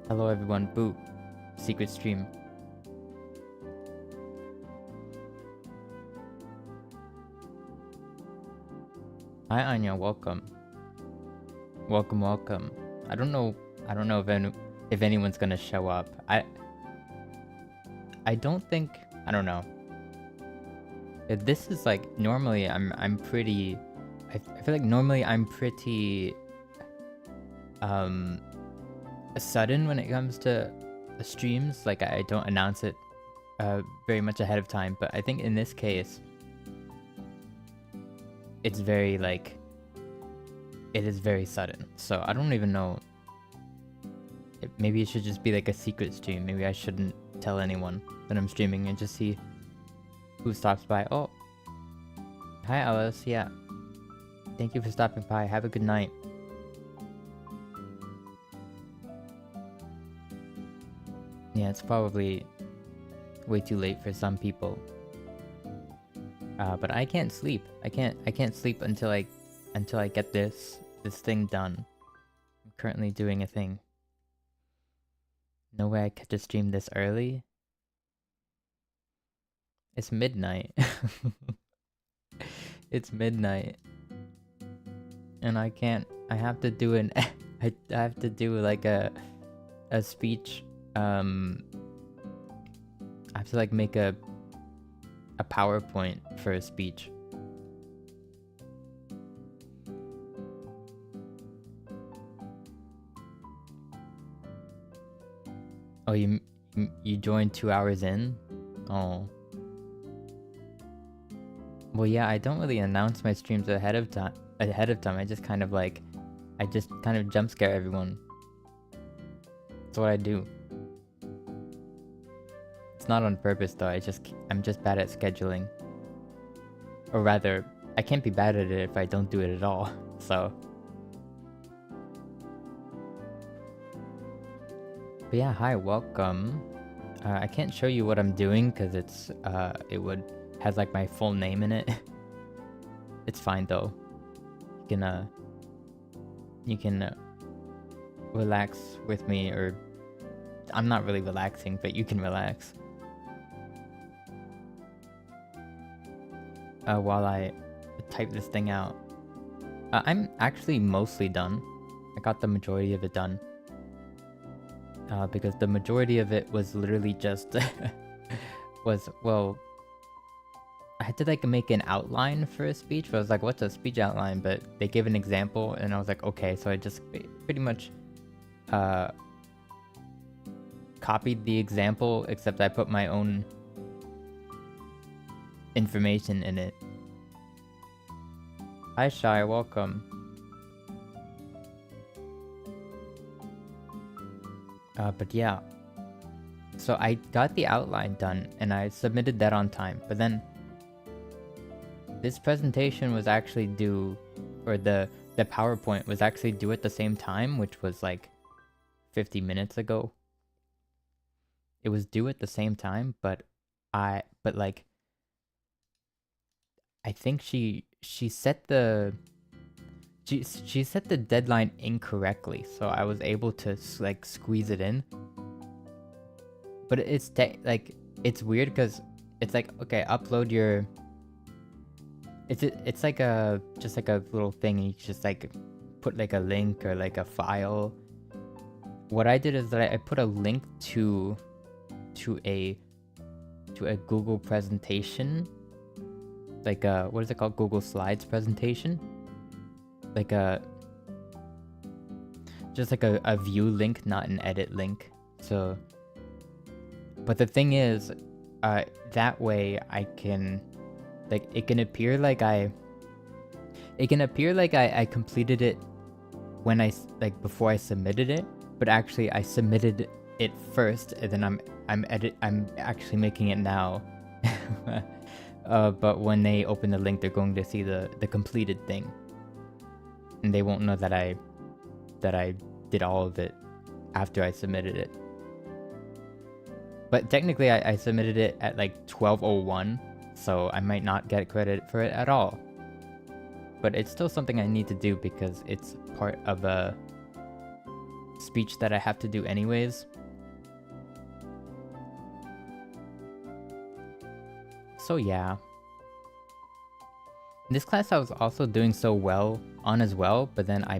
Hello everyone, boo. Secret stream. Hi Anya, welcome. Welcome. I don't know if anyone's gonna show up. I don't think, I don't know. This is like, normally I'm pretty, I feel like normally I'm pretty sudden when it comes to streams. Like I don't announce it very much ahead of time, but I think in this case it's very like, it is very sudden. So I don't even know. Maybe it should just be like a secret stream. Maybe I shouldn't tell anyone that I'm streaming and just see who stops by. Oh, hi Alice. Yeah, thank you for stopping by. Have a good night. Yeah, it's probably way too late for some people. But I can't sleep. I can't sleep until I get this thing done. I'm currently doing a thing. No way I could just stream this early. It's midnight. It's midnight. And I can't, I have to do an I have to do like a speech. I have to like make a PowerPoint for a speech. Oh, you joined 2 hours in? Oh. Well, yeah, I don't really announce my streams ahead of time. I just kind of like, I just kind of jump scare everyone. That's what I do. It's not on purpose though. I'm just bad at scheduling. Or rather, I can't be bad at it if I don't do it at all. So. But yeah, hi, welcome. I can't show you what I'm doing because it's has like my full name in it. It's fine though. You can relax with me, or I'm not really relaxing, but you can relax. While I type this thing out. I'm actually mostly done. I got the majority of it done. Because the majority of it was literally just well, I had to like make an outline for a speech, but I was like, what's a speech outline? But they gave an example and I was like, okay, so I just pretty much copied the example, except I put my own information in it. Hi Shy, welcome. But yeah, so I got the outline done and I submitted that on time, but then this presentation was actually due, or the PowerPoint was actually due at the same time, which was like 50 minutes ago. It was due at the same time, but like, I think she set the she set the deadline incorrectly, so I was able to like squeeze it in. But it's like, it's weird because it's like, okay, upload your. It's like just like a little thing. You just like put like a link or like a file. What I did is that I put a link to a Google presentation, like what is it called? Google Slides presentation. Like just like a view link, not an edit link. So, but the thing is, that way I can, like, it can appear like I completed it when before I submitted it, but actually I submitted it first and then I'm actually making it now. But when they open the link, they're going to see the completed thing. And they won't know that I did all of it after I submitted it. But technically I submitted it at like 12:01, so I might not get credit for it at all. But it's still something I need to do because it's part of a speech that I have to do anyways. So yeah. In this class I was also doing so well on as well, but then I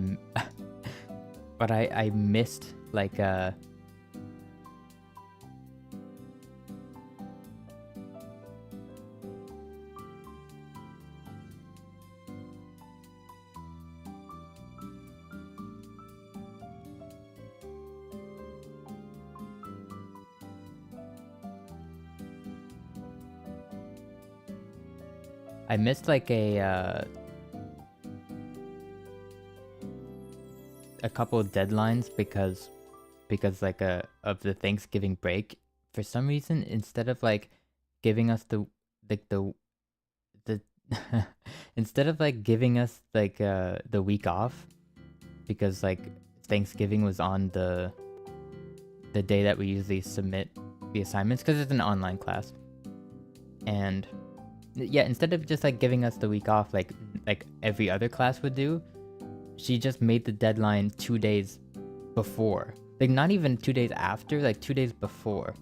missed like a couple of deadlines because like of the Thanksgiving break. For some reason, instead of like giving us the instead of like giving us like the week off, because like Thanksgiving was on the day that we usually submit the assignments, because it's an online class. And yeah, instead of just like giving us the week off like every other class would do, she just made the deadline 2 days before. Like not even 2 days after, like 2 days before.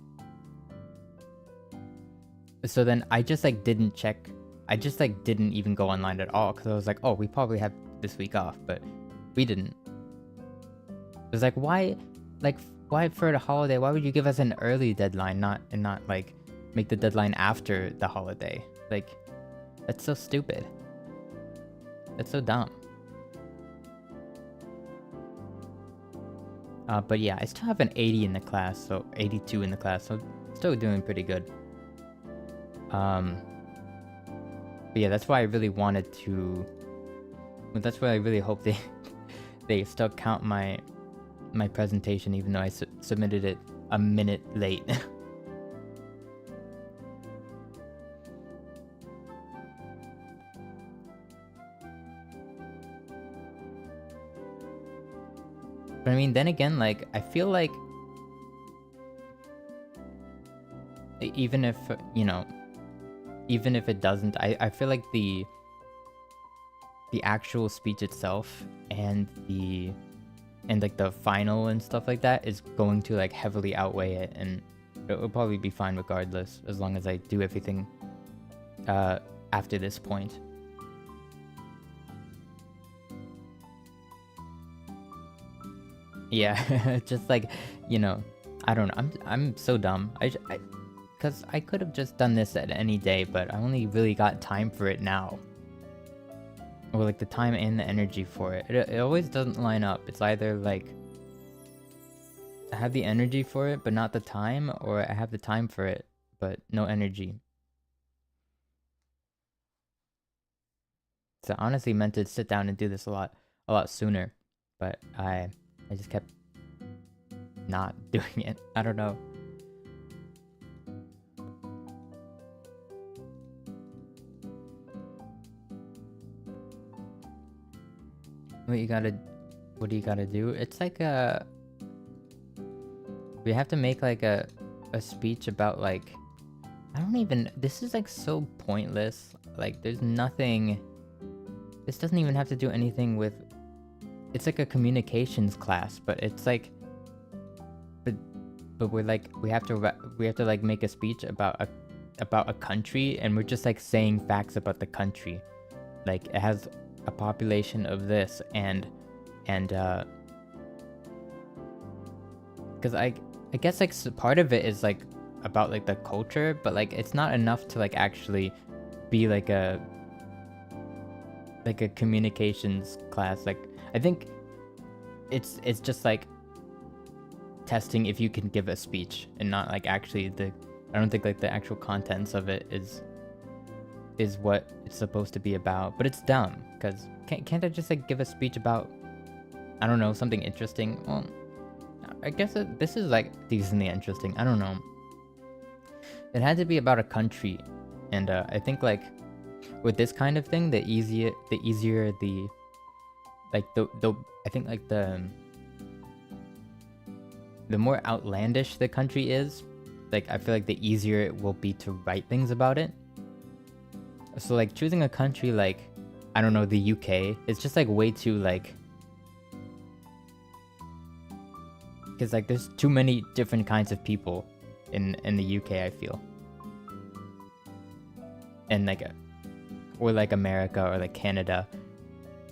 So then I just like didn't check. I just like didn't even go online at all, because I was like, oh, we probably have this week off, but we didn't. It was like, why for the holiday, why would you give us an early deadline, not like make the deadline after the holiday? Like, that's so stupid. That's so dumb. But yeah, I still have an 80 in the class, so 82 in the class, so still doing pretty good. But yeah, that's why I really wanted to. That's why I really hope they still count my presentation, even though I submitted it a minute late. But I mean, then again, like, I feel like even if, you know, even if it doesn't, I feel like the actual speech itself and like the final and stuff like that is going to like heavily outweigh it, and it'll probably be fine regardless, as long as I do everything after this point. Yeah, just like, you know, I don't know. I'm so dumb. Because I could have just done this at any day, but I only really got time for it now. Or like the time and the energy for it. It always doesn't line up. It's either like I have the energy for it, but not the time, or I have the time for it, but no energy. So I honestly meant to sit down and do this a lot sooner, but I just kept not doing it. I don't know. What do you gotta do? It's like we have to make like a speech about like, I don't even, this is like so pointless. Like there's nothing, this doesn't even have to do anything with, it's like a communications class, but it's like, but we're like, we have to like make a speech about a country, and we're just like saying facts about the country. Like it has a population of this, and because I guess like part of it is like about like the culture, but like it's not enough to like actually be like a communications class. Like I think it's just like testing if you can give a speech, and not like actually I don't think like the actual contents of it is what it's supposed to be about. But it's dumb, because can't I just like give a speech about, I don't know, something interesting? Well, I guess this is like decently interesting. I don't know. It had to be about a country, and I think like with this kind of thing, the easier the like the I think like the more outlandish the country is, like I feel like the easier it will be to write things about it. So like choosing a country like, I don't know, the UK, it's just like way too like, because like there's too many different kinds of people in the UK, I feel. And like or like America or like Canada,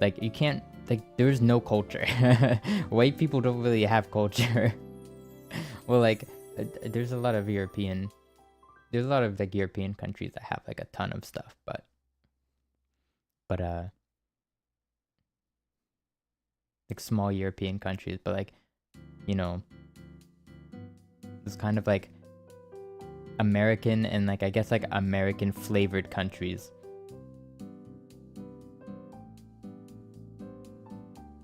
like you can't, like there's no culture. White people don't really have culture. Well, like there's a lot of like European countries that have like a ton of stuff, but like small European countries, but like, you know, it's kind of like American and like I guess like American flavored countries.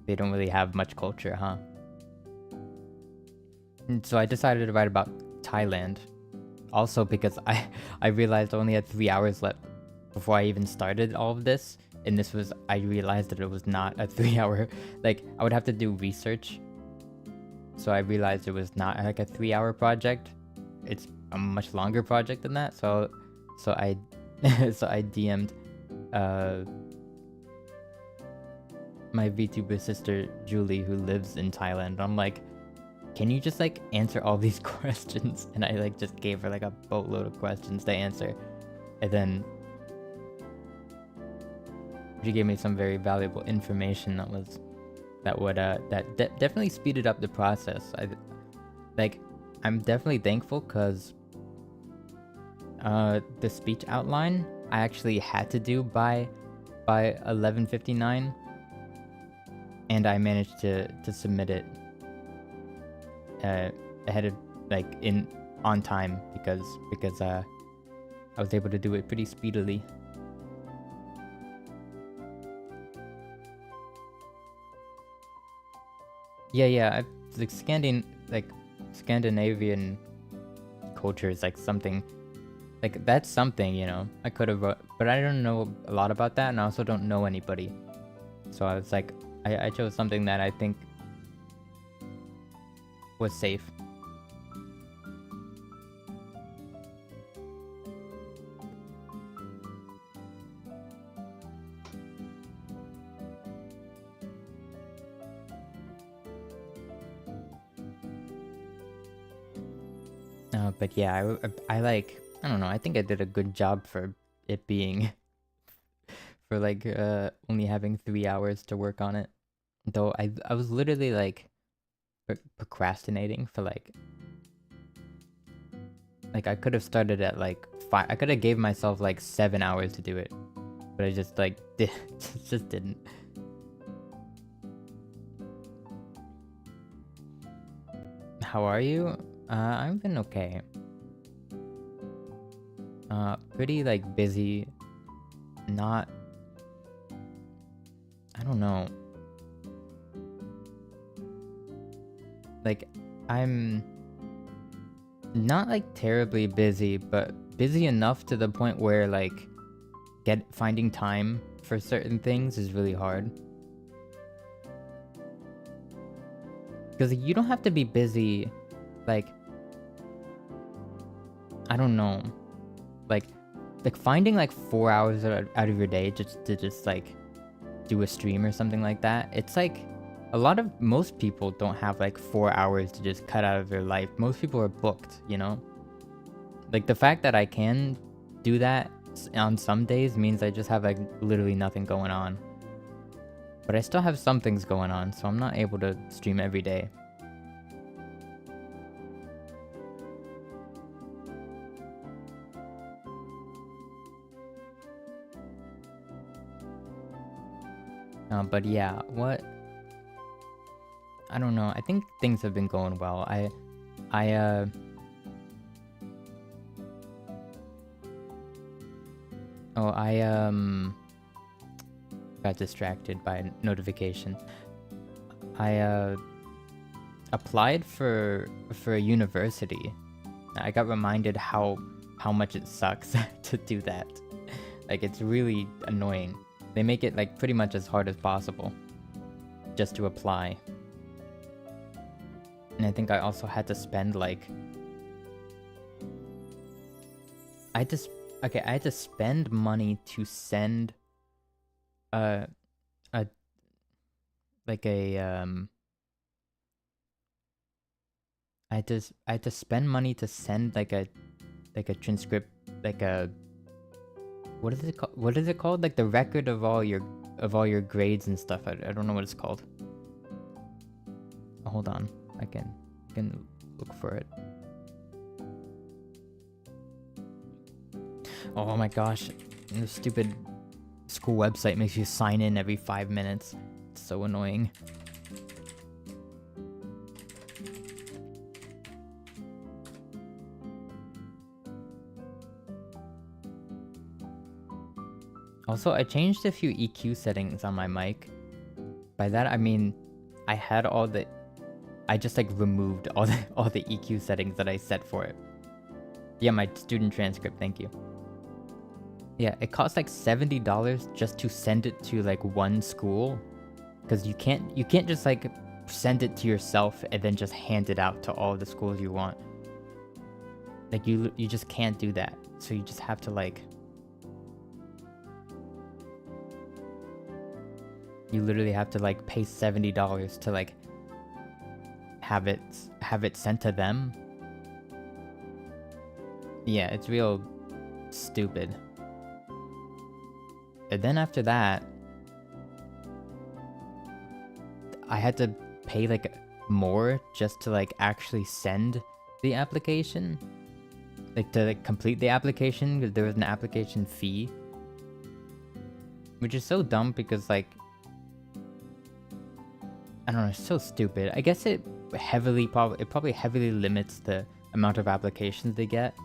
They don't really have much culture, huh? And so I decided to write about Thailand. Also because I realized I only had 3 hours left before I even started all of this. And this was, I realized that it was not a 3-hour, like I would have to do research. So I realized it was not like a 3-hour project. It's a much longer project than that. So I I DM'd my VTuber sister Julie, who lives in Thailand. I'm like, can you just like answer all these questions? And I like just gave her like a boatload of questions to answer. And then she gave me some very valuable information that definitely speeded up the process. I'm definitely thankful because the speech outline I actually had to do by 11:59, and I managed to submit it ahead of on time because I was able to do it pretty speedily. Yeah. Like Scandinavian culture is like something, like that's something, you know. I could have, but I don't know a lot about that, and I also don't know anybody. So I was like, I chose something that I think was safe. But yeah, I like, I don't know, I think I did a good job for it being for like only having 3 hours to work on it. Though I was literally like procrastinating for like I could have started at like 5. I could have gave myself like 7 hours to do it, but I just like just didn't. How are you? I've been okay. Pretty like busy. Not, I don't know. Like I'm not like terribly busy, but busy enough to the point where like finding time for certain things is really hard. Because you don't have to be busy, like, I don't know, like finding like 4 hours out of your day just to like do a stream or something like that. It's like most people don't have like 4 hours to just cut out of their life. Most people are booked, you know? Like the fact that I can do that on some days means I just have like literally nothing going on. But I still have some things going on, so I'm not able to stream every day. But yeah, I don't know. I think things have been going well. I got distracted by a notification. I applied for a university. I got reminded how much it sucks to do that. Like it's really annoying. They make it like pretty much as hard as possible just to apply. And I think I also had to spend like I had to spend money to send a like a I had to spend money to send like a transcript, like a, what is it called? What is it called? Like the record of all your grades and stuff. I don't know what it's called. Hold on, I can look for it. Oh my gosh, the stupid school website makes you sign in every 5 minutes. It's so annoying. Also, I changed a few EQ settings on my mic. By that I mean I had I just like removed all the EQ settings that I set for it. Yeah, my student transcript, thank you. Yeah, it costs like $70 just to send it to like one school, because you can't just like send it to yourself and then just hand it out to all the schools you want. Like you just can't do that. So you just have to like, you literally have to like pay $70 to like have it sent to them. Yeah, it's real stupid. And then after that, I had to pay like more just to like actually send the application. Like to like complete the application, because there was an application fee. Which is so dumb because like, I don't know, it's so stupid. I guess it probably heavily limits the amount of applications they get.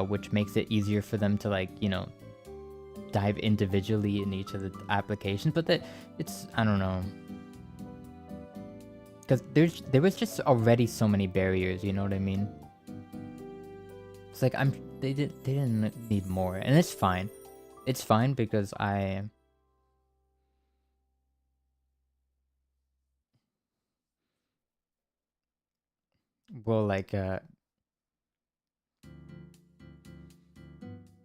Which makes it easier for them to like, you know, dive individually in each of the applications, but it's, I don't know, because there was just already so many barriers, you know what I mean? It's like they didn't need more, and it's fine. It's fine because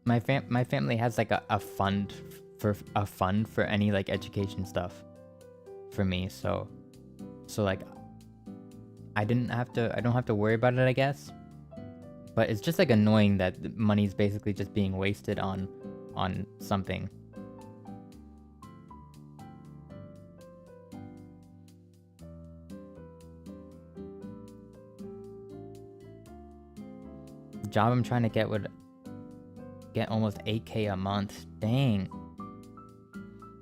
my family has like a fund for any like education stuff for me, so like I don't have to worry about it, I guess. But it's just like annoying that the money's basically just being wasted on something. The job I'm trying to get would get almost 8K a month. Dang.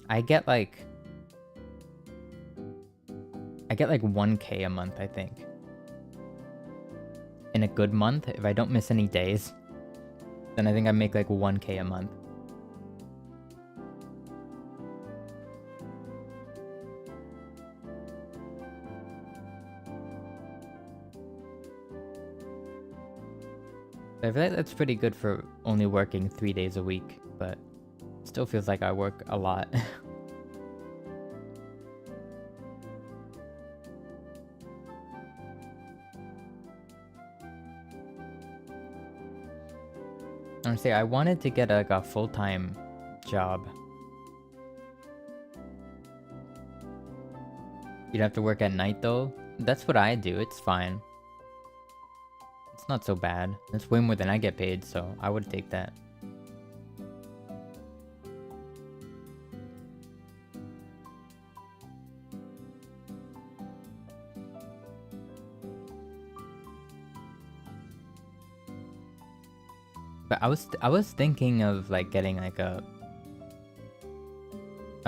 I get like 1K a month, I think. In a good month, if I don't miss any days, then I think I make like 1K a month. I feel like that's pretty good for only working 3 days a week, but it still feels like I work a lot. Honestly, I wanted to get like a full-time job. You'd have to work at night though. That's what I do, it's fine. It's not so bad. It's way more than I get paid, so I would take that. But I was thinking of like getting like a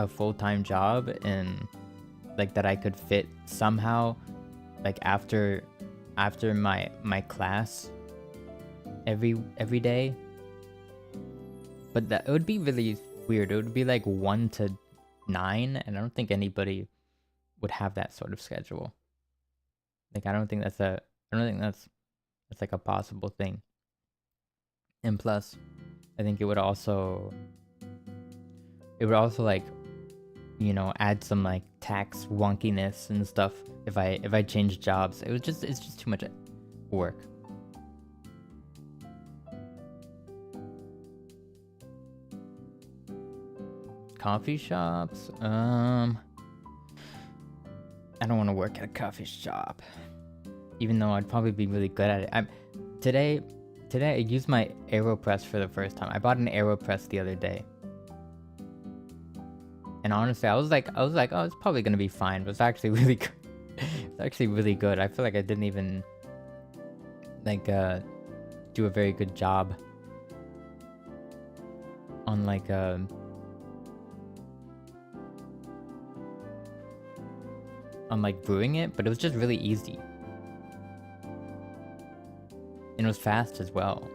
full-time job, and like that I could fit somehow like after my class every day. But that it would be really weird. It would be like 1 to 9, and I don't think anybody would have that sort of schedule. Like I don't think that's like a possible thing. And plus, I think it would also like, you know, add some like tax wonkiness and stuff if I change jobs. It's just too much work. Coffee shops? I don't want to work at a coffee shop. even though I'd probably be really good at it. Today I used my AeroPress for the first time. I bought an AeroPress the other day. And honestly, I was like, oh, it's probably gonna be fine, but it's actually really good. It's actually really good. I feel like I didn't even like do a very good job on like brewing it, but it was just really easy. And it was fast as well.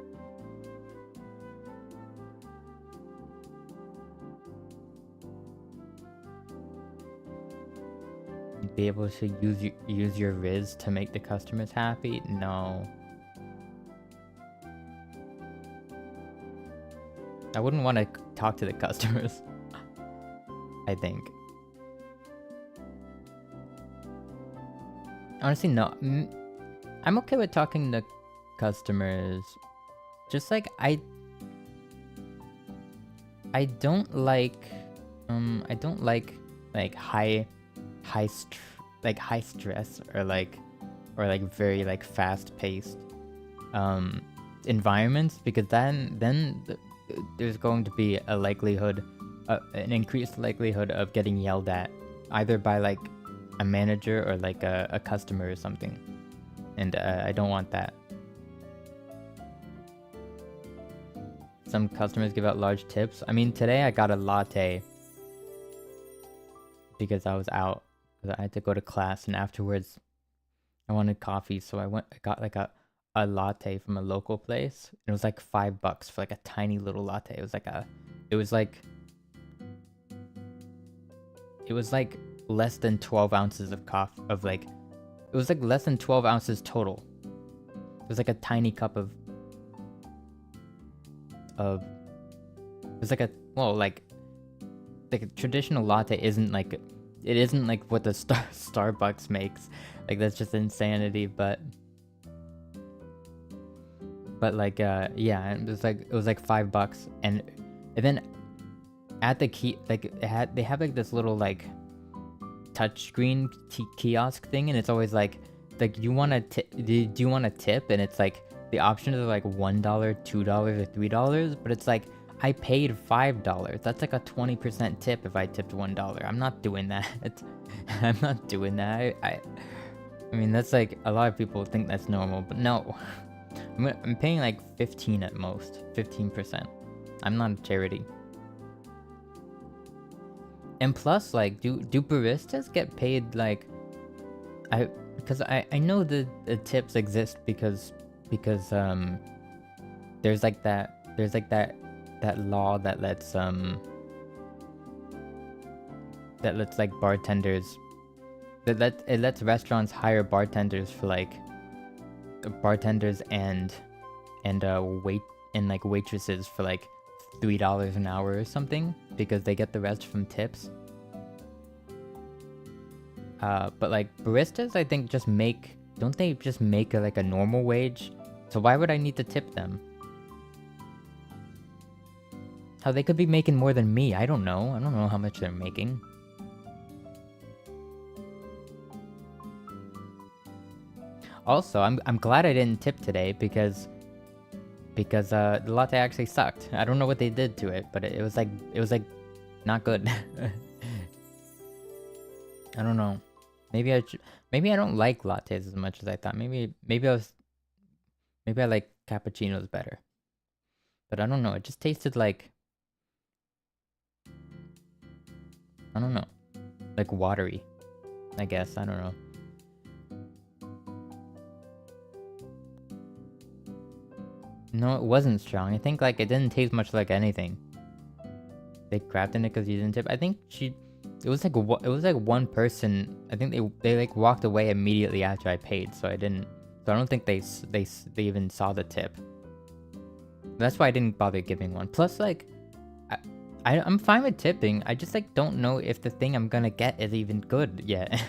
Be able to use your Riz to make the customers happy? No. I wouldn't want to talk to the customers. I think. Honestly, no. I'm okay with talking to customers. Just like I don't like high stress or very like fast paced environments, because then there's going to be a likelihood, an increased likelihood of getting yelled at, either by like a manager or like a customer or something, and I don't want that. Some customers give out large tips. I mean, today I got a latte because I was out. I had to go to class, and afterwards I wanted coffee, so I got like a latte from a local place. It was like $5 for like a tiny little latte. It was like less than 12 ounces of coffee, it was like less than 12 ounces total. It was like a tiny cup of it was like a traditional latte isn't like, it isn't like what the Starbucks makes. Like, that's just insanity, but like yeah, it was like $5, and then at the key, like they have like this little like touchscreen kiosk thing, and it's always like do you want a tip, and it's like the options are like $1, $2, or $3, but it's like I paid $5. That's like a 20% tip if I tipped $1. I'm not doing that. I'm not doing that. I mean, that's like, a lot of people think that's normal, but no. I'm paying like 15 at most. 15%. I'm not a charity. And plus, like, do baristas get paid like... Because I know the tips exist because there's like that law that lets like bartenders, it lets restaurants hire bartenders for like bartenders and waitresses for like $3 an hour or something, because they get the rest from tips. But like baristas, I think don't they just make like a normal wage? So why would I need to tip them? How they could be making more than me? I don't know. I don't know how much they're making. Also, I'm glad I didn't tip today because the latte actually sucked. I don't know what they did to it, but it was like not good. I don't know. Maybe I don't like lattes as much as I thought. Maybe I like cappuccinos better. But I don't know. It just tasted like, I don't know, like watery, I guess. I don't know. No, it wasn't strong. I think like it didn't taste much like anything. They crapped in it because you didn't tip. I think it was like one person. I think they like walked away immediately after I paid, so I don't think they even saw the tip. That's why I didn't bother giving one. Plus, like, I'm fine with tipping. I just like don't know if the thing I'm gonna get is even good yet.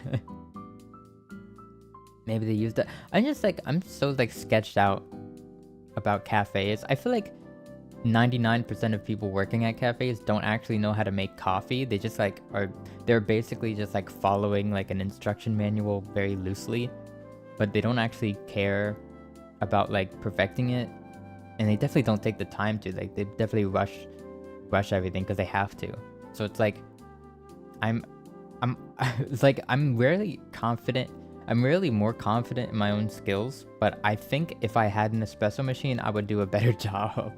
Maybe they used it. I'm so like sketched out about cafes. I feel like 99% of people working at cafes don't actually know how to make coffee. They just like they're basically just like following like an instruction manual very loosely. but they don't actually care about like perfecting it, and they definitely don't take the time to. Like they definitely rush everything because they have to. So it's like I'm it's like I'm rarely confident. I'm rarely more confident in my own skills, but I think if I had an espresso machine, I would do a better job.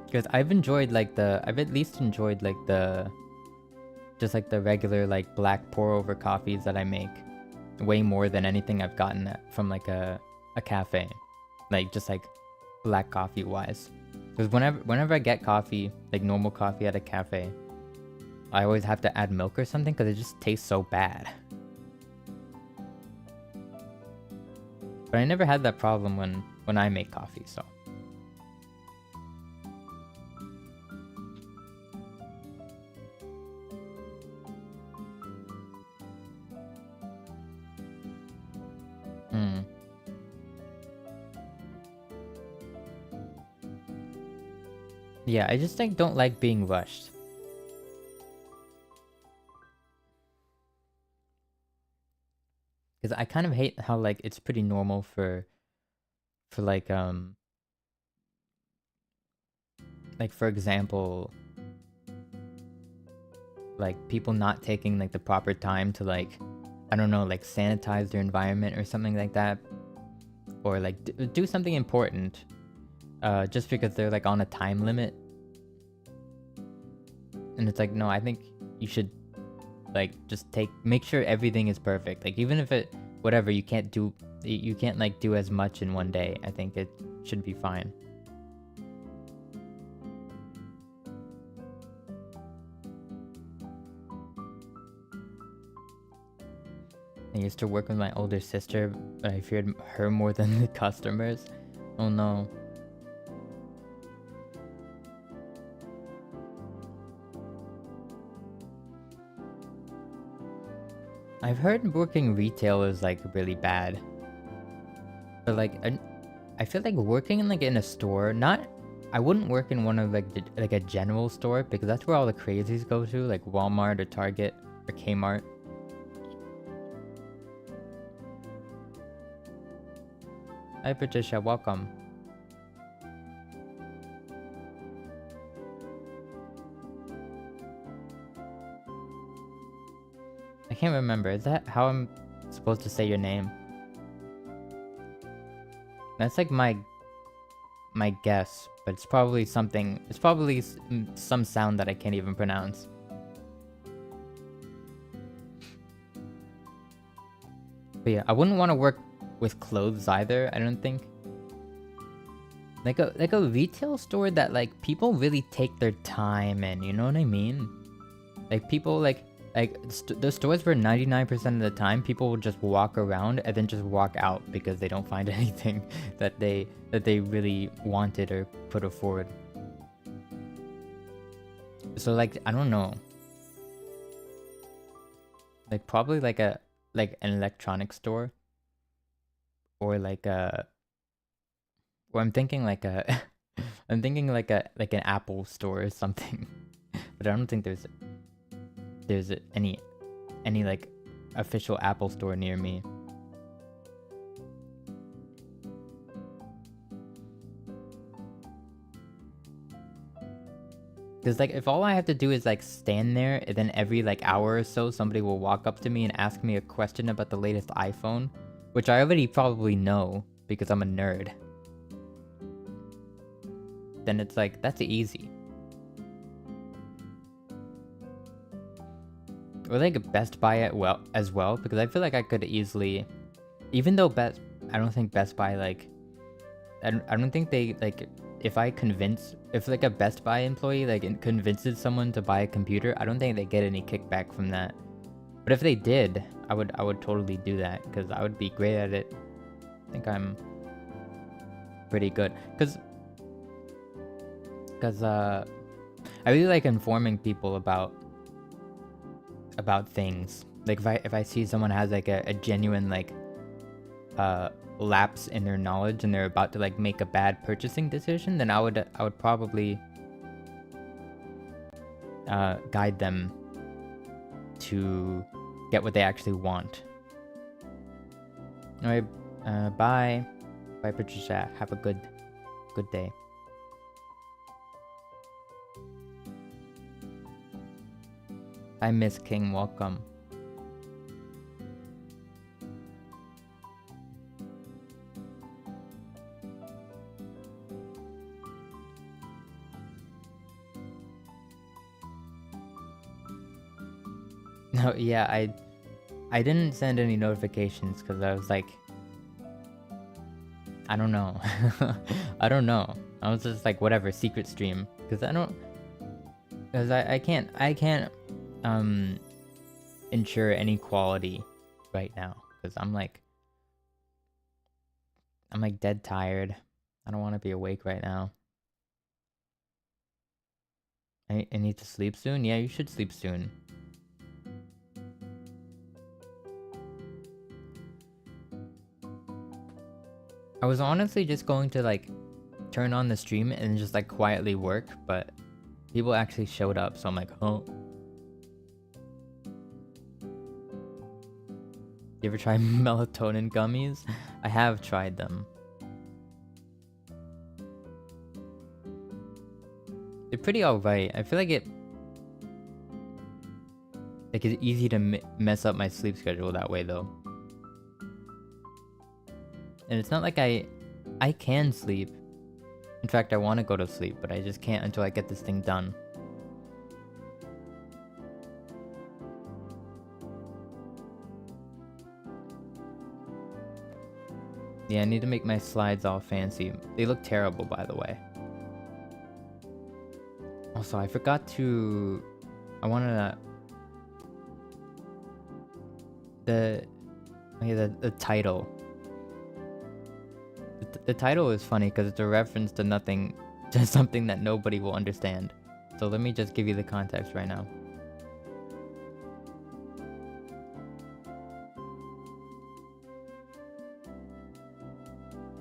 Because I've at least enjoyed like just like the regular like black pour over coffees that I make way more than anything I've gotten from like a cafe, like just like black coffee wise. Because whenever I get coffee, like normal coffee at a cafe, I always have to add milk or something because it just tastes so bad. But I never had that problem when I make coffee, so. Yeah, I just like don't like being rushed. Because I kind of hate how like it's pretty normal for like for example, like people not taking like the proper time to like, I don't know, like sanitize their environment or something like that, or like do something important just because they're like on a time limit. And it's like, no, I think you should like just make sure everything is perfect. Like even if it whatever, you can't like do as much in one day. I think it should be fine. I used to work with my older sister, but I feared her more than the customers. Oh no. I've heard working retail is like really bad. But like I feel like working in a store, I wouldn't work in one of like a general store because that's where all the crazies go to, like Walmart or Target or Kmart. Hi Patricia, welcome. I can't remember. Is that how I'm supposed to say your name? That's like my guess, but it's probably something. It's probably some sound that I can't even pronounce. But yeah, I wouldn't want to work with clothes either. I don't think. Like a retail store that like people really take their time in. You know what I mean? Like people like the stores where 99% of the time people will just walk around and then just walk out because they don't find anything that they really wanted or could afford. So like I don't know, like probably like an electronic store, or like a, or I'm thinking like a I'm thinking like an Apple store or something. But I don't think there's any like official Apple store near me. Because like if all I have to do is like stand there and then every like hour or so somebody will walk up to me and ask me a question about the latest iPhone, which I already probably know because I'm a nerd, then it's like that's easy. Or like Best Buy as well, because I feel like I could easily, even though I don't think Best Buy like, I don't think they like, if like a Best Buy employee like convinces someone to buy a computer, I don't think they get any kickback from that. But if they did, I would totally do that because I would be great at it. I think I'm pretty good because I really like informing people about things. Like if I see someone has like a genuine like lapse in their knowledge and they're about to like make a bad purchasing decision, then I would probably guide them to get what they actually want. Alright, bye. Bye, Patricia. Have a good day. Hi, Miss King. Welcome. No, yeah, I didn't send any notifications because I was like, I don't know. I don't know. I was just like, whatever, secret stream. Because I can't ensure any quality right now. Because I'm like dead tired. I don't want to be awake right now. I need to sleep soon? Yeah, you should sleep soon. I was honestly just going to like turn on the stream and just like quietly work, but people actually showed up, so I'm like, oh. You ever try melatonin gummies? I have tried them. They're pretty alright. I feel like it's easy to mess up my sleep schedule that way though. And it's not like I can sleep. In fact, I want to go to sleep, but I just can't until I get this thing done. Yeah, I need to make my slides all fancy. They look terrible, by the way. Also, I forgot to... I wanted to... The title. The title is funny because it's a reference to nothing, to something that nobody will understand. So let me just give you the context right now.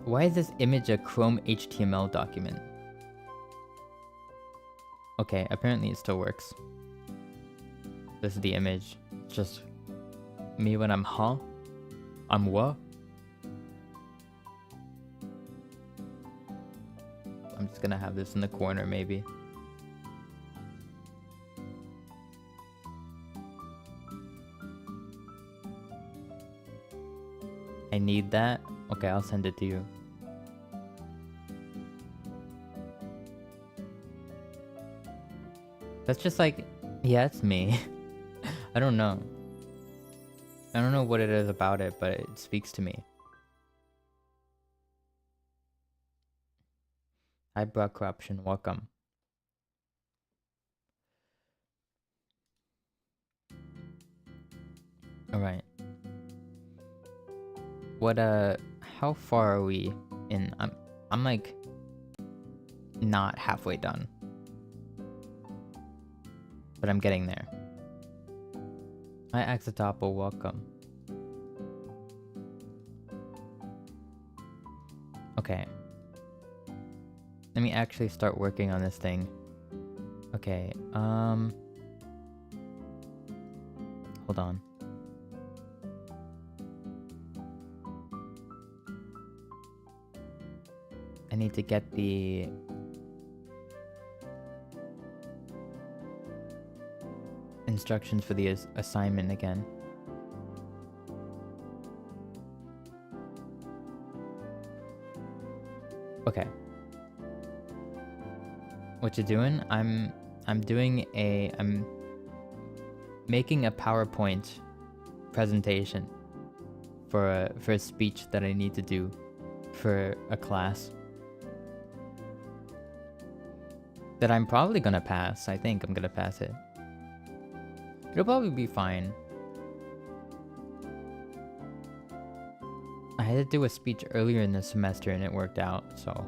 Why is this image a Chrome HTML document? Okay, apparently it still works. This is the image. It's just me when I'm I'm what? I'm just gonna have this in the corner maybe. I need that? Okay, I'll send it to you. That's just like, yeah, it's me. I don't know. I don't know what it is about it, but it speaks to me. Eyebrow corruption, welcome. Alright. What, how far are we in? I'm like, not halfway done. But I'm getting there. Hi, Axatopo, welcome. Okay. Let me actually start working on this thing. Okay, hold on. I need to get the... instructions for the assignment again. Okay. What you doing? I'm making a PowerPoint presentation for a speech that I need to do for a class that I'm probably gonna pass. I think I'm gonna pass it. It'll probably be fine. I had to do a speech earlier in the semester and it worked out, so...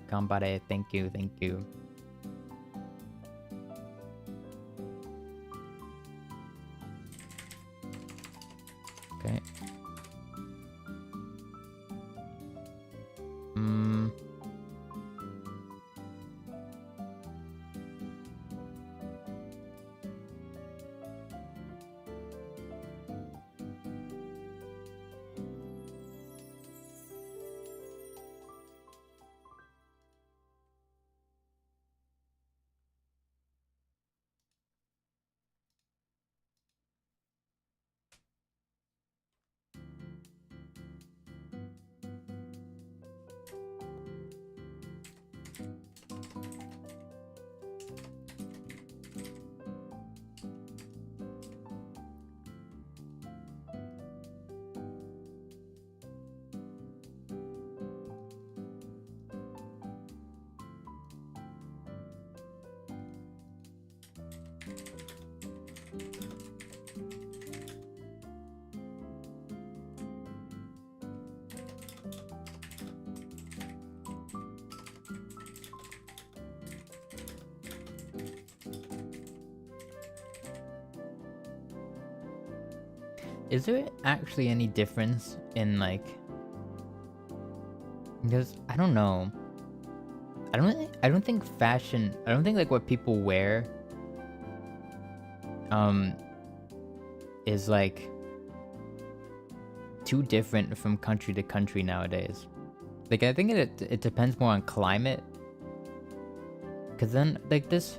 Gambare, thank you, thank you. Okay. Is there actually any difference in like, because I don't know. I don't think fashion, I don't think like what people wear is like too different from country to country nowadays. Like I think it depends more on climate. Cause then like this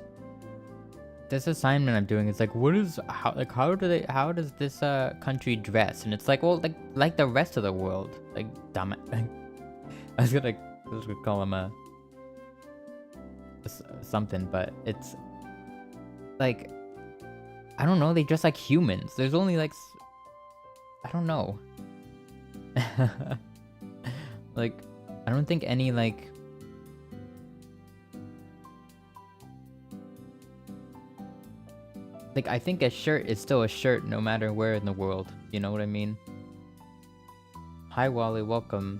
assignment I'm doing is like, how does this country dress? And it's like, well, like the rest of the world. Like dumb. I was gonna call him a something, but it's like, I don't know, they dress like humans. There's only like, I don't know. Like, I don't think any like, I think a shirt is still a shirt no matter where in the world. You know what I mean? Hi Wally, welcome.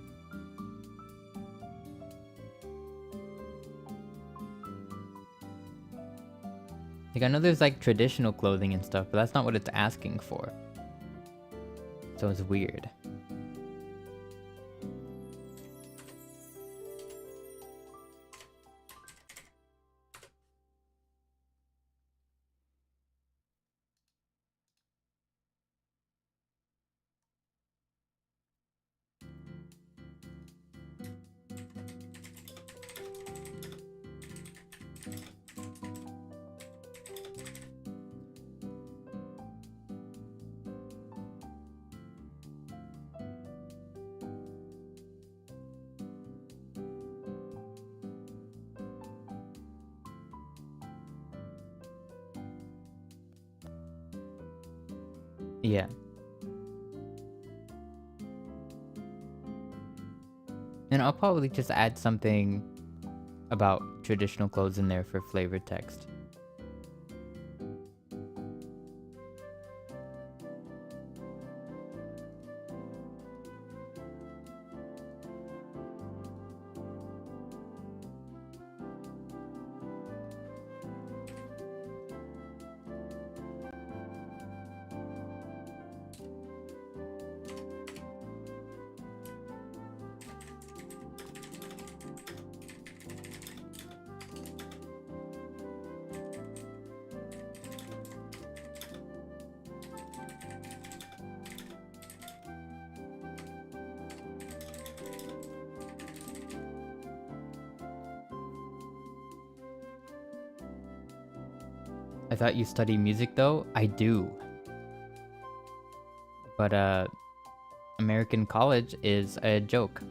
Like I know there's like traditional clothing and stuff, but that's not what it's asking for. So it's weird. Yeah. And I'll probably just add something about traditional clothes in there for flavored text. I thought you study music though? I do. But American college is a joke.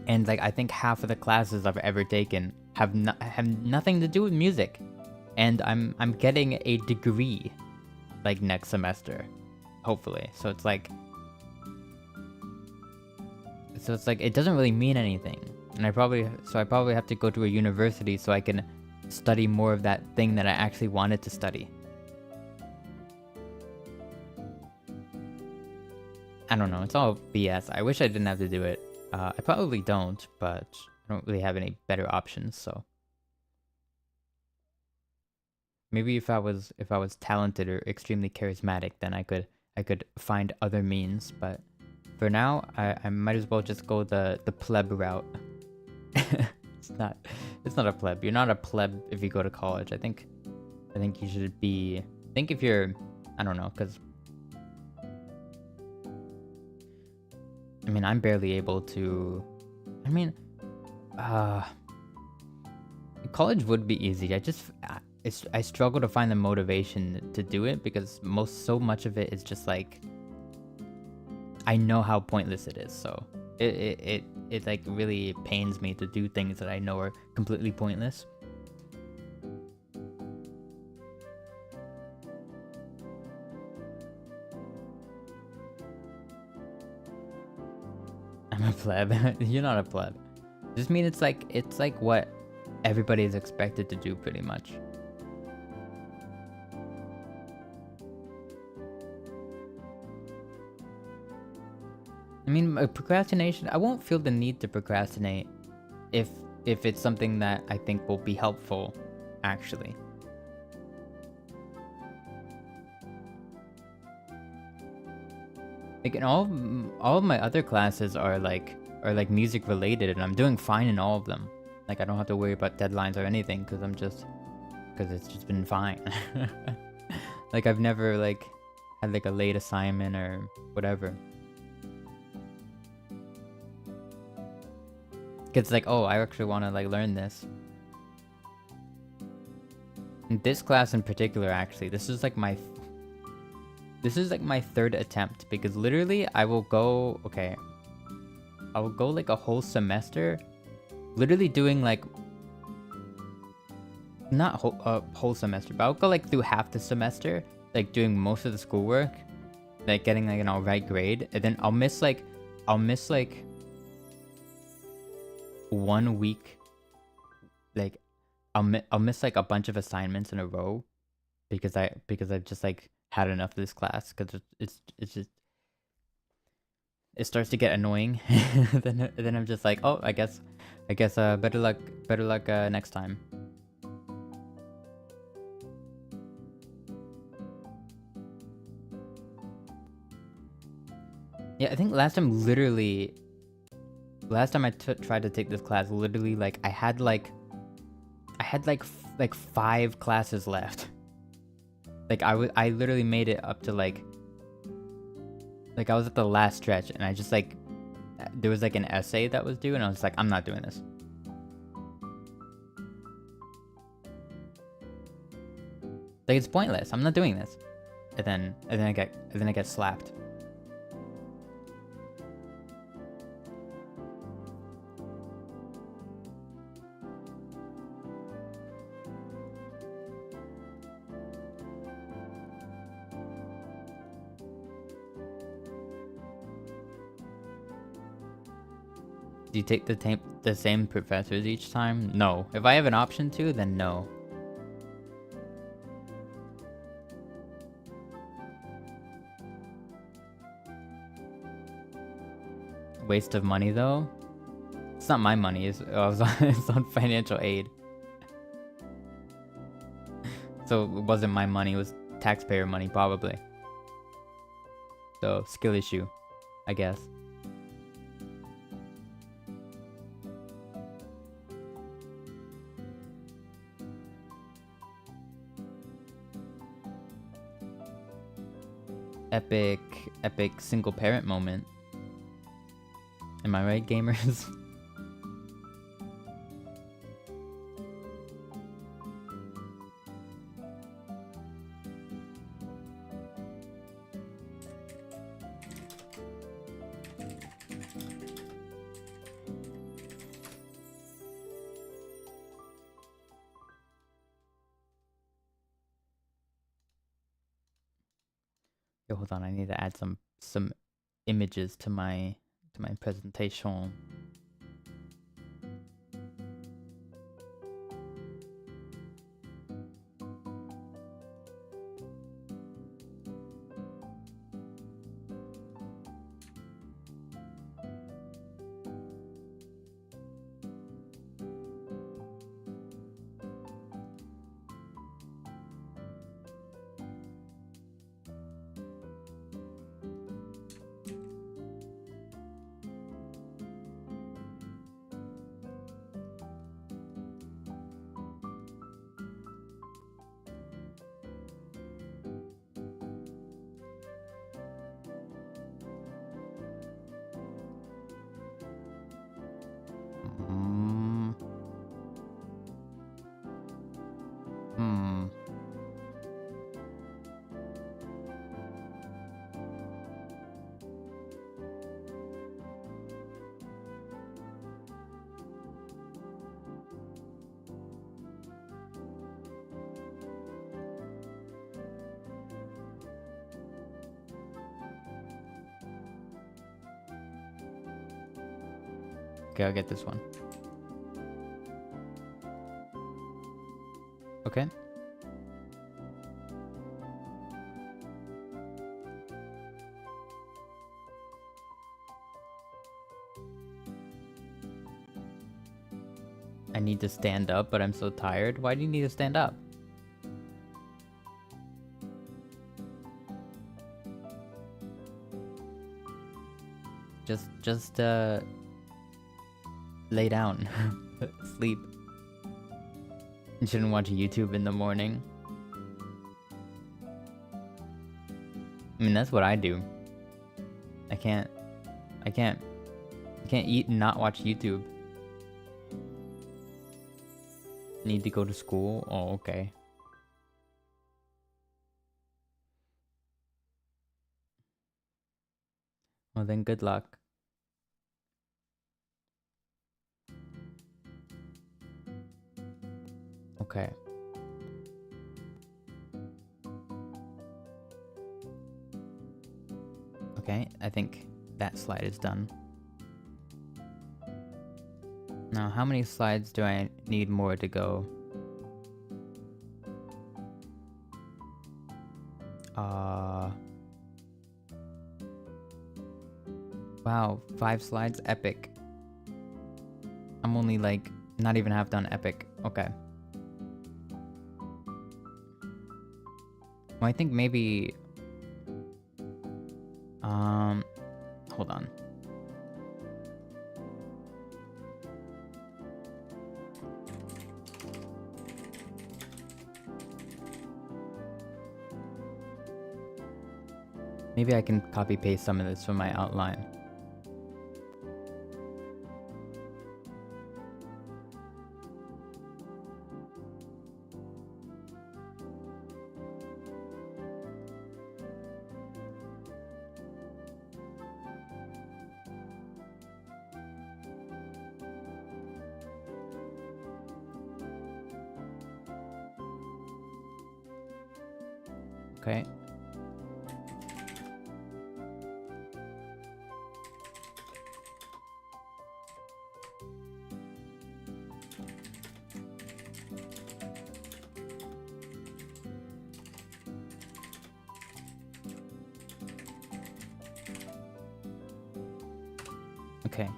And like I think half of the classes I've ever taken have nothing to do with music. And I'm getting a degree like next semester, hopefully. So it's like it doesn't really mean anything. And I probably have to go to a university so I can study more of that thing that I actually wanted to study. I don't know, it's all BS. I wish I didn't have to do it. I probably don't, but I don't really have any better options, so. Maybe if I was talented or extremely charismatic, then I could find other means. But for now, I might as well just go the pleb route. it's not it's not a pleb. You're not a pleb if you go to college. I think you should be. I think if you're, I don't know, because I mean I'm barely able to. I mean, college would be easy. I struggle to find the motivation to do it because so much of it is just like I know how pointless it is. So it like really pains me to do things that I know are completely pointless. I'm a pleb. You're not a pleb. Just mean it's like what everybody is expected to do pretty much. I mean, procrastination, I won't feel the need to procrastinate if it's something that I think will be helpful, actually. Like, in all of my other classes are like music related, and I'm doing fine in all of them. Like, I don't have to worry about deadlines or anything because it's just been fine. Like, I've never like had like a late assignment or whatever. It's like, oh, I actually want to like learn this. In this class in particular, actually, this is like my third attempt because literally I will go like a whole semester literally doing like not whole semester, but I'll go like through half the semester like doing most of the schoolwork, like getting like an alright grade, and then I'll miss like 1 week, like I'll miss like a bunch of assignments in a row because I've just like had enough of this class because it's just it starts to get annoying. then I'm just like, oh, I guess better luck next time. Yeah, I think last time I tried to take this class, literally like I had like 5 classes left. Like I literally made it up to like I was at the last stretch, and I just like there was like an essay that was due, and I was like, I'm not doing this. Like, it's pointless. I'm not doing this. And then I get slapped. Do you take the same professors each time? No. If I have an option to, then no. Waste of money though? It's not my money, it's on financial aid. So it wasn't my money, it was taxpayer money probably. So skill issue, I guess. Epic single parent moment. Am I right, gamers? Yo, hold on, I need to add some images to my presentation. Okay, I'll get this one. Okay. I need to stand up, but I'm so tired. Why do you need to stand up? Just lay down. Sleep. You shouldn't watch YouTube in the morning. I mean, that's what I do. I can't eat and not watch YouTube. Need to go to school? Oh, okay. Well then, good luck. Okay. Okay, I think that slide is done. Now, how many slides do I need more to go? Wow, 5 slides? Epic. I'm only like, not even half done epic. Okay. Well, I think maybe... hold on. Maybe I can copy paste some of this from my outline. Okay. Okay.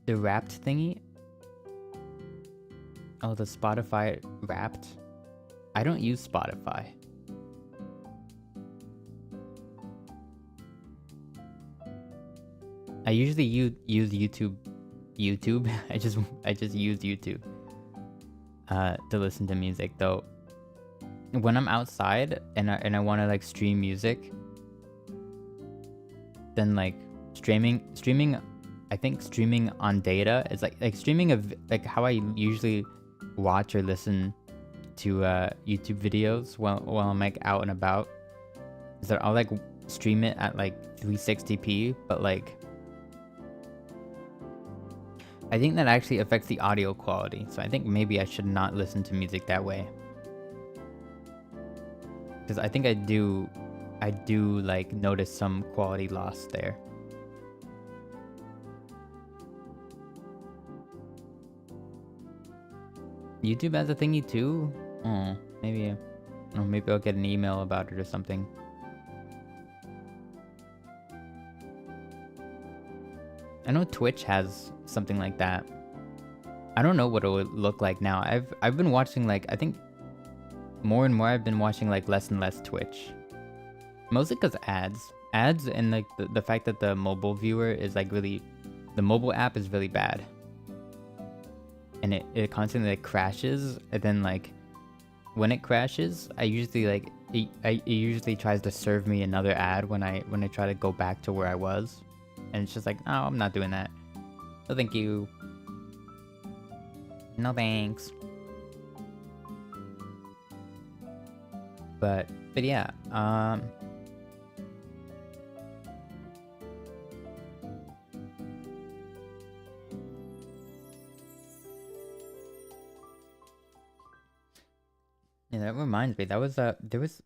The wrapped thingy? Oh, the Spotify wrapped? I don't use Spotify. I usually use YouTube. I just use YouTube to listen to music though. When I'm outside and I want to like stream music, then like streaming I think streaming on data is like streaming of like how I usually watch or listen to YouTube videos while I'm like out and about. Is that I'll like stream it at like 360p, but like I think that actually affects the audio quality. So I think maybe I should not listen to music that way. Because I think I do like notice some quality loss there. YouTube has a thingy too? Oh, maybe I'll get an email about it or something. I know Twitch has something like that. I don't know what it would look like now. I've been watching like I think more and more I've been watching like less and less Twitch. Mostly because ads and like the fact that the mobile viewer is like really, the mobile app is really bad. And it constantly like crashes, and then like when it crashes, I usually like it usually tries to serve me another ad when I try to go back to where I was, and it's just like, no, I'm not doing that. No, thank you. No thanks. But yeah, yeah, that reminds me. That was there was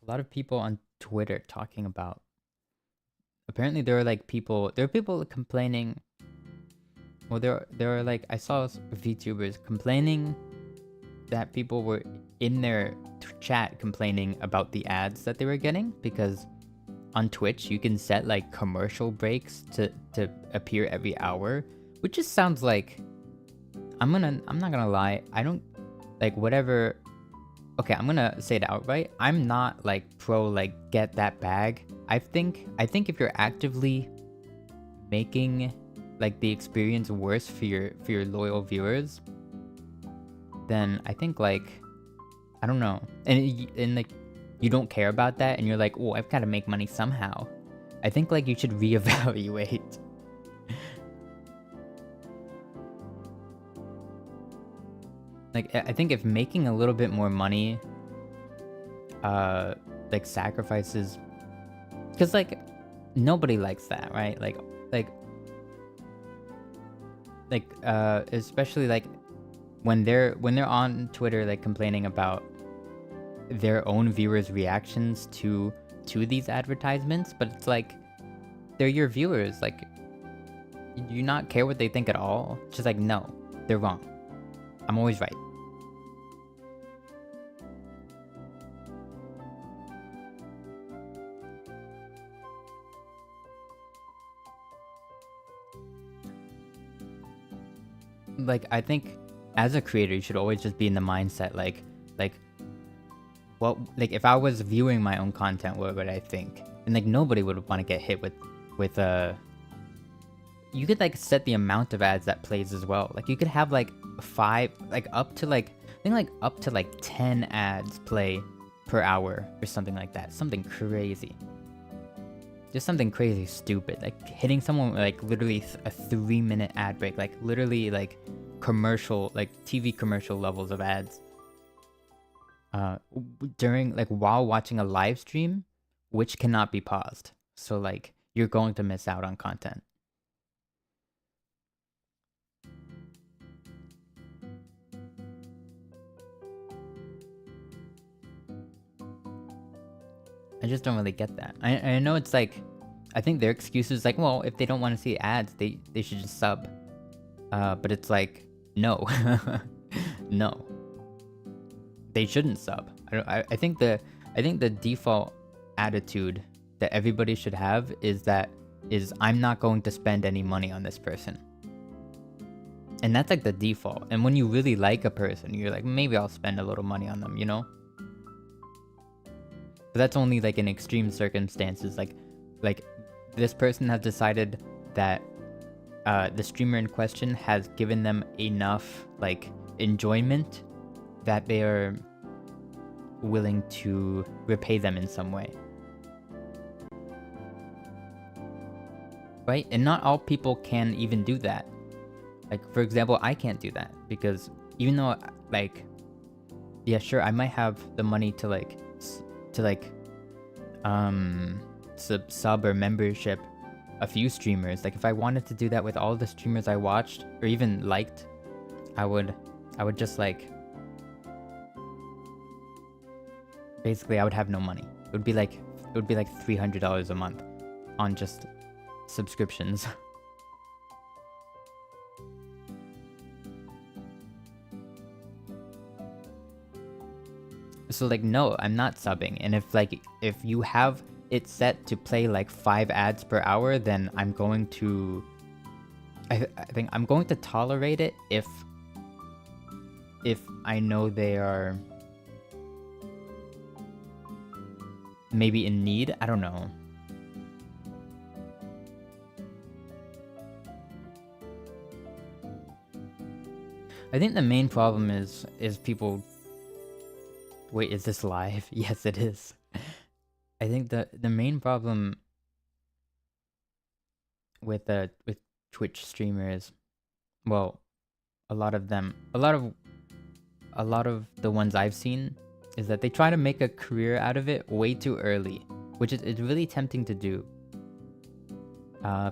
a lot of people on Twitter talking about. Apparently, there were people complaining. Well, there are like I saw VTubers complaining that people were in their chat complaining about the ads that they were getting, because on Twitch you can set like commercial breaks to appear every hour, which just sounds like I'm not gonna lie, I don't like whatever. Okay, I'm gonna say it outright. I'm not like pro like get that bag. I think if you're actively making like the experience worse for your loyal viewers, then I think like I don't know, and like you don't care about that, and you're like, oh, I've got to make money somehow. I think like you should reevaluate. Like I think if making a little bit more money, like sacrifices, because like nobody likes that, right? Like especially like when they're on Twitter like complaining about their own viewers' reactions to these advertisements, but it's like they're your viewers. Like, do you not care what they think at all? It's just like, no, they're wrong. I'm always right. Like, I think as a creator, you should always just be in the mindset like what, like if I was viewing my own content, what would I think? And like nobody would want to get hit with you could like set the amount of ads that plays as well. Like you could have like 5, like up to like I think like up to like 10 ads play per hour or something like that. Something crazy. Just something crazy stupid. Like hitting someone with like literally a 3-minute ad break. Like literally like commercial, like TV commercial levels of ads. During like while watching a live stream, which cannot be paused. So like you're going to miss out on content. I just don't really get that. I know it's like, I think their excuse is like, well, if they don't want to see ads, they should just sub. But it's like, no, no, they shouldn't sub. I think the default attitude that everybody should have is I'm not going to spend any money on this person. And that's like the default. And when you really like a person, you're like, maybe I'll spend a little money on them, you know? But that's only like in extreme circumstances. Like this person has decided that the streamer in question has given them enough like enjoyment that they are willing to repay them in some way. Right? And not all people can even do that. Like, for example, I can't do that because even though, like, yeah, sure, I might have the money to like sub or membership a few streamers. Like, if I wanted to do that with all the streamers I watched or even liked, I would just like, basically, I would have no money. It would be like $300 a month on just subscriptions. So like, no, I'm not subbing. And if you have it set to play like 5 ads per hour, then I'm going to, I think I'm going to tolerate it if I know they are maybe in need. I don't know. I think the main problem is people Wait, is this live? Yes, it is. I think the main problem with Twitch streamers, well, a lot of the ones I've seen is that they try to make a career out of it way too early, which is it's really tempting to do.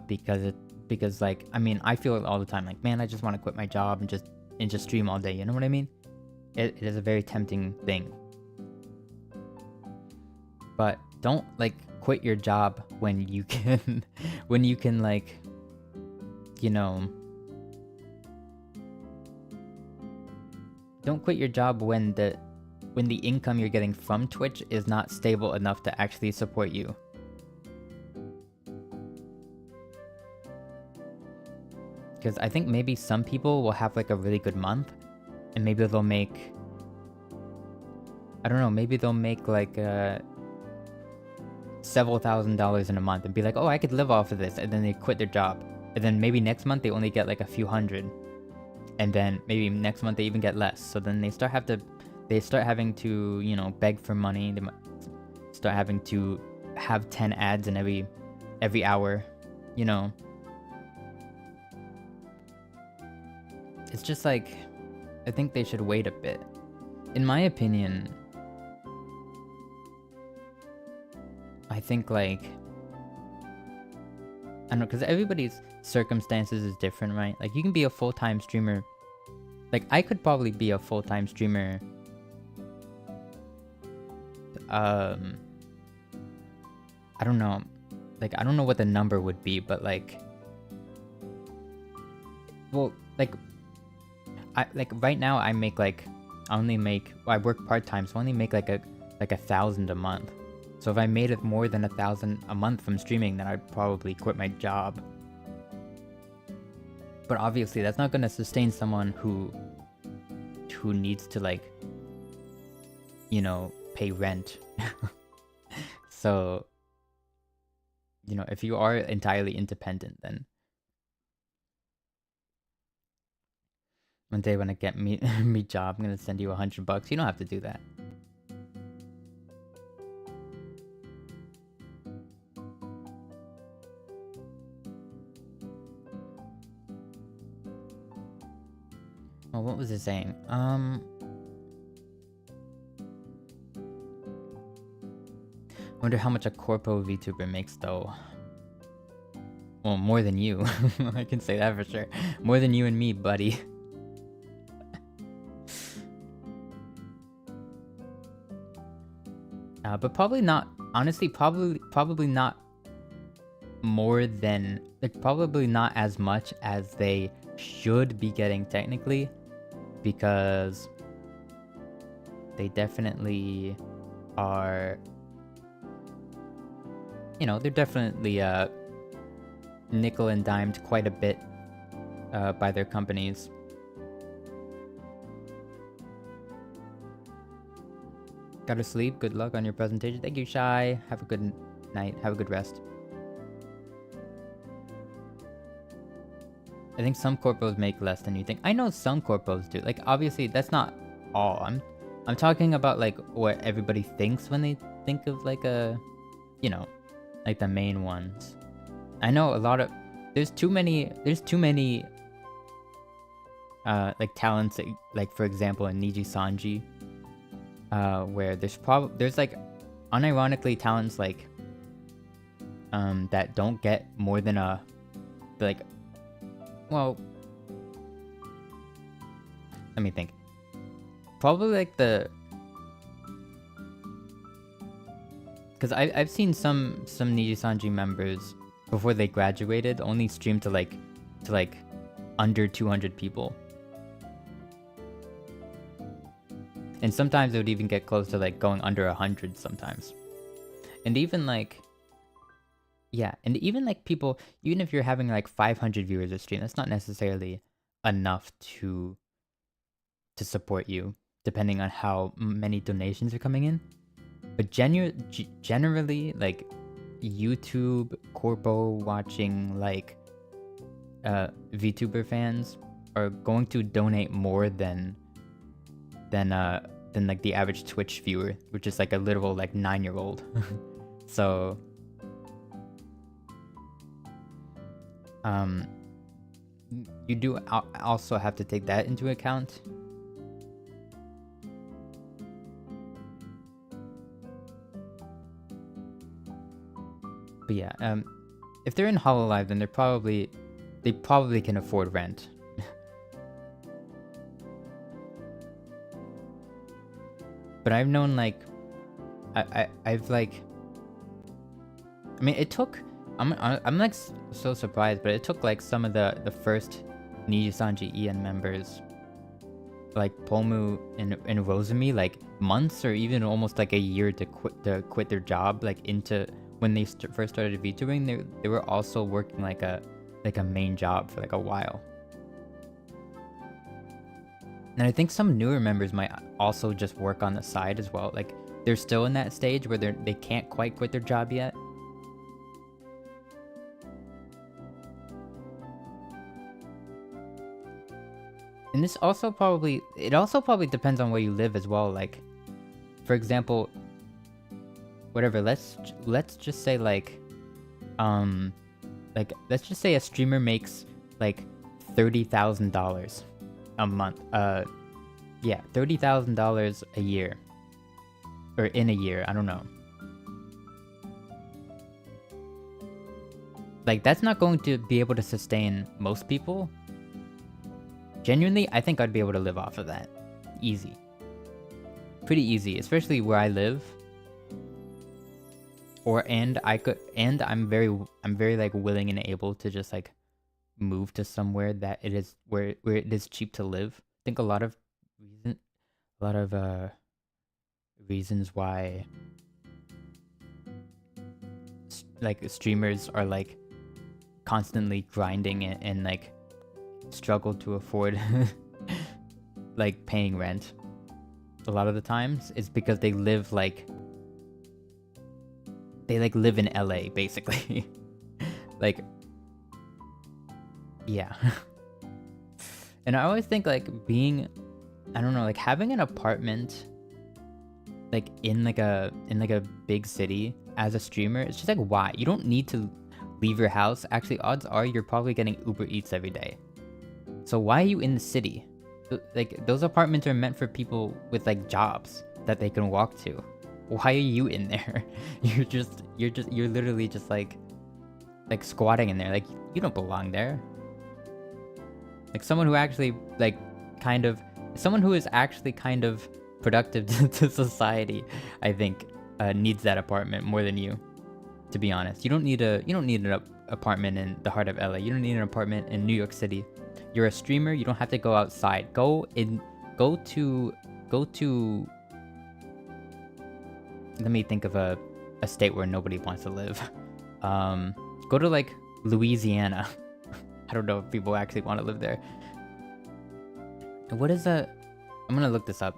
Because like, I mean, I feel it all the time. Like, man, I just want to quit my job and just stream all day. You know what I mean? It is a very tempting thing. But don't like quit your job when you can, like, you know, don't quit your job when the income you're getting from Twitch is not stable enough to actually support you. Because I think maybe some people will have like a really good month, and maybe they'll make, I don't know, maybe they'll make like several $1,000s in a month and be like, oh, I could live off of this, and then they quit their job. And then maybe next month they only get like a few hundred. And then maybe next month they even get less. So then they start having to, you know, beg for money. They might start having to have 10 ads in every hour, you know. It's just like, I think they should wait a bit. In my opinion, I think like, I don't know, because everybody's circumstances is different, right? Like, you can be a full-time streamer. Like, I could probably be a full-time streamer. I don't know. Like, I don't know what the number would be, but like, well, like, right now I make like, I work part-time, so I only make like a 1,000 a month. So if I made it more than 1,000 a month from streaming, then I'd probably quit my job. But obviously that's not going to sustain someone who needs to, like, you know, pay rent. So, you know, if you are entirely independent, then one day when I get me job, I'm going to send you $100. You don't have to do that. Oh, what was it saying? Wonder how much a corpo VTuber makes though. Well, more than you. I can say that for sure. More than you and me, buddy. But probably not. Honestly, probably not more than, like, probably not as much as they should be getting technically, because they definitely are, you know, they're definitely nickel and dimed quite a bit by their companies. Gotta sleep. Good luck on your presentation. Thank you, Shy. Have a good night. Have a good rest. I think some corpos make less than you think. I know some corpos do. Like, obviously, that's not all. I'm talking about, like, what everybody thinks when they think of, like, a, you know, like the main ones. I know a lot of, there's too many like talents, like, for example, in Niji Sanji, where there's like unironically talents like that don't get more than a, like, well, let me think. Probably like because I've seen some Niji Sanji members before they graduated only stream to like under 200 people. And sometimes it would even get close to like going under 100 sometimes. And even like, yeah, and even like people, even if you're having like 500 viewers a stream, that's not necessarily enough to support you, depending on how many donations are coming in. But generally, like, YouTube corpo watching, like, VTuber fans are going to donate more than than like the average Twitch viewer, which is like a literal like 9-year-old. So you do also have to take that into account. But yeah, if they're in Hololive, then they probably can afford rent. But I've known like I've like, I mean, it took, I'm like so surprised, but it took like some of the first Nijisanji EN members, like Pomu and Rosemi, like months or even almost like a year to quit their job. Like into when they first started VTubing, they were also working like a main job for like a while. And I think some newer members might also just work on the side as well. Like they're still in that stage where they can't quite quit their job yet. And this also probably, it also probably depends on where you live as well. Like, for example, whatever, let's just say like let's just say a streamer makes like $30,000 a month. Yeah, $30,000 a year. Or in a year, I don't know. Like, that's not going to be able to sustain most people. Genuinely, I think I'd be able to live off of that. Easy. Pretty easy, especially where I live. I'm very like willing and able to just like move to somewhere that it is where it is cheap to live. I think a lot of reasons why like streamers are like constantly grinding and like struggle to afford like paying rent a lot of the times is because they live like live in LA basically. Like, yeah. And I always think like being, I don't know, like having an apartment like in like a big city as a streamer, it's just like, why? You don't need to leave your house. Actually, odds are you're probably getting Uber Eats every day. So why are you in the city? Like, those apartments are meant for people with like jobs that they can walk to. Why are you in there? You're literally just like squatting in there. Like, you don't belong there. Like someone who actually someone who is actually kind of productive to society, I think, needs that apartment more than you. To be honest, you don't need an apartment in the heart of LA. You don't need an apartment in New York City. You're a streamer. You don't have to go outside. Go to. Let me think of a state where nobody wants to live. Go to like Louisiana. I don't know if people actually want to live there. What is that? I'm gonna look this up.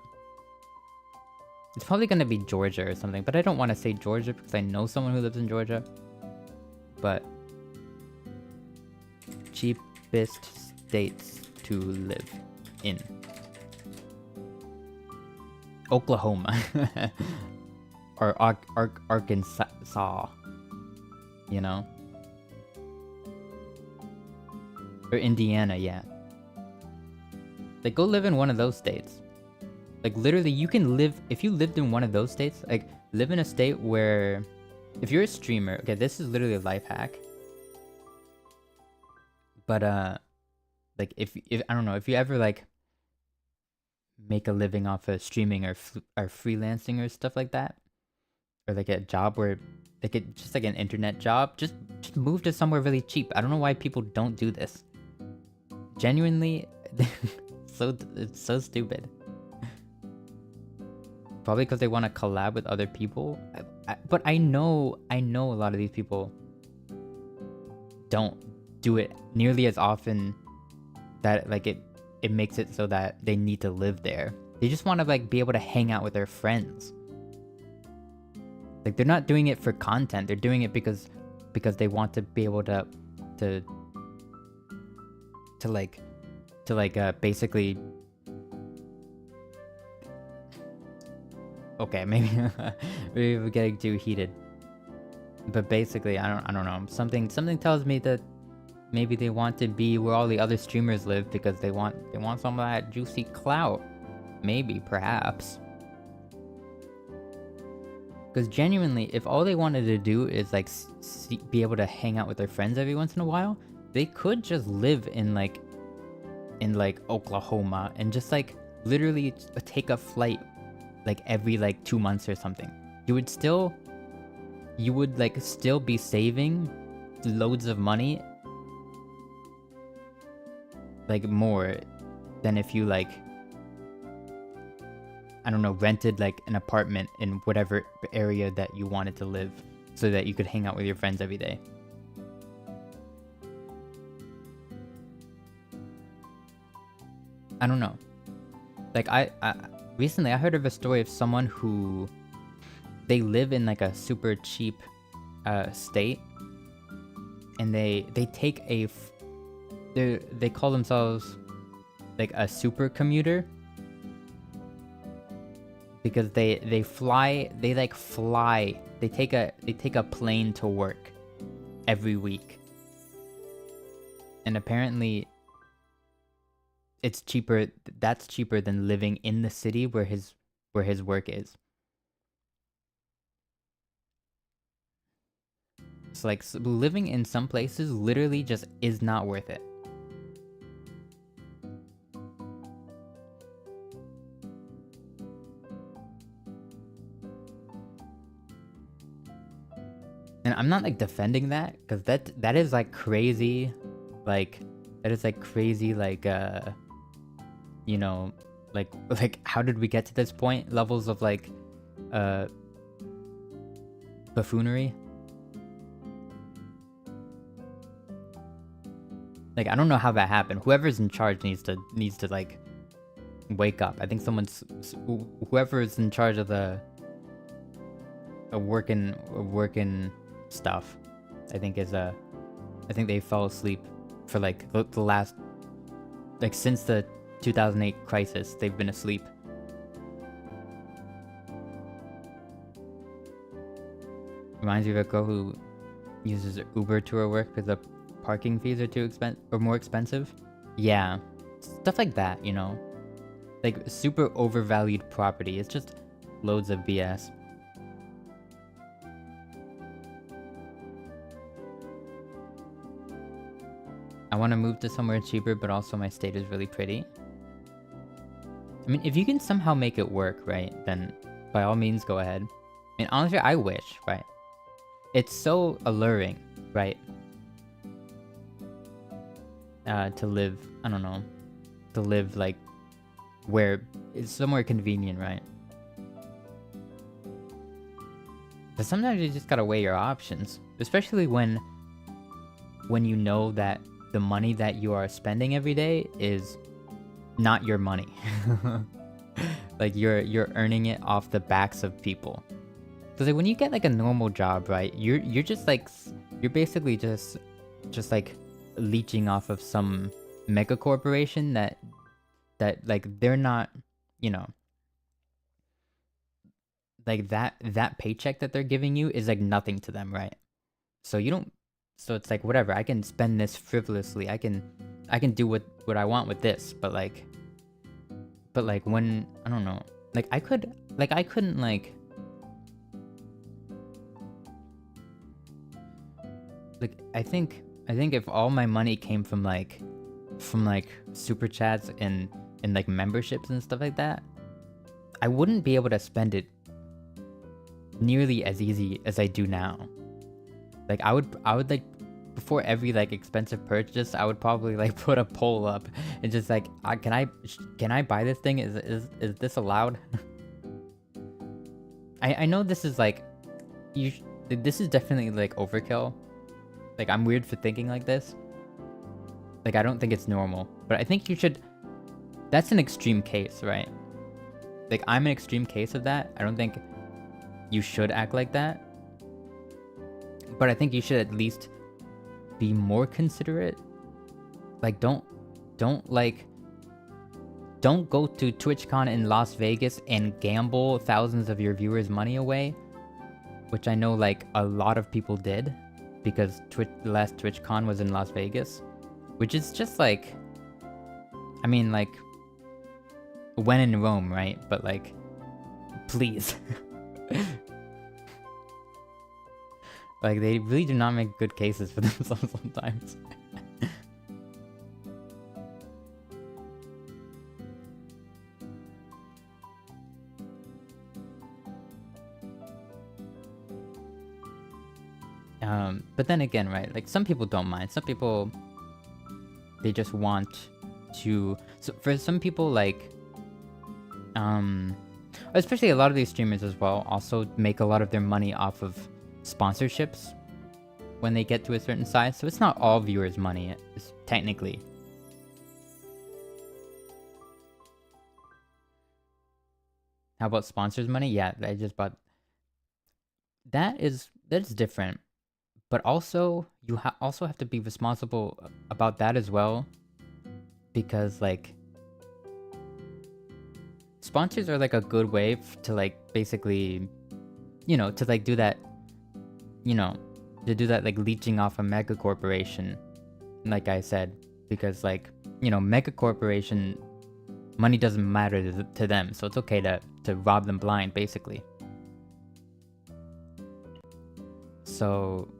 It's probably gonna be Georgia or something, but I don't want to say Georgia because I know someone who lives in Georgia. But cheapest states to live in. Oklahoma. Or Arkansas. You know? Or Indiana, yeah. Like, go live in one of those states. Like, literally, you can live... If you lived in one of those states, like, live in a state where... If you're a streamer... Okay, this is literally a life hack. But, like, if I don't know, if you ever, like... make a living off of streaming or freelancing or stuff like that, or, like, a job where... Like, just, like, an internet job, just move to somewhere really cheap. I don't know why people don't do this. Genuinely... it's so stupid. Probably because they want to collab with other people. But I know a lot of these people don't do it nearly as often that like it makes it so that they need to live there. They just want to like be able to hang out with their friends. Like, they're not doing it for content. They're doing it because they want to be able to basically okay, maybe maybe we're getting too heated. But basically, I don't know. Something tells me that maybe they want to be where all the other streamers live because they want some of that juicy clout. Maybe, perhaps. Because genuinely, if all they wanted to do is like be able to hang out with their friends every once in a while, they could just live in like Oklahoma and just like literally take a flight like every like 2 months or something. You would still be saving loads of money, like more than if you like, I don't know, rented like an apartment in whatever area that you wanted to live so that you could hang out with your friends every day. I don't know. Like I recently I heard of a story of someone who they live in like a super cheap state, and they take they call themselves like a super commuter because they take a plane to work every week, and apparently it's cheaper. That's cheaper than living in the city where his work is. It's like living in some places literally just is not worth it. And I'm not like defending that, because that is like crazy, like you know, like how did we get to this point? Levels of like buffoonery. Like I don't know how that happened. Whoever's in charge needs to like wake up. I think whoever's in charge of the working stuff, I think they fell asleep for like the last, like since the 2008 crisis, they've been asleep. Reminds me of a girl who uses Uber to her work because the parking fees are more expensive. Yeah, stuff like that, you know, like super overvalued property. It's just loads of BS. I want to move to somewhere cheaper, but also my state is really pretty. I mean, if you can somehow make it work, right, then by all means go ahead. I mean, honestly, I wish, right? It's so alluring, right? To live, I don't know, to live like where it's somewhere convenient, right? But sometimes you just gotta weigh your options, especially when you know that the money that you are spending every day is not your money. Like you're earning it off the backs of people. Because like when you get like a normal job, right, you're just like, you're basically just like leeching off of some mega corporation that like they're not, you know, like that paycheck that they're giving you is like nothing to them, right? So it's like whatever, I can spend this frivolously, I can do what I want with this, but like when, I don't know, like I couldn't like I think if all my money came from like super chats and like memberships and stuff like that, I wouldn't be able to spend it nearly as easy as I do now. Like I would like, before every like expensive purchase, I would probably like put a poll up and just like, can I buy this thing? Is this allowed? I know this is like, this is definitely like overkill. Like I'm weird for thinking like this. Like I don't think it's normal, but I think you should. That's an extreme case, right? Like I'm an extreme case of that. I don't think you should act like that. But I think you should at least be more considerate. Like don't like don't go to TwitchCon in Las Vegas and gamble thousands of your viewers' money away, which I know like a lot of people did because the last TwitchCon was in Las Vegas, which is just like, I mean, like, when in Rome, right? But like, please. Like, they really do not make good cases for themselves sometimes. But then again, right, like some people don't mind. Some people, they just want to, so for some people, like, especially a lot of these streamers as well, also make a lot of their money off of sponsorships when they get to a certain size. So it's not all viewers' money, technically. How about sponsors' money? Yeah, I just bought. That's different. But also, you also have to be responsible about that as well. Because, like, sponsors are, like, a good way to, like, basically, you know, to, like, do that, you know, to do that, like, leeching off a mega corporation, like I said. Because, like, you know, mega corporation, money doesn't matter to them. So it's okay to rob them blind, basically. So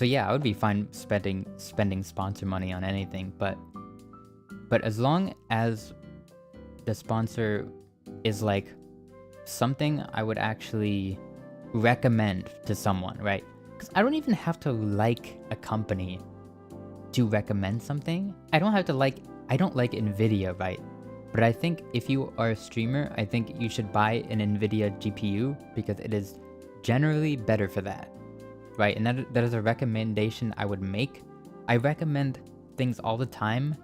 yeah, I would be fine spending sponsor money on anything, but as long as the sponsor is like something I would actually recommend to someone, right? Because I don't even have to like a company to recommend something. I don't like Nvidia, right? But I think if you are a streamer, I think you should buy an Nvidia GPU because it is generally better for that. Right, and that is a recommendation I would make. I recommend things all the time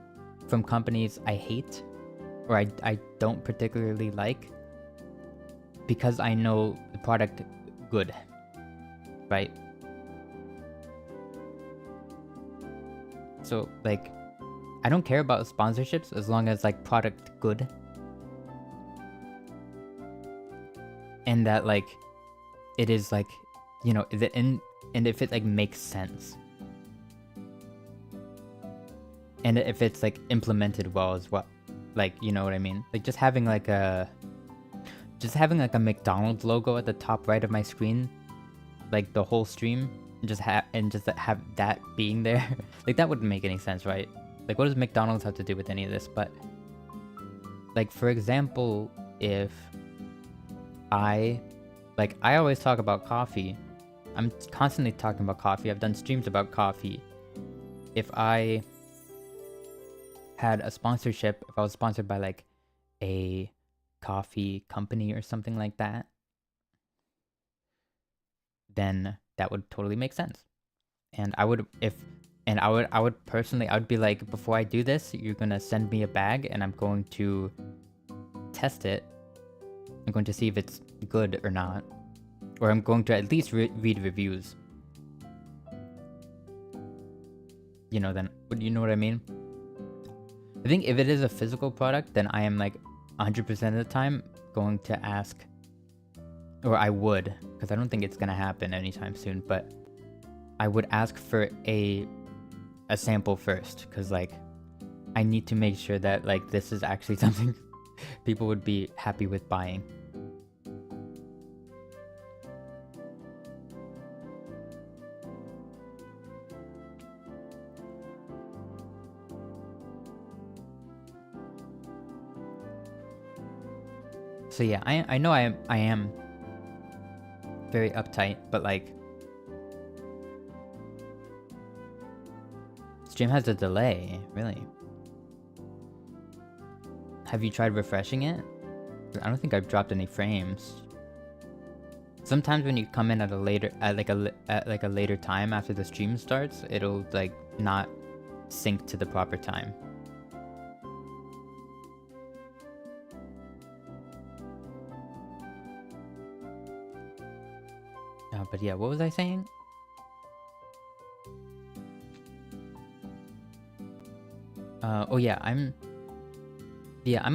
from companies I hate or I don't particularly like because I know the product good, right? So like, I don't care about sponsorships as long as like product good and that like it is like, you know, and if it like makes sense and if it's like implemented well as well, like, you know what I mean? Like just having like a McDonald's logo at the top right of my screen, like the whole stream, and just have that being there, like that wouldn't make any sense, right? Like what does McDonald's have to do with any of this? But like, for example, if I always talk about coffee. I'm constantly talking about coffee. I've done streams about coffee. If I had a sponsorship, if I was sponsored by like a coffee company or something like that, then that would totally make sense. And I would personally, I would be like, before I do this, you're gonna send me a bag and I'm going to test it. I'm going to see if it's good or not. Or I'm going to at least read reviews. You know, then, you know what I mean? I think if it is a physical product, then I am like 100% of the time going to ask, or I would, because I don't think it's going to happen anytime soon, but I would ask for a sample first, because like, I need to make sure that like this is actually something people would be happy with buying. So yeah, I know I am very uptight, but like, stream has a delay, really. Have you tried refreshing it? I don't think I've dropped any frames. Sometimes when you come in at a later time after the stream starts, it'll like not sync to the proper time. But yeah, what was I saying? Oh yeah, I'm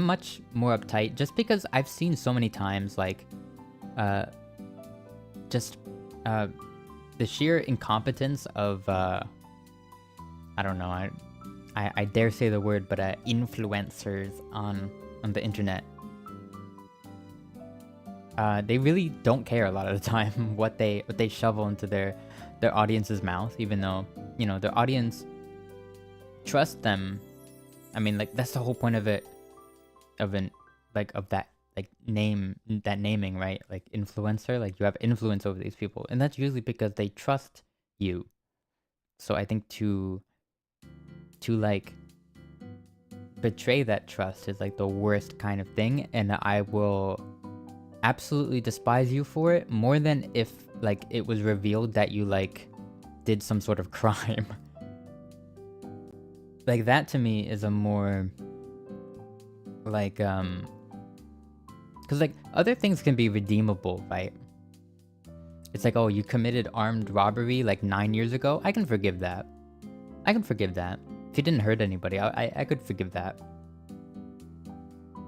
much more uptight just because I've seen so many times like just the sheer incompetence of I don't know, I dare say the word, but influencers on the internet. They really don't care a lot of the time what they shovel into their audience's mouth, even though, you know, their audience trusts them. I mean, like, that's the whole point of it, of that like naming, right? Like influencer, like you have influence over these people, and that's usually because they trust you. So I think to like betray that trust is like the worst kind of thing, and I will absolutely despise you for it more than if like it was revealed that you like did some sort of crime. Like that to me is a more like because like other things can be redeemable, right? It's like, oh, you committed armed robbery like 9 years ago. I can forgive that. I can forgive that. If you didn't hurt anybody, I could forgive that.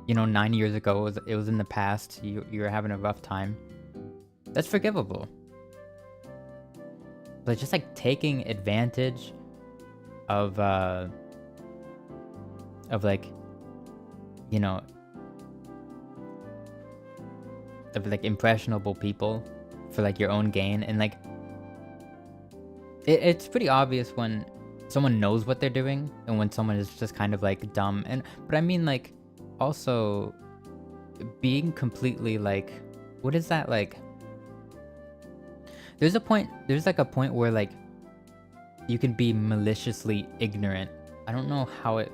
You know, 9 years ago, it was in the past. You were having a rough time. That's forgivable. But just like taking advantage of like, you know, of like impressionable people for like your own gain, and like it's pretty obvious when someone knows what they're doing and when someone is just kind of like dumb. And but I mean, like, also being completely like, what is that, like, there's like a point where like you can be maliciously ignorant. I don't know how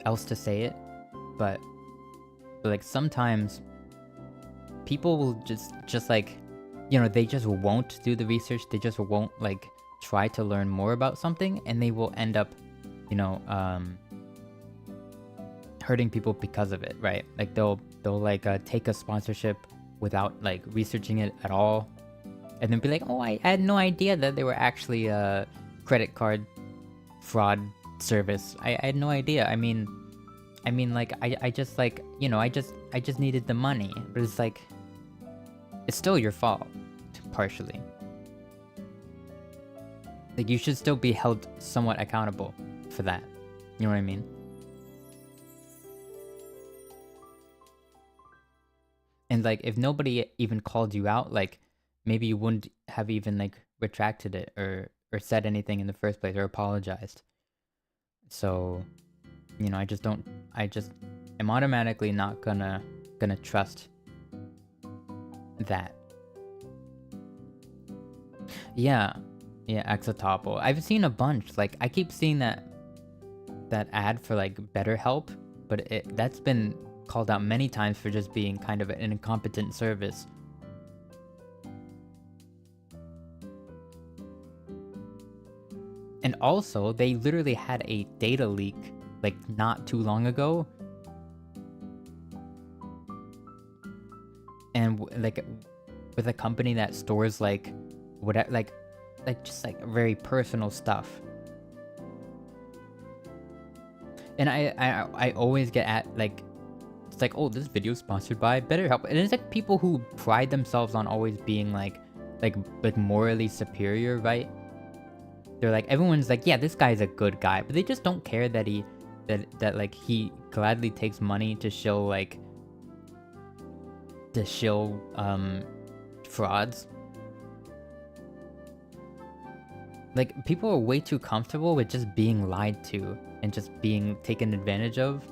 else to say it, but like sometimes people will just like, you know, they just won't do the research, they just won't like try to learn more about something, and they will end up, you know, hurting people because of it, right? Like they'll like take a sponsorship without like researching it at all, and then be like, oh, I had no idea that they were actually a credit card fraud service. I had no idea. I mean like I just like, you know, I just needed the money. But it's like, it's still your fault, partially. Like, you should still be held somewhat accountable for that. You know what I mean? And like, if nobody even called you out, like maybe you wouldn't have even like retracted it or said anything in the first place or apologized. So, you know, I just am automatically not gonna trust that. Yeah, Exotopple. I've seen a bunch. Like, I keep seeing that ad for like BetterHelp, but that's been called out many times for just being kind of an incompetent service. And also, they literally had a data leak like not too long ago, and like with a company that stores like whatever, like just like very personal stuff. And I always get at like, it's like, oh, this video is sponsored by BetterHelp, and it's like people who pride themselves on always being like morally superior, right? They're like, everyone's like, yeah, this guy's a good guy, but they just don't care that that like he gladly takes money to show like frauds. Like, people are way too comfortable with just being lied to and just being taken advantage of.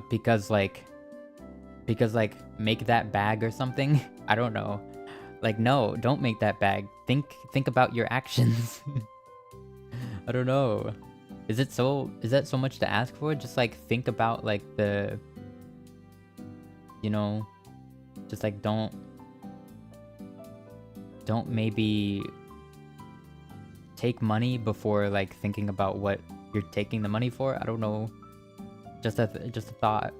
Because like make that bag or something. I don't know. Like, no, don't make that bag. Think about your actions. I don't know. Is that so much to ask for? Just like think about like the, you know, just like don't maybe take money before like thinking about what you're taking the money for. I don't know. Just a thought.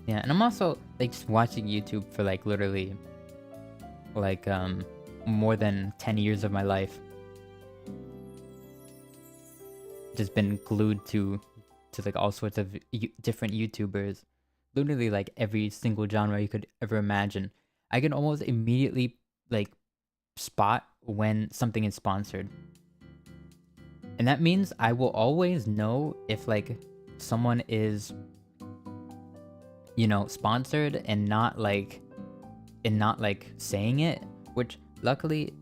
Yeah, and I'm also like just watching YouTube for like literally like more than 10 years of my life. Just been glued to like all sorts of different YouTubers. Literally like every single genre you could ever imagine. I can almost immediately like spot when something is sponsored. And that means I will always know if like someone is, you know, sponsored and not like saying it, which luckily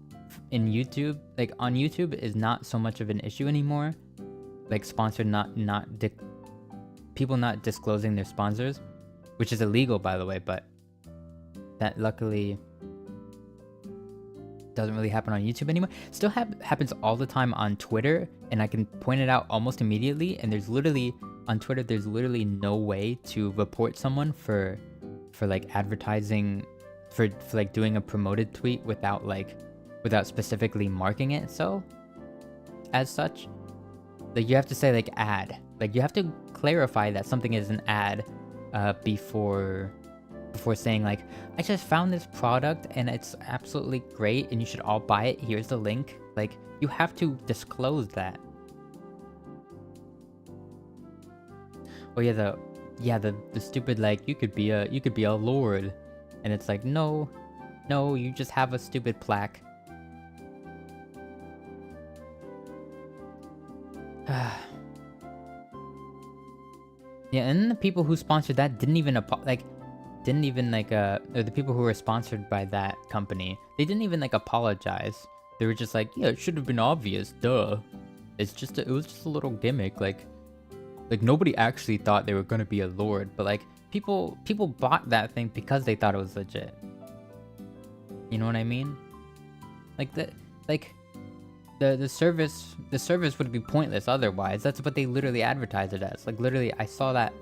in YouTube, like on YouTube is not so much of an issue anymore. Like sponsored people not disclosing their sponsors, which is illegal by the way, but that luckily doesn't really happen on YouTube anymore. Still happens all the time on Twitter, and I can point it out almost immediately. And there's literally on Twitter, there's literally no way to report someone for like advertising, for like doing a promoted tweet without specifically marking it. So as such, like you have to say like ad, like you have to clarify that something is an ad before saying like, I just found this product and it's absolutely great and you should all buy it, here's the link. Like you have to disclose that. Oh yeah, the stupid like you could be a lord, and it's like no, you just have a stupid plaque. Yeah, and the people who sponsored that didn't even or the people who were sponsored by that company, they didn't even like apologize. They were just like, yeah, it should have been obvious, duh. It was just a little gimmick, like nobody actually thought they were gonna be a lord, but like people bought that thing because they thought it was legit. You know what I mean? Like the service would be pointless otherwise. That's what they literally advertise it as. Like literally, I saw that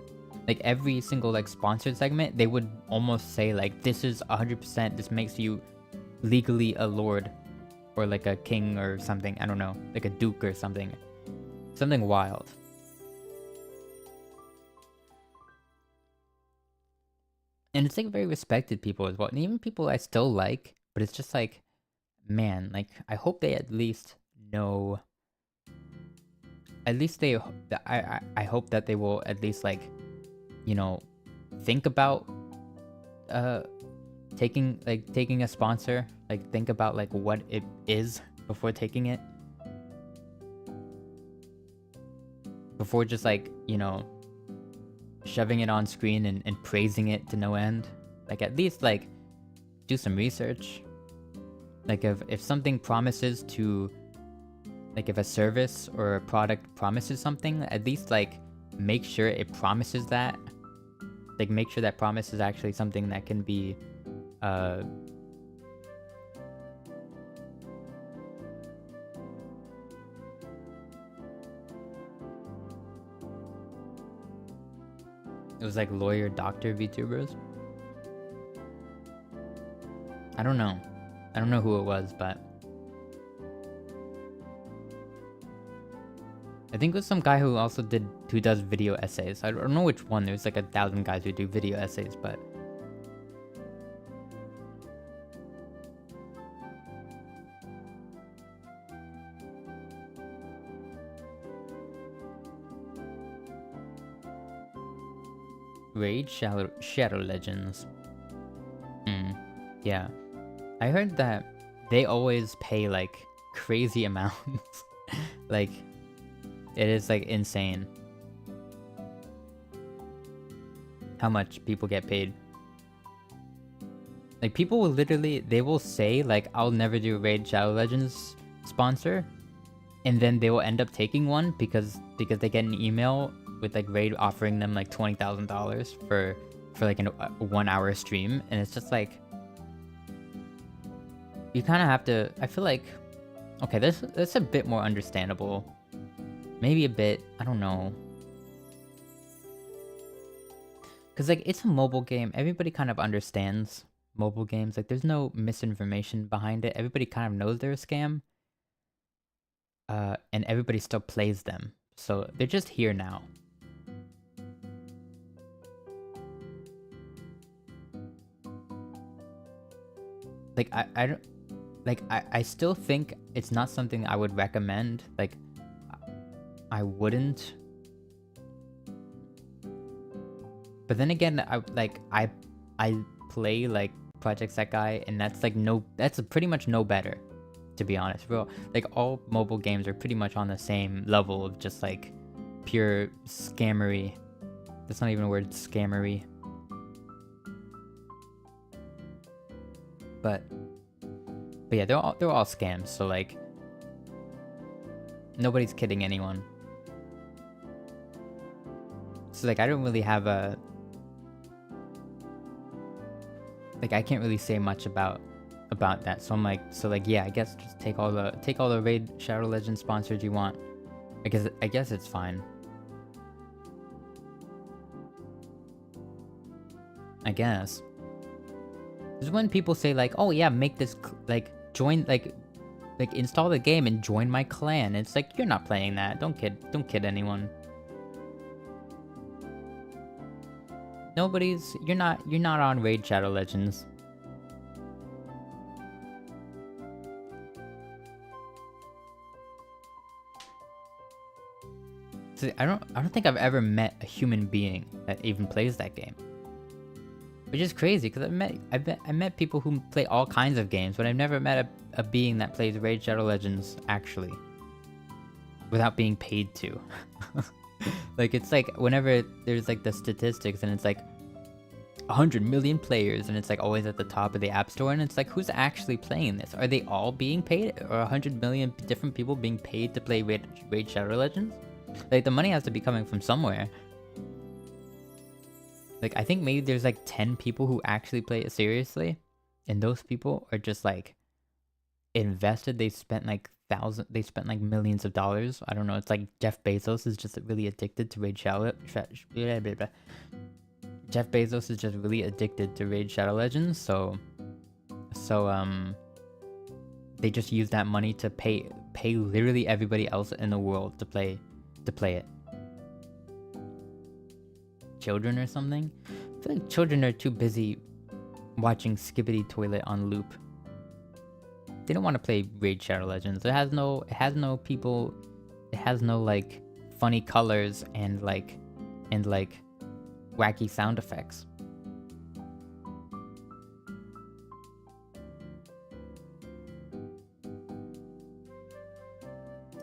like every single like sponsored segment, they would almost say like, this is 100%, this makes you legally a lord or like a king or something. I don't know, like a duke or something wild. And it's like very respected people as well, and even people I still like, but it's just like, man, like I hope they at least know. At least I hope that they will at least like, you know, think about taking a sponsor, like think about like what it is before taking it, before just like, you know, shoving it on screen and praising it to no end. Like at least like do some research. Like if something promises to, like if a service or a product promises something, at least like make sure it promises that. Like make sure that promise is actually something that can be it was like lawyer doctor VTubers. I don't know who it was, but I think it was some guy who does video essays. I don't know which one. There's like 1,000 guys who do video essays, but Raid Shadow Legends. Yeah. I heard that they always pay like crazy amounts. Like it is like insane how much people get paid. Like people will literally, they will say like, I'll never do Raid Shadow Legends sponsor, and then they will end up taking one because they get an email with like Raid offering them like $20,000 for like a 1 hour stream, and it's just like, you kind of have to, I feel like, okay, that's a bit more understandable. Maybe a bit, I don't know. Because like it's a mobile game, everybody kind of understands mobile games. Like there's no misinformation behind it. Everybody kind of knows they're a scam. And everybody still plays them. So they're just here now. like I still think it's not something I would recommend. Like I wouldn't. But then again, I play like Project Sekai, and that's like that's pretty much no better, to be honest. Bro, like all mobile games are pretty much on the same level of just like pure scammery. That's not even a word, scammery. But yeah, they're all scams. So like, nobody's kidding anyone. So like, I don't really have a like, I can't really say much about that. So I'm like, yeah, I guess just take all the Raid Shadow Legends sponsors you want. I guess it's fine. I guess. This is when people say like, oh yeah, make this like join like install the game and join my clan. It's like, you're not playing that. Don't kid anyone. You're not on Raid Shadow Legends. See, I don't think I've ever met a human being that even plays that game. Which is crazy, because I met people who play all kinds of games, but I've never met a being that plays Raid Shadow Legends actually. Without being paid to. Like, it's like, whenever there's like the statistics and it's like 100 million players and it's like always at the top of the App Store, and it's like, who's actually playing this? Are they all being paid? Or 100 million different people being paid to play Raid Shadow Legends? Like, the money has to be coming from somewhere. Like, I think maybe there's like 10 people who actually play it seriously, and those people are just like invested. They spent like millions of dollars. I don't know, it's like Jeff Bezos is just really addicted to Raid Shadow. Jeff Bezos is just really addicted to Raid Shadow Legends, so they just use that money to pay literally everybody else in the world to play it. Children or something? I feel like children are too busy watching Skibbity Toilet on loop. They don't want to play Raid Shadow Legends. It has no people. It has no like funny colors and like wacky sound effects.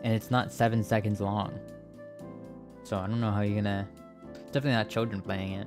And it's not 7 seconds long. So I don't know how you're gonna... It's definitely not children playing it.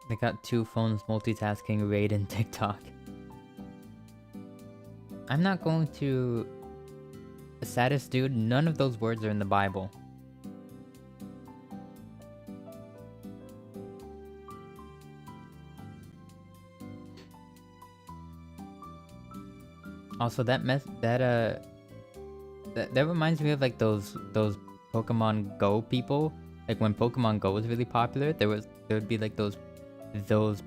They got 2 phones multitasking Raid and TikTok. I'm not going to... The saddest dude, none of those words are in the Bible. Also, that reminds me of like those Pokemon Go people. Like when Pokemon Go was really popular, there would be like those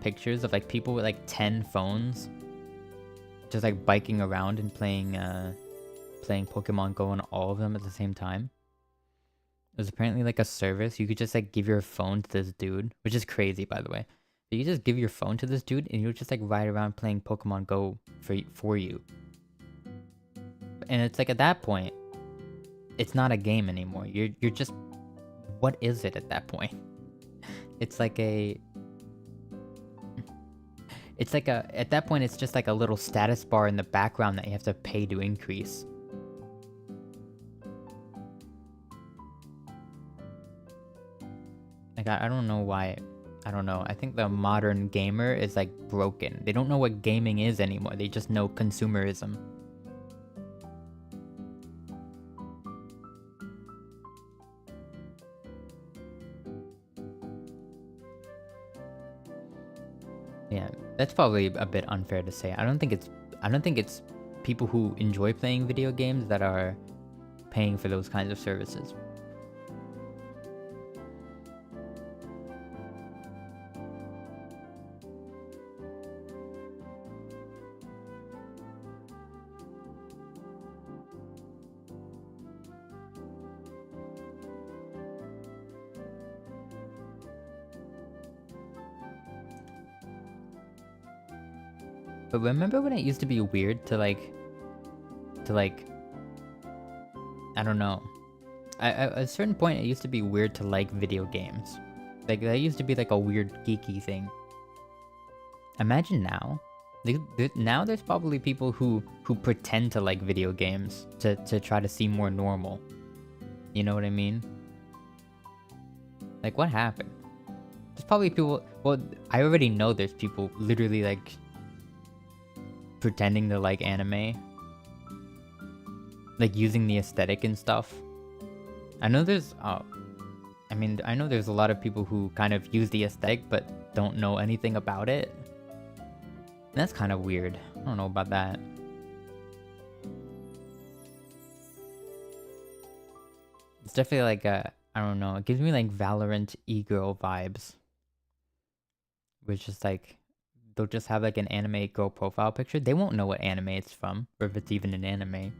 pictures of like people with like 10 phones just like biking around and playing Pokemon Go on all of them at the same time. It was apparently like a service. You could just like give your phone to this dude, which is crazy, by the way. But you just give your phone to this dude and he'll just like ride around playing Pokemon Go for you. And it's like, at that point, it's not a game anymore. You're just... What is it at that point? It's like a... At that point, it's just like a little status bar in the background that you have to pay to increase. Like, I don't know why. I don't know. I think the modern gamer is like broken. They don't know what gaming is anymore. They just know consumerism. Yeah, that's probably a bit unfair to say. I don't think it's people who enjoy playing video games that are paying for those kinds of services. But remember when it used to be weird to like, I don't know. At a certain point, it used to be weird to like video games. Like, that used to be like a weird geeky thing. Imagine now. Now there's probably people who pretend to like video games to try to seem more normal. You know what I mean? Like, what happened? There's probably people... Well, I already know there's people literally like pretending to like anime, like using the aesthetic and stuff. I know there's I mean, I know there's a lot of people who kind of use the aesthetic but don't know anything about it. And that's kind of weird. I don't know about that. It's definitely like a, I don't know, it gives me like Valorant e-girl vibes. Which is like, they'll just have like an anime girl profile picture. They won't know what anime it's from, or if it's even an anime.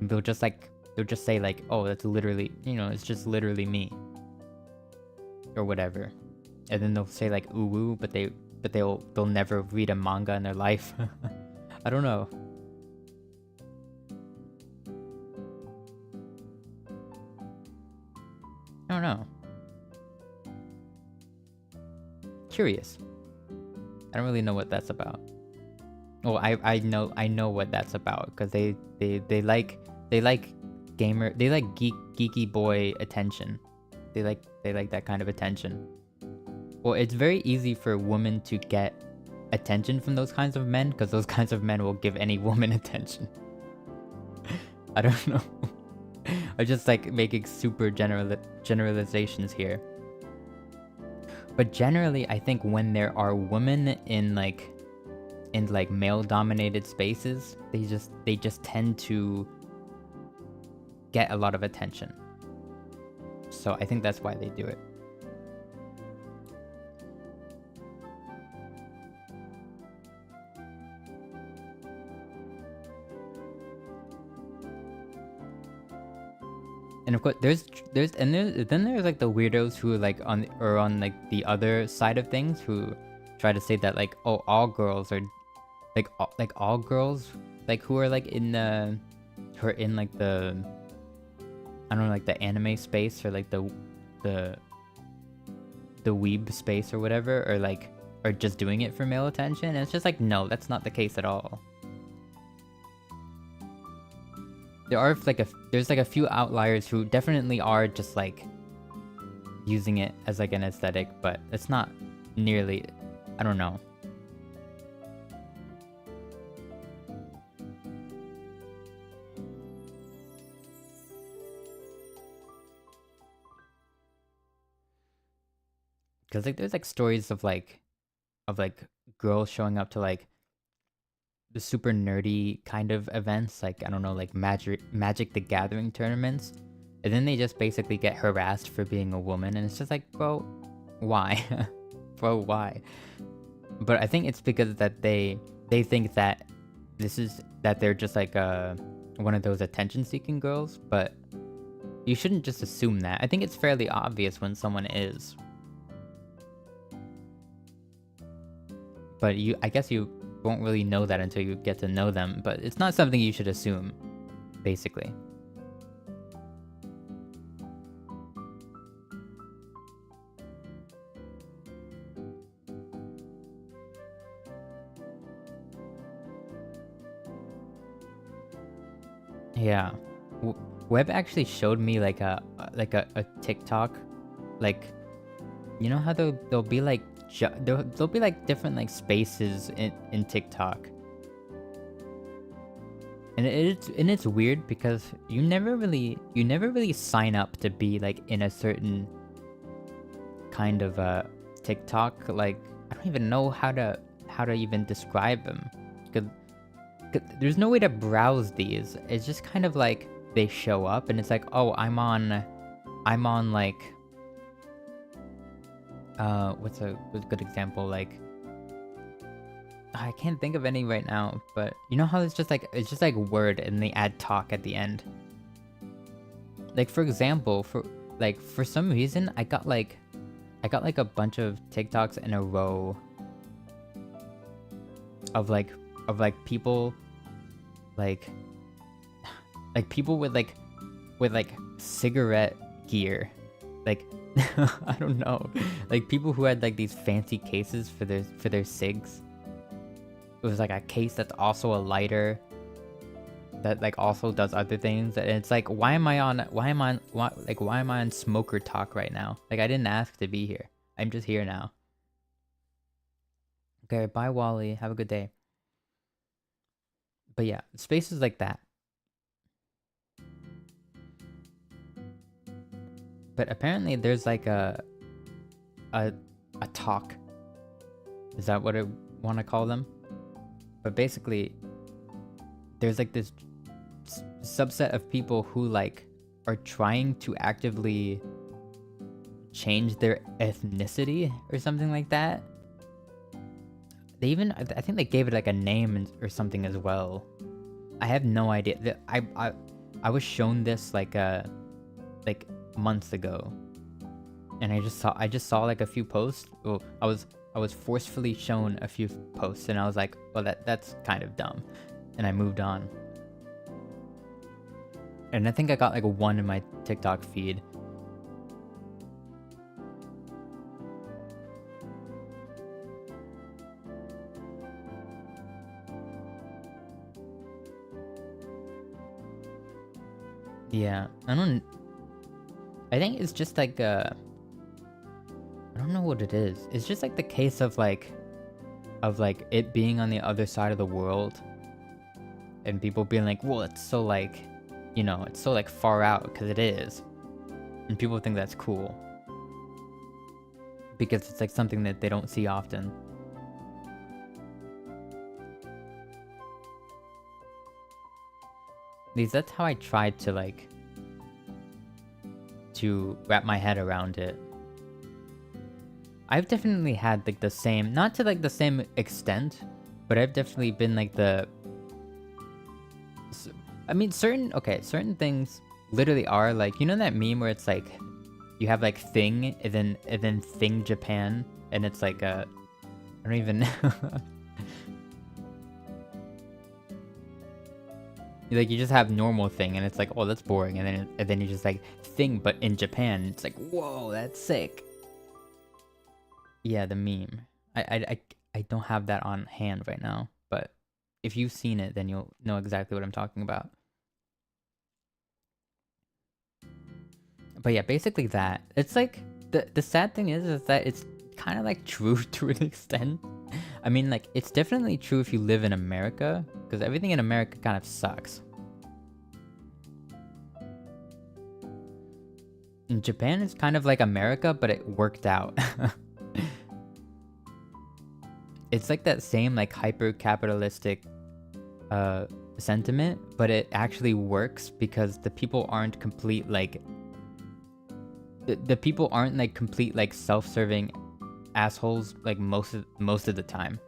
They'll just say like, oh, that's literally, you know, it's just literally me. Or whatever. And then they'll say like uwu, but they'll never read a manga in their life. I don't know. I don't know. Curious. I don't really know what that's about. Oh, I know what that's about, because they like geeky boy attention. They like that kind of attention. Well, it's very easy for women to get attention from those kinds of men, because those kinds of men will give any woman attention. I don't know. I'm just like making super generalizations here. But generally, I think when there are women in like male-dominated spaces, they just tend to get a lot of attention. So I think that's why they do it. And of course, there's like the weirdos who are like on like the other side of things, who try to say that like, oh, all girls are like all girls like who are like in the I don't know, like the anime space, or like the weeb space or whatever, or like are just doing it for male attention. And it's just like, no, that's not the case at all. There's like a few outliers who definitely are just like using it as like an aesthetic, but it's not nearly, I don't know. Because like there's like stories of like girls showing up to like the super nerdy kind of events, like, I don't know, like Magic the Gathering tournaments, and then they just basically get harassed for being a woman, and it's just like, bro, why? Bro, why? But I think it's because that they think that they're just like one of those attention-seeking girls, but you shouldn't just assume that. I think it's fairly obvious when someone is. But I guess you won't really know that until you get to know them, but it's not something you should assume, basically. Yeah. Web actually showed me like a TikTok, like, you know how there'll be like there'll be like different like spaces in TikTok, and it's weird because you never really sign up to be like in a certain kind of TikTok like I don't even know how to even describe them. Because there's no way to browse these. It's just kind of like they show up and it's like, oh, I'm on like, what's a good example? Like, I can't think of any right now, but you know how it's just like word and they add talk at the end. Like, for example, for some reason I got like a bunch of TikToks in a row of people like people with cigarette gear, like I don't know, like people who had like these fancy cases for their cigs. It was like a case that's also a lighter that like also does other things, and it's like, why am I on smoker talk right now? Like, I didn't ask to be here. I'm just here now. Okay, bye Wally, have a good day. But yeah, spaces like that. But apparently there's like a talk. Is that what I want to call them? But basically, there's like this subset of people who like are trying to actively change their ethnicity or something like that. They even, I think they gave it like a name or something as well. I have no idea. I was shown this like months ago, and I just saw like a few posts. Well, I was forcefully shown a few posts, and I was like, well, that's kind of dumb, and I moved on. And I think I got like one in my TikTok feed. Yeah, I think it's just like I don't know what it is. It's just like the case of like it being on the other side of the world, and people being like, well, it's so like, you know, it's so like far out, because it is, and people think that's cool because it's like something that they don't see often. At least that's how I tried to like to wrap my head around it. I've definitely had like the same, not to like the same extent, but I've definitely been like I mean, certain things literally are like, you know that meme where it's like you have like thing and then thing Japan, and it's like I don't even know. Like, you just have normal thing and it's like, oh, that's boring, and then you just like thing but in Japan, it's like, whoa, that's sick. Yeah, the meme. I don't have that on hand right now, but if you've seen it, then you'll know exactly what I'm talking about. But yeah, basically that. It's like the sad thing is that it's kind of like true to an extent. I mean, like, it's definitely true if you live in America, because everything in America kind of sucks. In Japan, it's kind of like America, but it worked out. It's like that same like hyper-capitalistic sentiment, but it actually works because the people aren't complete like the people aren't like complete like self-serving assholes like most of the time.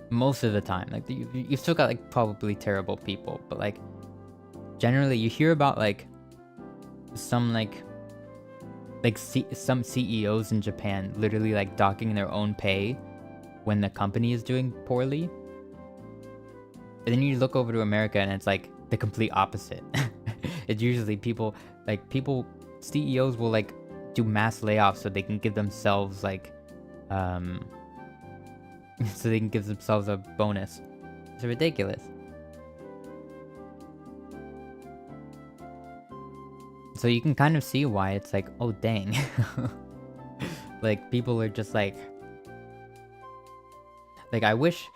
Most of the time, like you've still got like probably terrible people, but like generally you hear about like some some CEOs in Japan literally like docking their own pay when the company is doing poorly. And then you look over to America and it's like the complete opposite. It's usually CEOs will like do mass layoffs so they can give themselves like so they can give themselves a bonus. It's ridiculous. So you can kind of see why it's like, oh dang. Like, people are just like I wish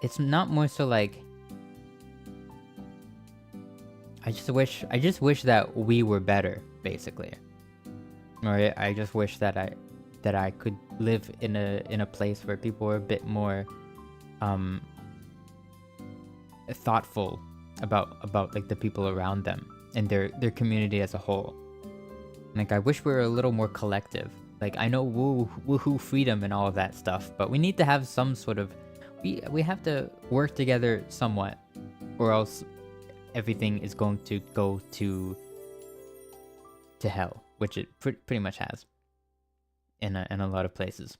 it's not more so like I just wish that we were better, basically. Or I just wish that I could live in a place where people were a bit more thoughtful about like the people around them and their community as a whole. Like, I wish we were a little more collective. Like, I know woohoo freedom and all of that stuff, but we need to have some sort of we have to work together somewhat, or else everything is going to go to hell, which it pretty much has in a lot of places.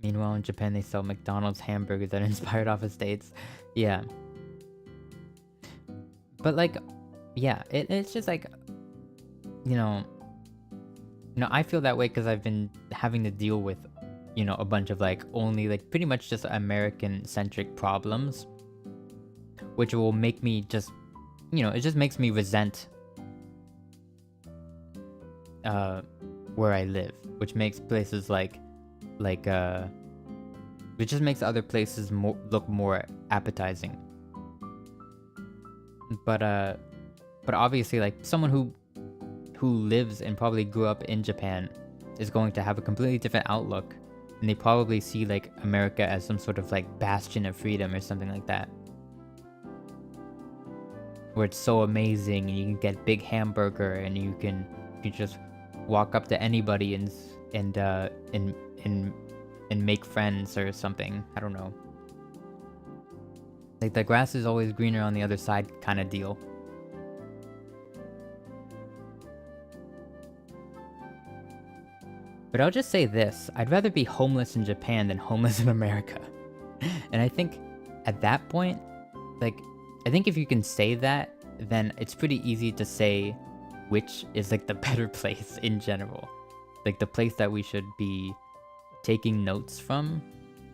Meanwhile, in Japan, they sell McDonald's hamburgers that are inspired off of states. Yeah. But, like, yeah, it's just, like, you know, I feel that way because I've been having to deal with, a bunch of, like, only, like, pretty much just American-centric problems, which will make me just, it just makes me resent where I live, which makes places like it just makes other places look more appetizing. But obviously, like, someone who lives and probably grew up in Japan is going to have a completely different outlook, and they probably see like America as some sort of like bastion of freedom or something like that, where it's so amazing and you can get big hamburger and you can just walk up to anybody and make friends or something. I don't know. Like, the grass is always greener on the other side kind of deal. But I'll just say this, I'd rather be homeless in Japan than homeless in America. And I think at that point, like, I think if you can say that, then it's pretty easy to say which is like the better place in general. Like, the place that we should be taking notes from.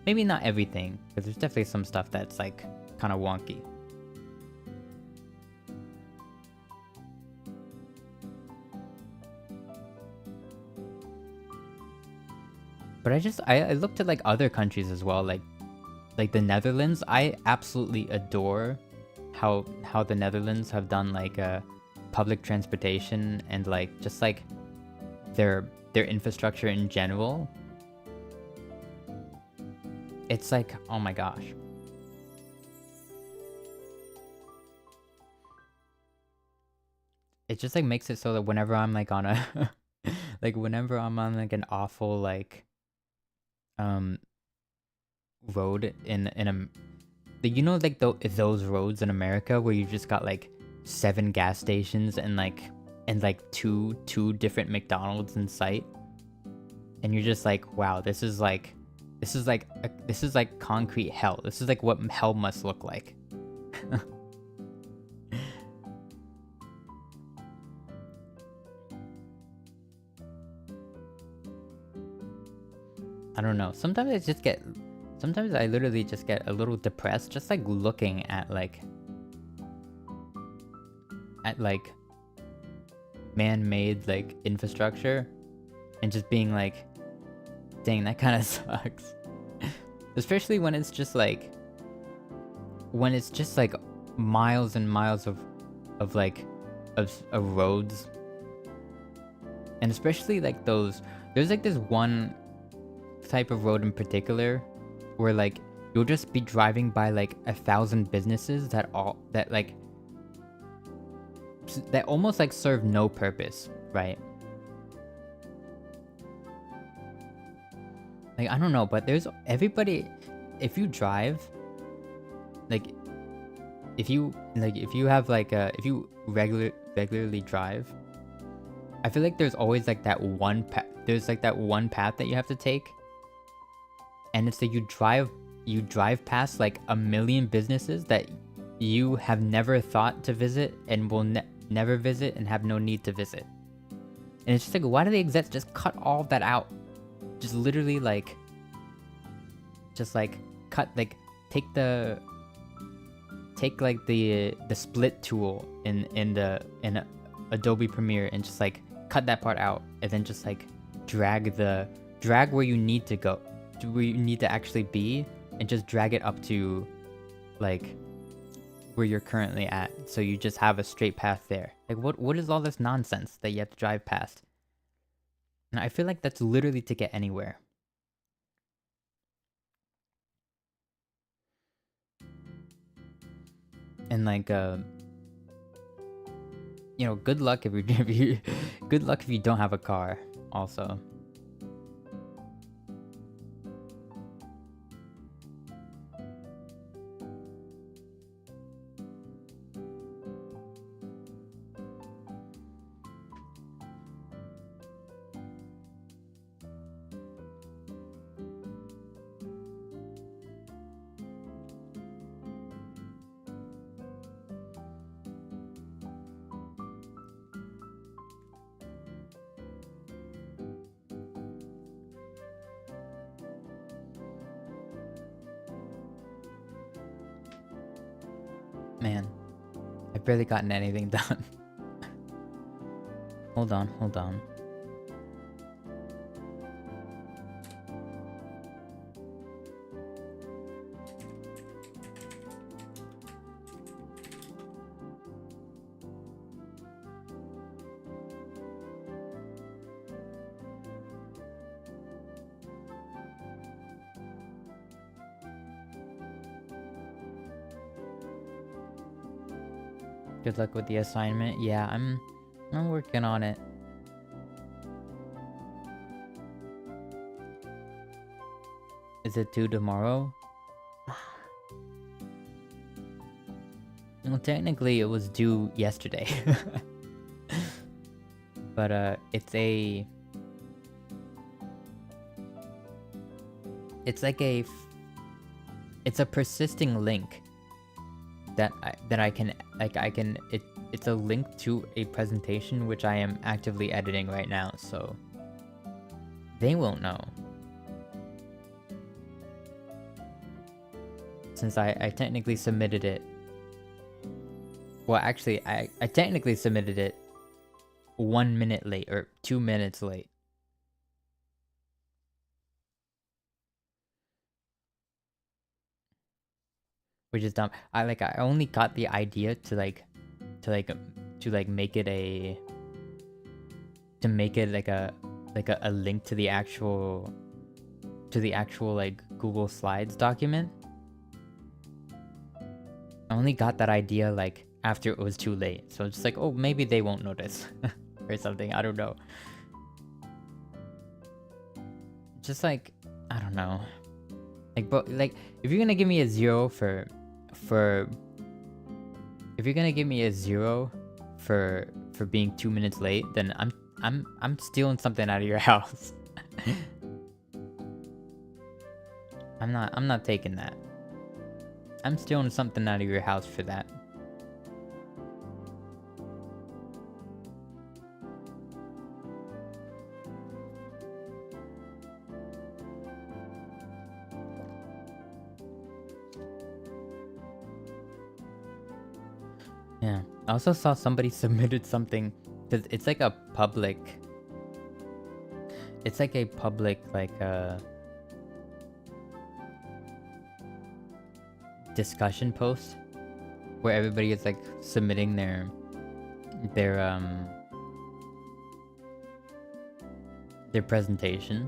Maybe not everything, because there's definitely some stuff that's like kind of wonky. But I looked at like other countries as well, like the Netherlands. I absolutely adore how the Netherlands have done like public transportation and like just like their infrastructure in general. It's like, oh my gosh. It just like makes it so that whenever I'm like on a like whenever I'm on like an awful like road in a like those roads in America where you just got like 7 gas stations and like two different McDonald's in sight, and you're just like, wow, this is like concrete hell. This is like what hell must look like. I don't know. Sometimes I literally just get a little depressed just like looking at like man-made like infrastructure and just being like, dang, that kind of sucks. Especially when it's just like miles and miles of roads. And especially like there's like this one type of road in particular where like you'll just be driving by like 1,000 businesses that almost like serve no purpose, right? Like, I don't know, but there's everybody, if you drive, like if you have like if you regularly drive, I feel like there's always like that one path that you have to take. And it's that you drive past like 1 million businesses that you have never thought to visit and will never visit and have no need to visit. And it's just like, why do they exist? Just cut all that out. Just literally like, cut, like take like the split tool in Adobe Premiere and just like cut that part out, and then just like drag where you need to go, where you need to actually be, and just drag it up to like where you're currently at, so you just have a straight path there. Like, what is all this nonsense that you have to drive past? And I feel like that's literally to get anywhere. And like, you know, good luck if you good luck if you don't have a car, also. Man, I've barely gotten anything done. Hold on, hold on. Good luck with the assignment. Yeah, I'm working on it. Is it due tomorrow? Well, technically it was due yesterday. But it's like it's a persisting link that I can it's a link to a presentation which I am actively editing right now, so they won't know. Since I technically submitted it. Well, actually, I technically submitted it 1 minute late, or 2 minutes late. Which is dumb. I only got the idea to make it a link to the actual like Google Slides document. I only got that idea like after it was too late. So it's just like, oh, maybe they won't notice or something. I don't know. Just like, I don't know. Like, but like, if you're gonna give me a 0 for if you're gonna give me a 0 for being 2 minutes late, then I'm stealing something out of your house. I'm not taking that. I'm stealing something out of your house for that. Yeah. I also saw somebody submitted something, because it's like a public... It's like a public, like, discussion post where everybody is like submitting their presentation.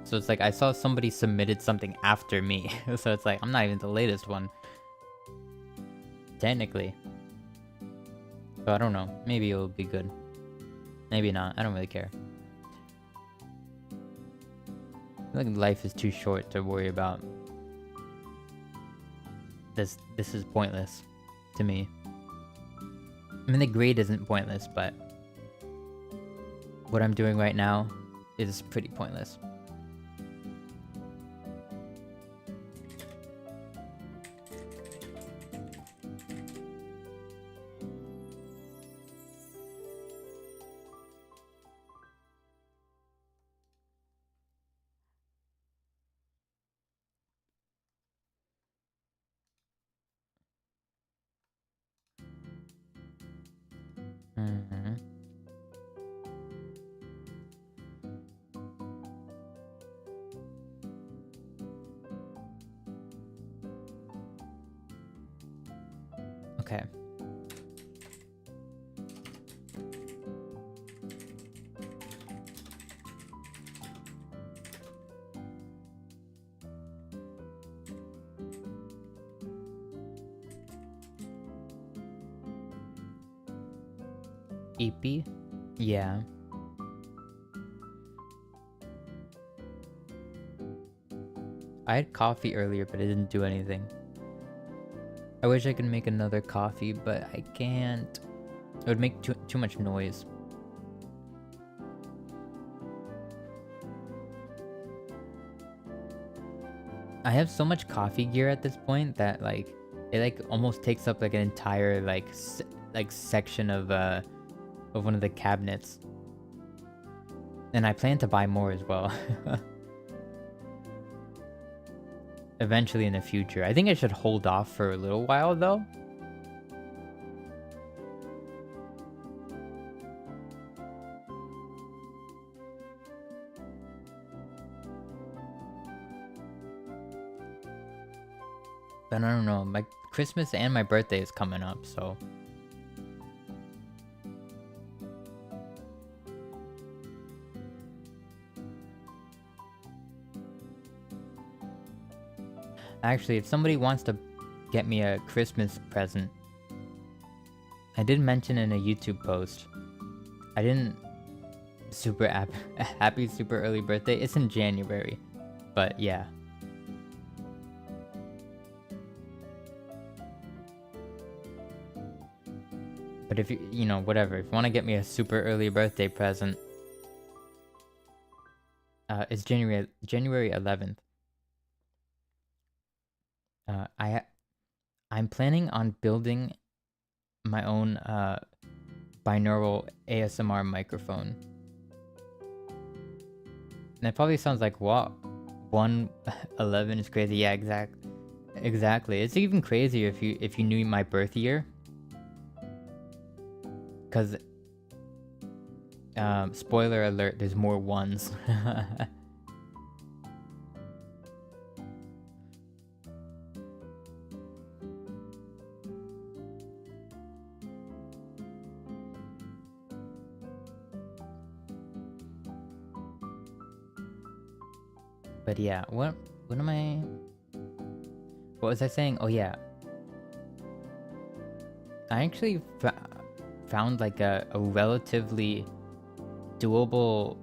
So it's like I saw somebody submitted something after me. So it's like I'm not even the latest one, technically. So I don't know. Maybe it'll be good. Maybe not. I don't really care. I feel like life is too short to worry about. This is pointless to me. I mean, the grade isn't pointless, but what I'm doing right now is pretty pointless. Mm-hmm. Okay. EP? Yeah. I had coffee earlier, but it didn't do anything. I wish I could make another coffee, but I can't. It would make too much noise. I have so much coffee gear at this point that like it like almost takes up like an entire like section of one of the cabinets. And I plan to buy more as well. Eventually in the future. I think I should hold off for a little while though. But I don't know, my Christmas and my birthday is coming up, so... Actually, if somebody wants to get me a Christmas present, I did mention in a YouTube post, I didn't super happy super early birthday. It's in January, but yeah. But if you know, whatever, if you want to get me a super early birthday present, it's January 11th. I'm planning on building my own binaural ASMR microphone. And it probably sounds like, what? 111 is crazy. Yeah, exactly. It's even crazier if you knew my birth year. Cause spoiler alert, there's more ones. But yeah, what am I... What was I saying? Oh yeah. I actually found like a relatively doable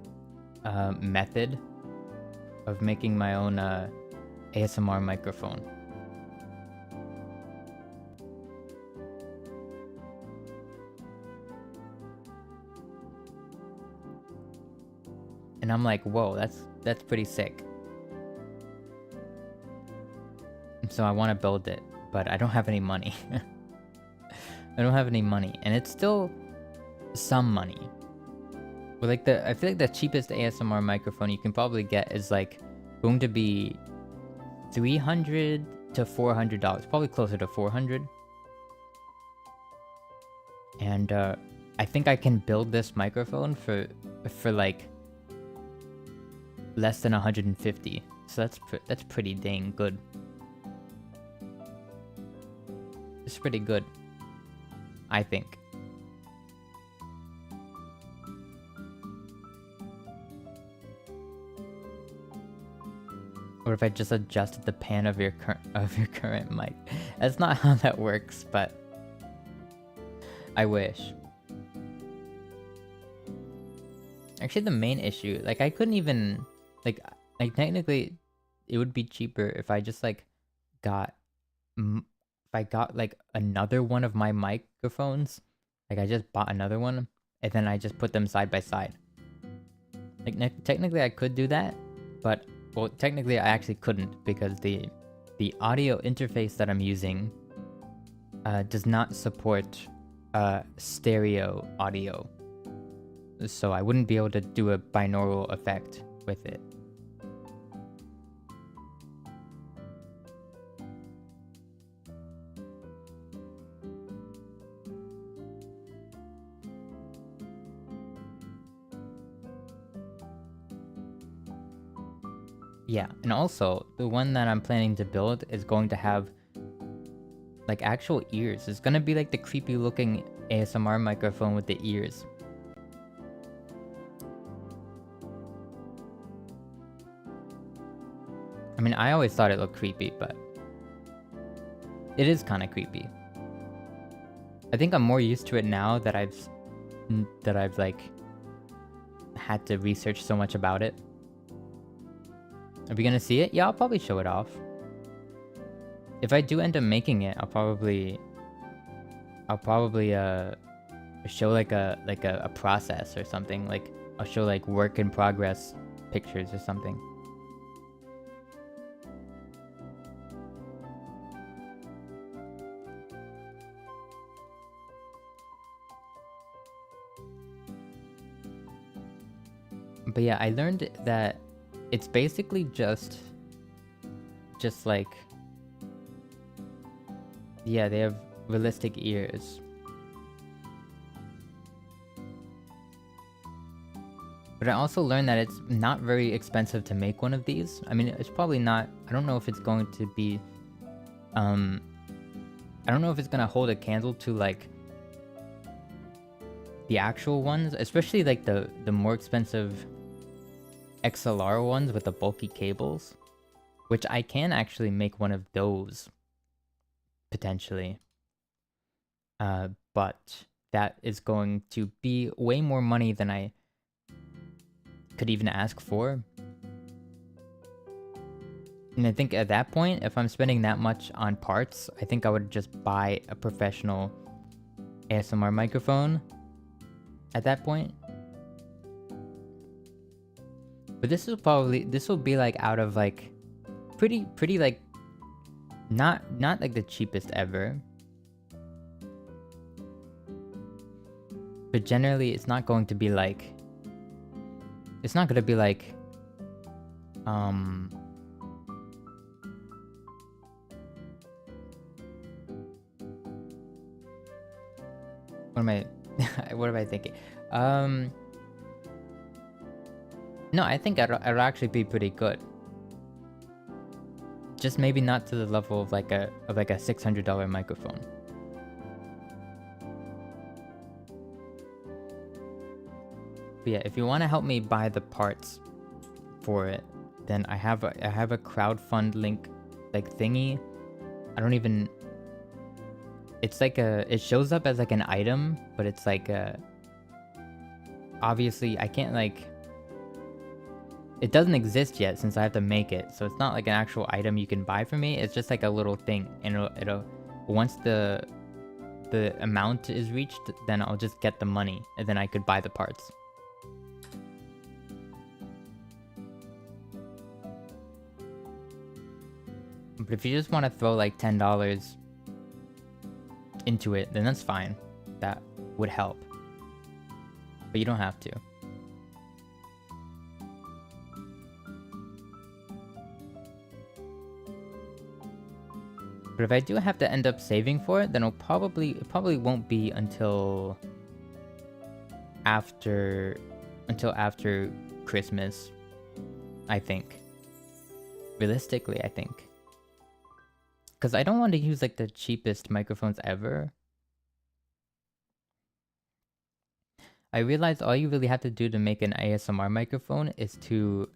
method of making my own ASMR microphone. And I'm like, whoa, that's pretty sick. So I want to build it, but I don't have any money. I don't have any money, and it's still some money. But like I feel like the cheapest ASMR microphone you can probably get is like going to be $300 to $400, probably closer to $400. And I think I can build this microphone for like less than 150. So that's pretty dang good. It's pretty good, I think. Or if I just adjusted the pan of your current mic. That's not how that works, but I wish. Actually, the main issue, like I couldn't even like technically it would be cheaper if I just like got like another one of my microphones, like I just bought another one and then I just put them side by side. Like technically I could do that, but well, technically I actually couldn't because the audio interface that I'm using does not support stereo audio, so I wouldn't be able to do a binaural effect with it. Yeah, and also, the one that I'm planning to build is going to have, like actual ears. It's gonna be like the creepy looking ASMR microphone with the ears. I mean, I always thought it looked creepy, but it is kind of creepy. I think I'm more used to it now that I've like had to research so much about it. Are we gonna see it? Yeah, I'll probably show it off. If I do end up making it, I'll probably show like a process or something. Like I'll show like work in progress pictures or something. But yeah, I learned that it's basically just like, yeah, they have realistic ears. But I also learned that it's not very expensive to make one of these. I mean, it's probably not, I don't know if it's going to be, I don't know if it's gonna hold a candle to like the actual ones, especially like the more expensive XLR ones with the bulky cables, which I can actually make one of those potentially. But that is going to be way more money than I could even ask for. And I think at that point, if I'm spending that much on parts, I think I would just buy a professional ASMR microphone at that point. But this will be like out of like pretty like not like the cheapest ever. But generally it's not going to be like, it's not gonna be like what am I thinking? No, I think it'll actually be pretty good. Just maybe not to the level of like a $600 microphone. But yeah, if you want to help me buy the parts for it, then I have a crowdfund link like thingy. I don't even, it's like it shows up as like an item, but it's like obviously I can't like, it doesn't exist yet since I have to make it, so it's not like an actual item you can buy from me. It's just like a little thing, and it'll once the amount is reached, then I'll just get the money, and then I could buy the parts. But if you just want to throw like $10 into it, then that's fine. That would help. But you don't have to. But if I do have to end up saving for it, then it probably won't be until after Christmas, I think. Realistically, I think. Because I don't want to use like the cheapest microphones ever. I realized all you really have to do to make an ASMR microphone is to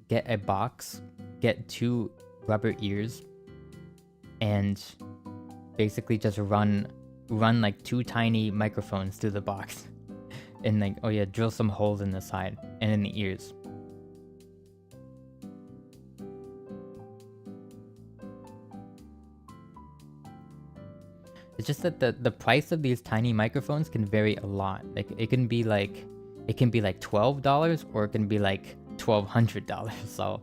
get a box, get 2 rubber ears, and basically just run like 2 tiny microphones through the box. And like, oh yeah, drill some holes in the side and in the ears. It's just that the price of these tiny microphones can vary a lot. Like it can be like $12 or it can be like $1,200.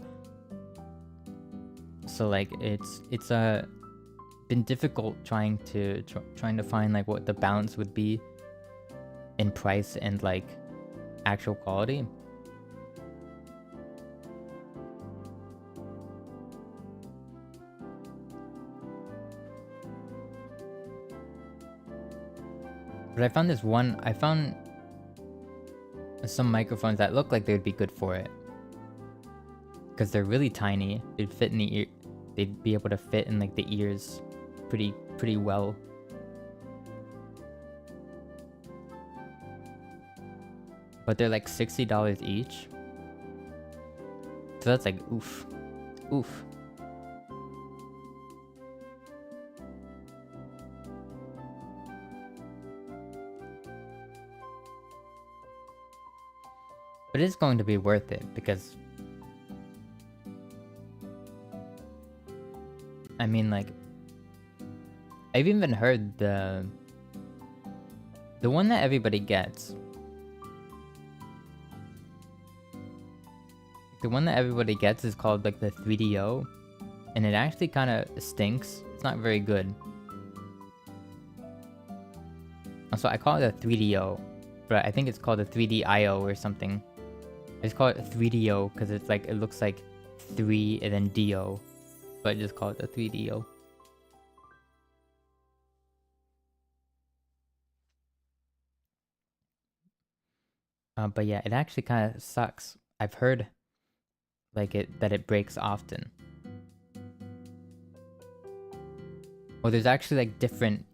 So like it's been difficult trying to find like what the balance would be in price and like actual quality. But I found some microphones that look like they would be good for it. Because they're really tiny. They'd fit in the ear, they'd be able to fit in like the ears pretty pretty well. But they're like $60 each. So that's like oof. Oof. But it's going to be worth it because I mean, like, I've even heard the one that everybody gets. The one that everybody gets is called like the 3DO, and it actually kind of stinks. It's not very good. Also, I call it a 3DO, but I think it's called a 3DIO or something. I just call it a 3DO because it's like, it looks like 3 and then DO. So I just call it a 3DO. But yeah, it actually kind of sucks. I've heard like that it breaks often. Well, there's actually like different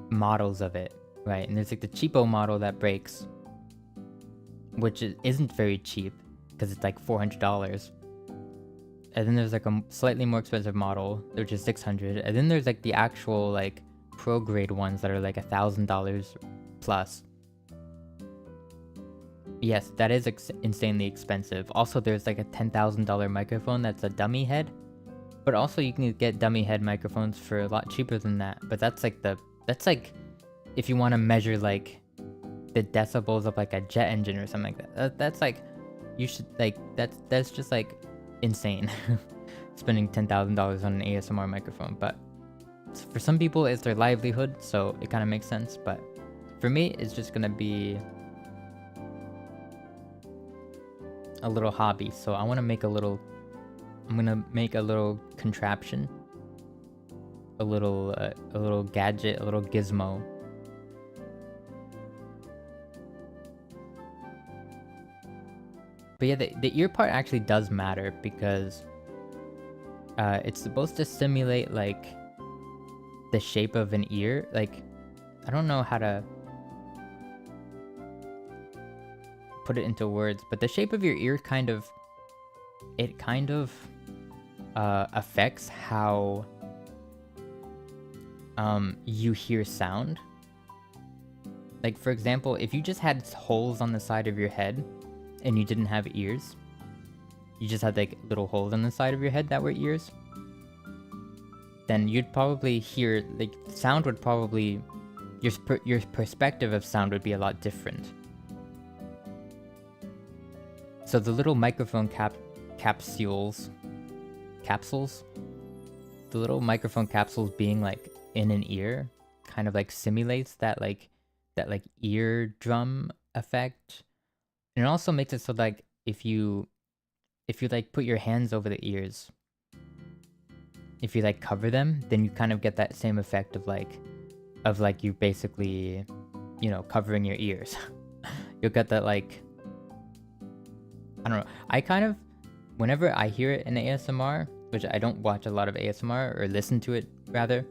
models of it, right? And there's like the cheapo model that breaks, which isn't very cheap because it's like $400. And then there's like a slightly more expensive model, which is $600. And then there's like the actual like pro grade ones that are like $1,000 plus. Yes, that is insanely expensive. Also, there's like a $10,000 microphone that's a dummy head. But also you can get dummy head microphones for a lot cheaper than that. But that's like if you want to measure like the decibels of like a jet engine or something like that. That's like, you should like, that's just like insane. Spending $10,000 on an ASMR microphone. But for some people it's their livelihood, so it kind of makes sense. But for me, it's just gonna be a little hobby. So I want to make I'm gonna make a little contraption, a little gadget, a little gizmo. But yeah, the ear part actually does matter because it's supposed to simulate like the shape of an ear. Like, I don't know how to put it into words, but the shape of your ear kind of affects how you hear sound. Like, for example, if you just had holes on the side of your head and you didn't have ears, you just had like little holes on the side of your head that were ears, then you'd probably hear like sound would probably your perspective of sound would be a lot different. So the little microphone capsules, the little microphone capsules being like in an ear kind of like simulates that eardrum effect. And it also makes it so like if you like put your hands over the ears, if you like cover them, then you kind of get that same effect of like you basically, you know, covering your ears. You'll get that like, I don't know. I kind of, whenever I hear it in ASMR, which I don't watch a lot of ASMR or listen to it rather,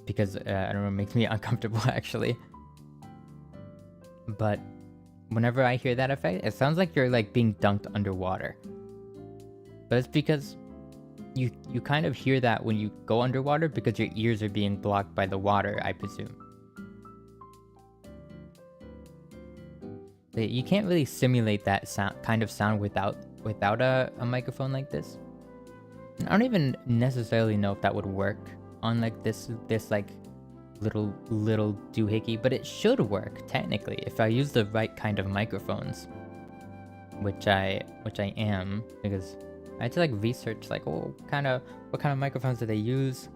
because I don't know, it makes me uncomfortable actually. But whenever I hear that effect, it sounds like you're like being dunked underwater. But it's because you kind of hear that when you go underwater because your ears are being blocked by the water, I presume. You can't really simulate that kind of sound without a microphone like this. And I don't even necessarily know if that would work on like this like little doohickey, but it should work technically if I use the right kind of microphones, which I am, because I had to like research like, oh, what kind of microphones do they use,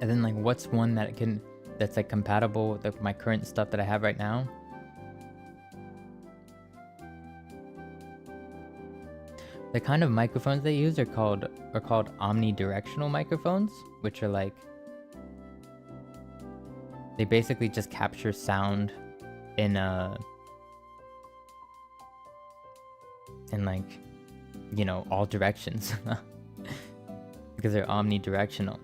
and then like what's one that's like compatible with like my current stuff that I have right now. The kind of microphones they use are called omnidirectional microphones, which are like, they basically just capture sound in like, you know, all directions. because they're omnidirectional.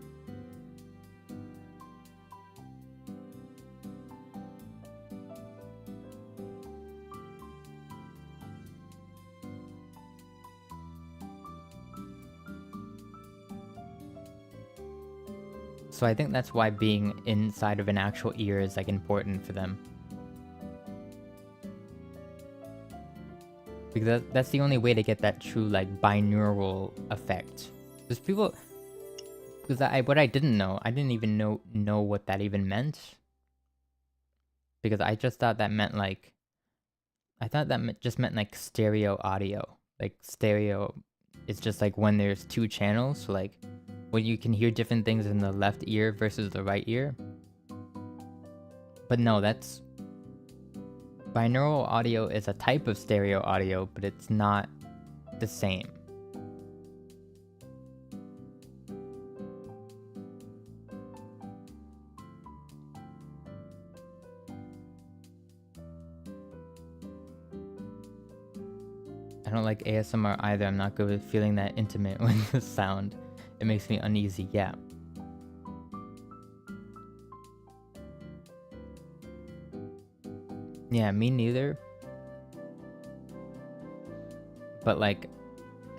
So I think that's why being inside of an actual ear is like important for them. Because that's the only way to get that true like binaural effect. Because people, because what I didn't know, I didn't even know what that even meant. Because I just thought that meant like, I thought that just meant like stereo audio. Like stereo is just like when there's two channels, so like when you can hear different things in the left ear versus the right ear. But no, that's... binaural audio is a type of stereo audio, but it's not the same. I don't like ASMR either. I'm not good with feeling that intimate with the sound. It makes me uneasy, yeah. Yeah, me neither. But like,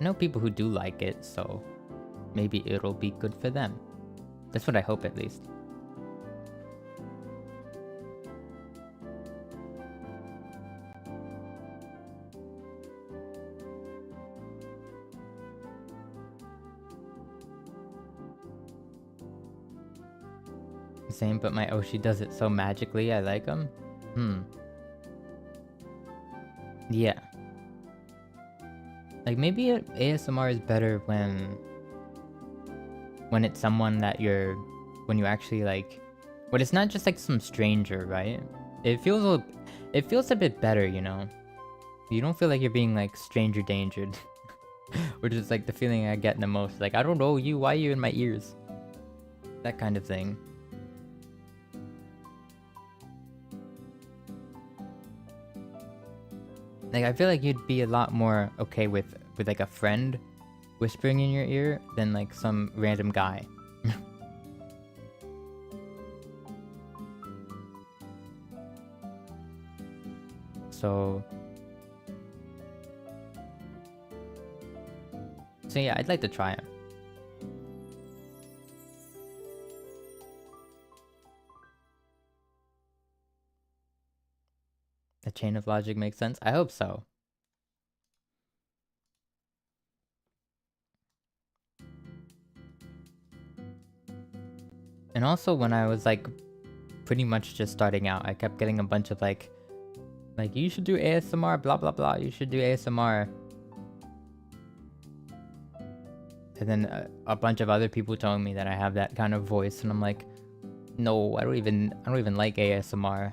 I know people who do like it, so maybe it'll be good for them. That's what I hope, at least. Same, but my Oshi does it so magically, I like him. Yeah. Like, maybe ASMR is better when it's someone that when you actually like, when it's not just like some stranger, right? It feels a bit better, you know? You don't feel like you're being like stranger dangered. Which is like the feeling I get the most. Like, I don't know you, why are you in my ears? That kind of thing. Like, I feel like you'd be a lot more okay with like a friend whispering in your ear than like some random guy. So yeah, I'd like to try it. The chain of logic makes sense? I hope so. And also when I was like pretty much just starting out, I kept getting a bunch of like you should do ASMR, blah blah blah, you should do ASMR. And then a bunch of other people telling me that I have that kind of voice, and I'm like, no, I don't even like ASMR.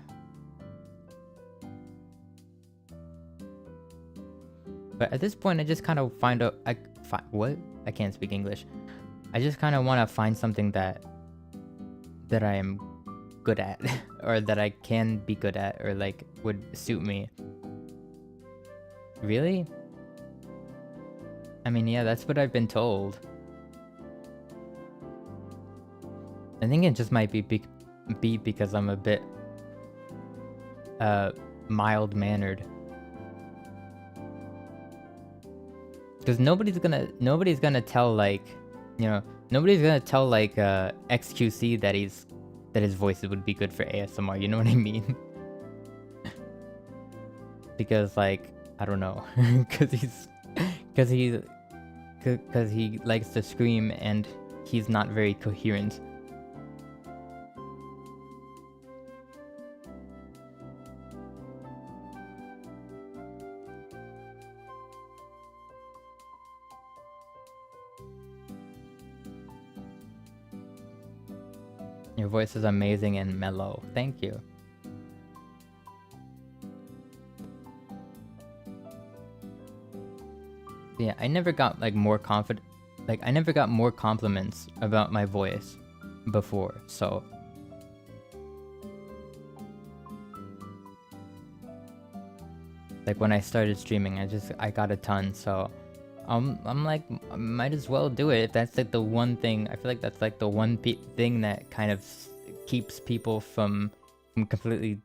But at this point, I just kind of find out, what? I can't speak English. I just kind of want to find something that I am good at, or that I can be good at, or like would suit me. Really? I mean, yeah, that's what I've been told. I think it just might be because I'm a bit mild-mannered. Because nobody's gonna tell like, you know, nobody's gonna tell like XQC that his voice would be good for ASMR, you know what I mean? Because like, I don't know, because he likes to scream and he's not very coherent. Your voice is amazing and mellow. Thank you. Yeah, I never got like more confident. Like, I never got more compliments about my voice before, so. Like when I started streaming, I got a ton, so I'm like, I might as well do it if that's like the one thing. I feel like that's like the one thing that kind of keeps people from completely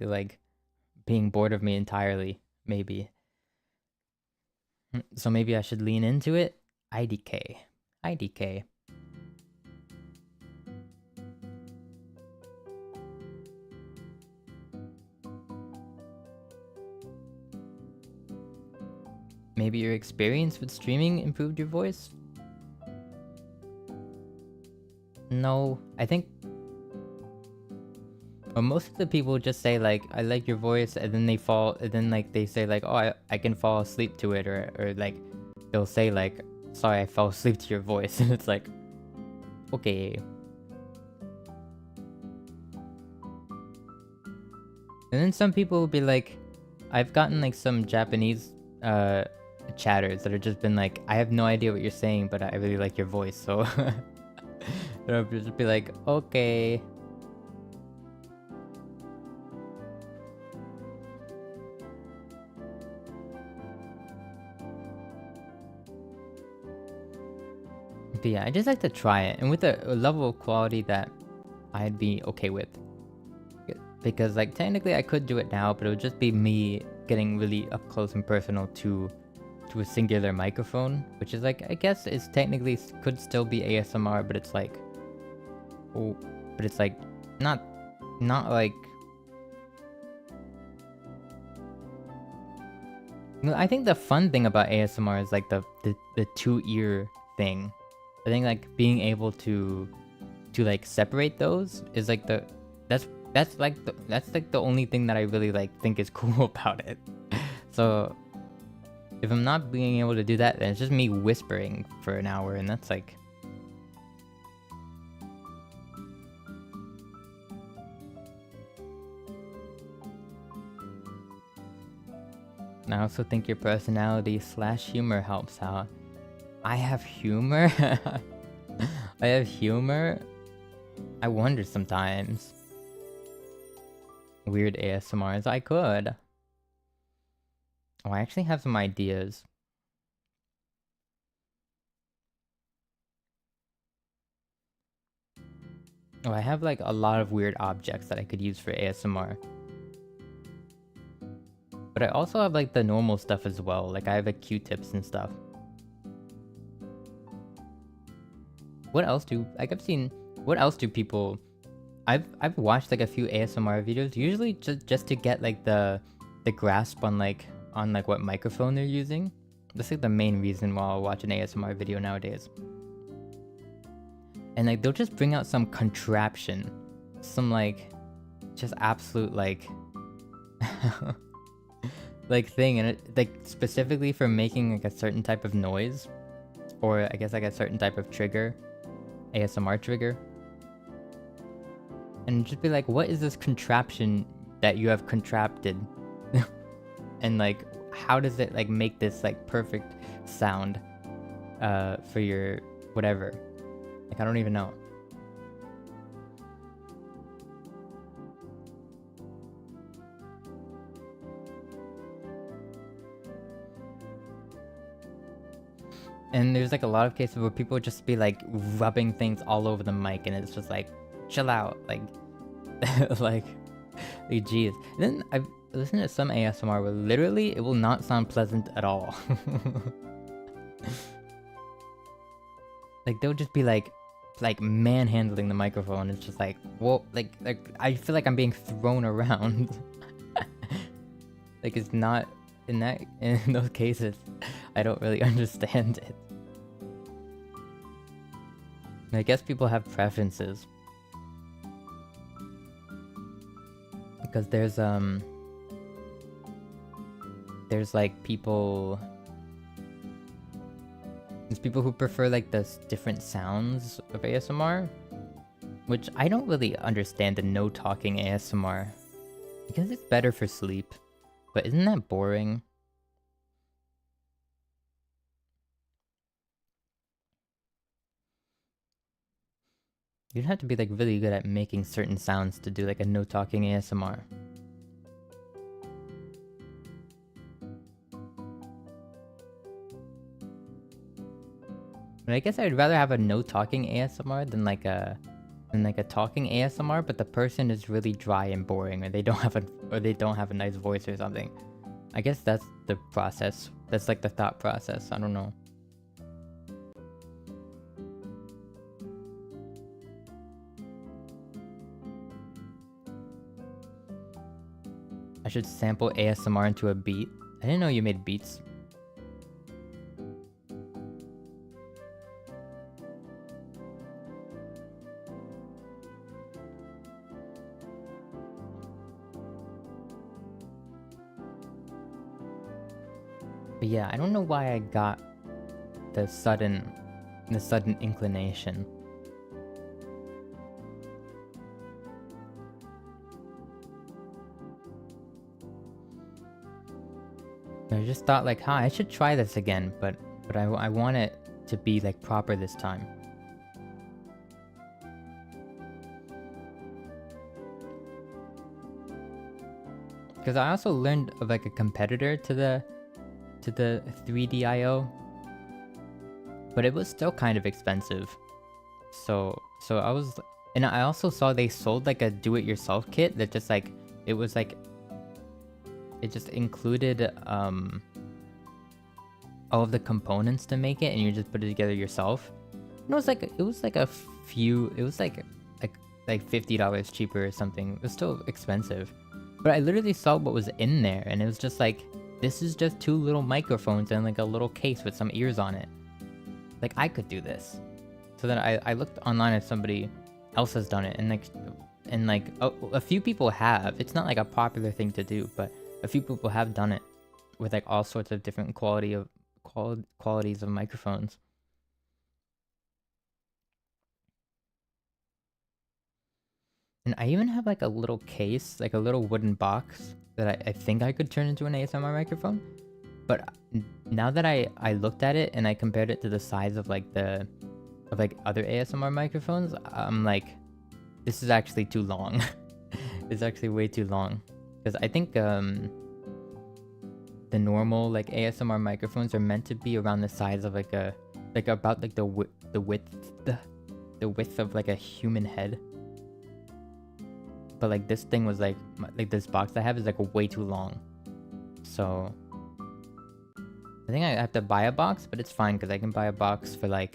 like being bored of me entirely. Maybe. So maybe I should lean into it. IDK. IDK. Maybe your experience with streaming improved your voice? No, I think most of the people just say like, I like your voice, and then like they say like, oh, I can fall asleep to it, or like they'll say like, sorry, I fell asleep to your voice, and it's like, okay. And then some people will be like, I've gotten like some Japanese chatters that have just been like, I have no idea what you're saying, but I really like your voice, so they'll just be like, okay. But yeah, I just like to try it, and with a level of quality that I'd be okay with. Because like technically I could do it now, but it would just be me getting really up close and personal to a singular microphone, which is like, I guess it's technically could still be ASMR, but it's like, oh, but it's like not like. I think the fun thing about ASMR is like the two ear thing. I think like being able to like separate those is like that's like the only thing that I really like think is cool about it. So if I'm not being able to do that, then it's just me whispering for an hour, and that's like, and I also think your personality / humor helps out. I have humor? I have humor? I wonder sometimes. Weird ASMRs, I could. Oh, I actually have some ideas. Oh, I have like a lot of weird objects that I could use for ASMR. But I also have like the normal stuff as well. Like I have like Q-tips and stuff. What else do people... I've watched like a few ASMR videos, usually just to get like the grasp on like what microphone they're using. That's like the main reason why I'll watch an ASMR video nowadays. And like they'll just bring out some contraption, some like just absolute like like thing, and it like specifically for making like a certain type of noise, or I guess like a certain type of trigger, ASMR trigger. And just be like, what is this contraption that you have contrapted? And like, how does it like make this like perfect sound for your whatever? Like, I don't even know. And there's like a lot of cases where people just be like rubbing things all over the mic, and it's just like, chill out, like like geez. And then I've listened to some ASMR where literally it will not sound pleasant at all. Like they'll just be like manhandling the microphone. It's just like, whoa, like I feel like I'm being thrown around. Like it's not in those cases, I don't really understand it. I guess people have preferences. Because there's like people... There's people who prefer like the different sounds of ASMR, which I don't really understand the no talking ASMR. Because it's better for sleep. But isn't that boring? You'd have to be like really good at making certain sounds to do like a no talking ASMR. But I guess I'd rather have a no talking ASMR than like a talking ASMR, but the person is really dry and boring, or they don't have a nice voice or something. I guess that's the process. That's like the thought process. I don't know. I should sample ASMR into a beat. I didn't know you made beats. But yeah, I don't know why I got the sudden inclination. I just thought like, I should try this again, but I want it to be like proper this time. Because I also learned of like a competitor to the 3DIO, but it was still kind of expensive. So I was, and I also saw they sold like a do-it-yourself kit that just like, it was like, it just included all of the components to make it, and you just put it together yourself. And it was like $50 cheaper or something. It was still expensive, but I literally saw what was in there, and it was just like, this is just 2 little microphones and like a little case with some ears on it. Like, I could do this. So then I looked online if somebody else has done it, and a few people have. It's not like a popular thing to do, but a few people have done it with like all sorts of different qualities of microphones. And I even have like a little case, like a little wooden box that I think I could turn into an ASMR microphone. But now that I looked at it and I compared it to the size of like other ASMR microphones, I'm like, this is actually too long. It's actually way too long. Because I think the normal like ASMR microphones are meant to be around the size of about like the width of like a human head. But like this thing was like this box I have is like way too long. So I think I have to buy a box, but it's fine because I can buy a box for I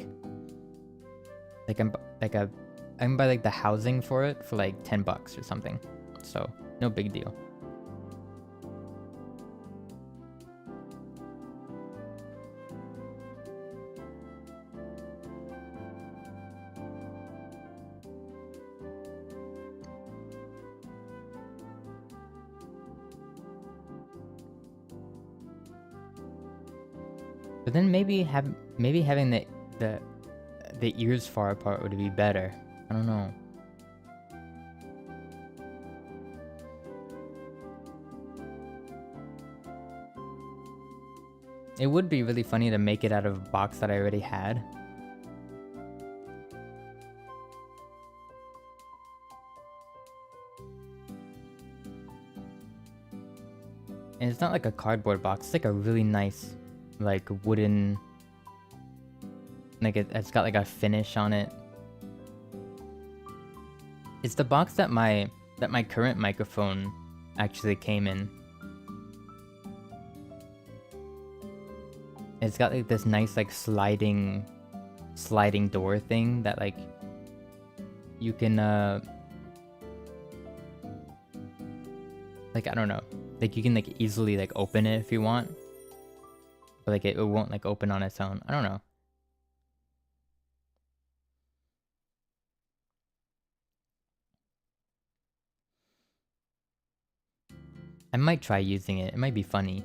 can buy like the housing for it for like $10 or something. So no big deal. But then maybe having the ears far apart would be better. I don't know. It would be really funny to make it out of a box that I already had. And it's not like a cardboard box, it's like a really nice like wooden, like it's got like a finish on it. It's the box that my current microphone actually came in. It's got like this nice like sliding door thing that like you can like, I don't know, like you can like easily like open it if you want. But like it won't like open on its own. I don't know. I might try using it. It might be funny.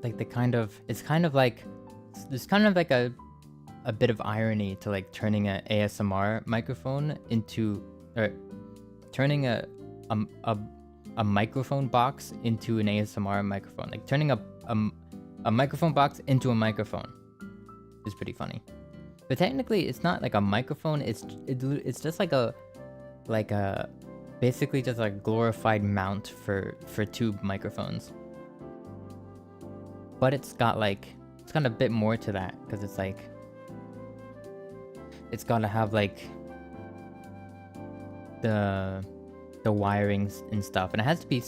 Like it's kind of like there's kind of like a bit of irony to like turning an ASMR microphone into, or turning a microphone box into an ASMR microphone. Like turning a microphone box into a microphone is pretty funny. But technically, it's not like a microphone. It's just like a basically just a glorified mount for tube microphones. But it's got a bit more to that, because it's like it's gotta have like the wirings and stuff, and it has to be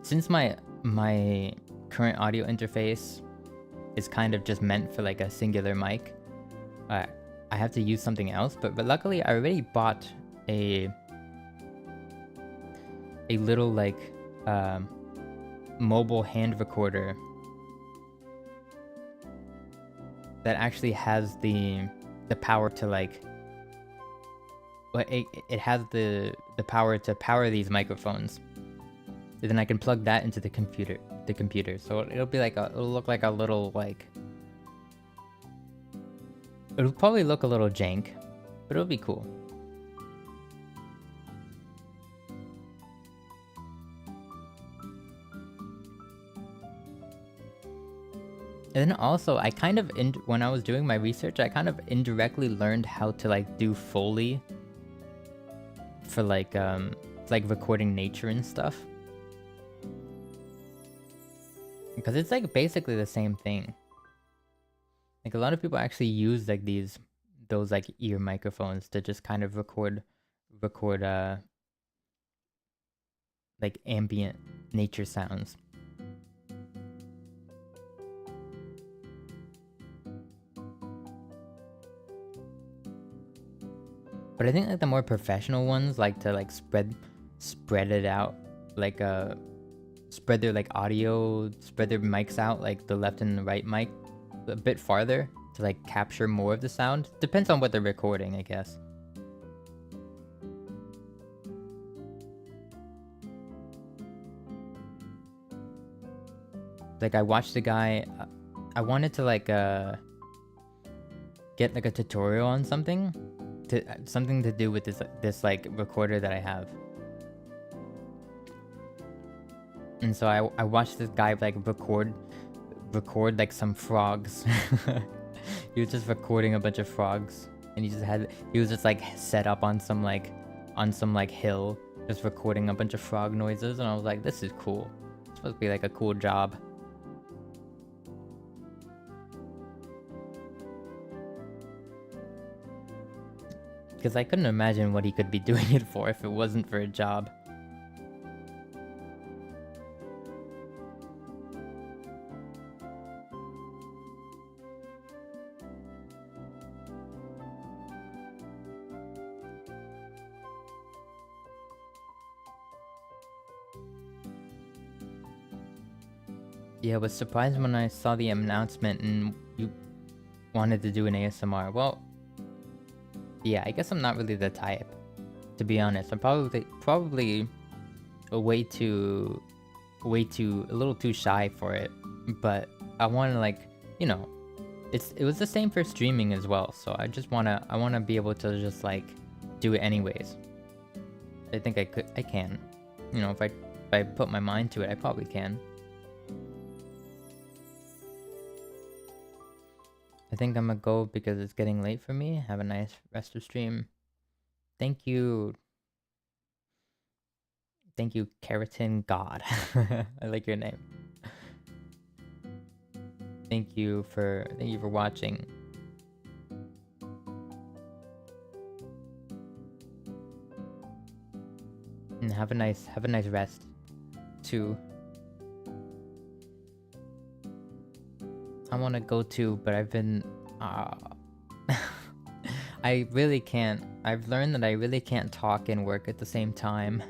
since my current audio interface is kind of just meant for like a singular mic. I have to use something else, but luckily I already bought a little like mobile hand recorder that actually has the power to like, it has the power to power these microphones. And then I can plug that into the computer. So it'll be like it'll look like a little like, it'll probably look a little jank, but it'll be cool. And then also, I kind of, when I was doing my research, I kind of indirectly learned how to like do Foley for like recording nature and stuff. Because it's like basically the same thing. Like a lot of people actually use like those like ear microphones to just kind of record like ambient nature sounds. But I think like the more professional ones like to like spread it out, like spread their like audio, spread their mics out, like the left and the right mic a bit farther to like capture more of the sound. Depends on what they're recording, I guess. Like I watched a guy, I wanted to like get like a tutorial on something to do with this like recorder that I have. And so I watched this guy like record like some frogs. He was just recording a bunch of frogs, and he was just like set up on some like hill, just recording a bunch of frog noises, and I was like, this is cool. It's supposed to be like a cool job. Because I couldn't imagine what he could be doing it for if it wasn't for a job. Yeah, I was surprised when I saw the announcement and you wanted to do an ASMR. Well, yeah, I guess I'm not really the type, to be honest. I'm probably a little too shy for it. But I want to like, you know, it was the same for streaming as well. So I wanna be able to just like do it anyways. I think I can. You know, if I put my mind to it, I probably can. I think I'm gonna go because it's getting late for me. Have a nice rest of stream. Thank you. Thank you, Keratin God. I like your name. Thank you for watching. And have a nice rest too. I want to go too, but I've been I really can't. I've learned that I really can't talk and work at the same time.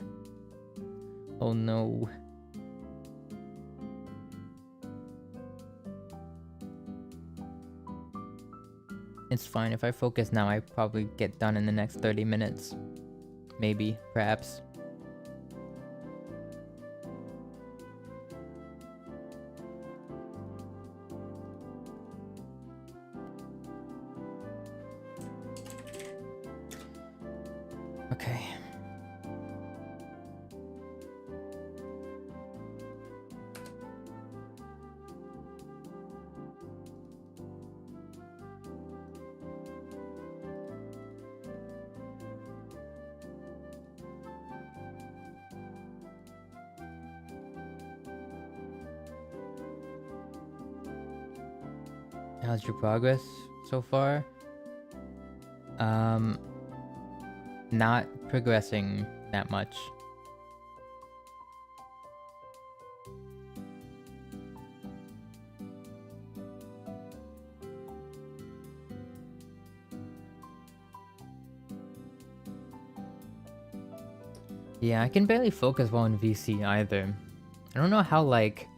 Oh no. It's fine. If I focus now, I probably get done in the next 30 minutes. Maybe, perhaps. Okay. How's your progress so far? Not progressing that much. Yeah, I can barely focus while in VC either. I don't know how, like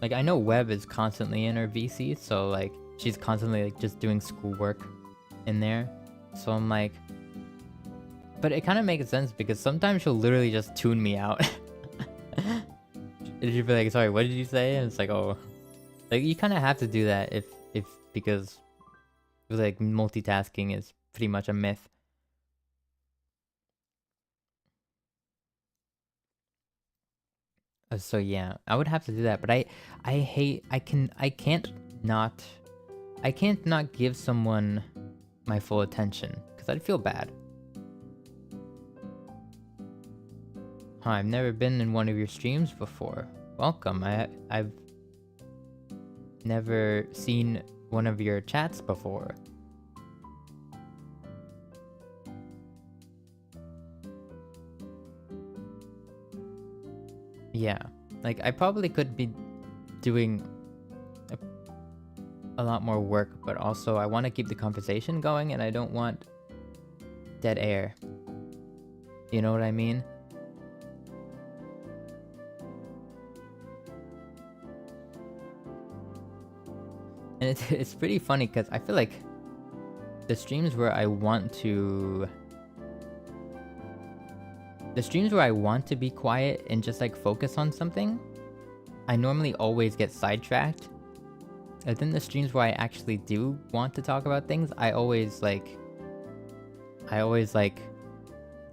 I know Web is constantly in her VC, so like she's constantly like just doing schoolwork in there. So I'm like, but it kind of makes sense because sometimes she'll literally just tune me out. And she'll be like, sorry, what did you say? And it's like, oh, like you kind of have to do that because like multitasking is pretty much a myth. So yeah, I would have to do that, but I can't not give someone my full attention because I'd feel bad. Huh, I've never been in one of your streams before. Welcome. I've never seen one of your chats before. Yeah, like I probably could be doing a lot more work, but also I want to keep the conversation going and I don't want dead air. You know what I mean? And it's pretty funny because I feel like the streams where I want to be quiet and just like focus on something, I normally always get sidetracked. And then the streams where I actually do want to talk about things, I always like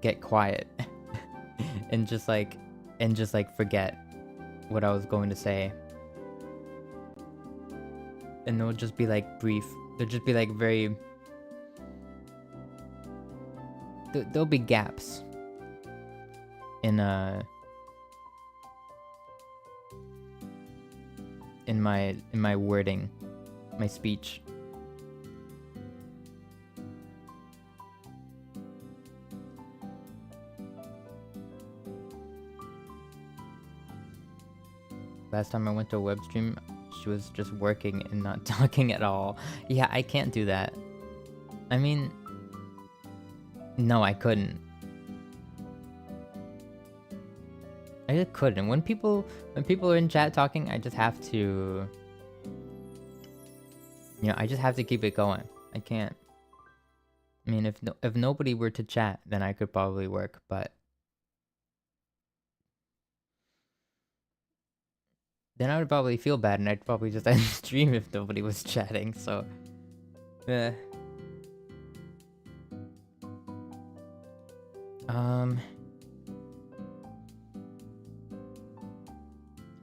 get quiet and just like forget what I was going to say. And they'll just be like brief. They'll just be like very... There'll be gaps in my wording, my speech. Last time I went to a web stream, she was just working and not talking at all. Yeah, I can't do that. I mean, no, I couldn't. I just couldn't. When people are in chat talking, I just have to, I just have to keep it going. I can't. I mean, if nobody were to chat, then I could probably work, but then I would probably feel bad and I'd probably just end the stream if nobody was chatting, so...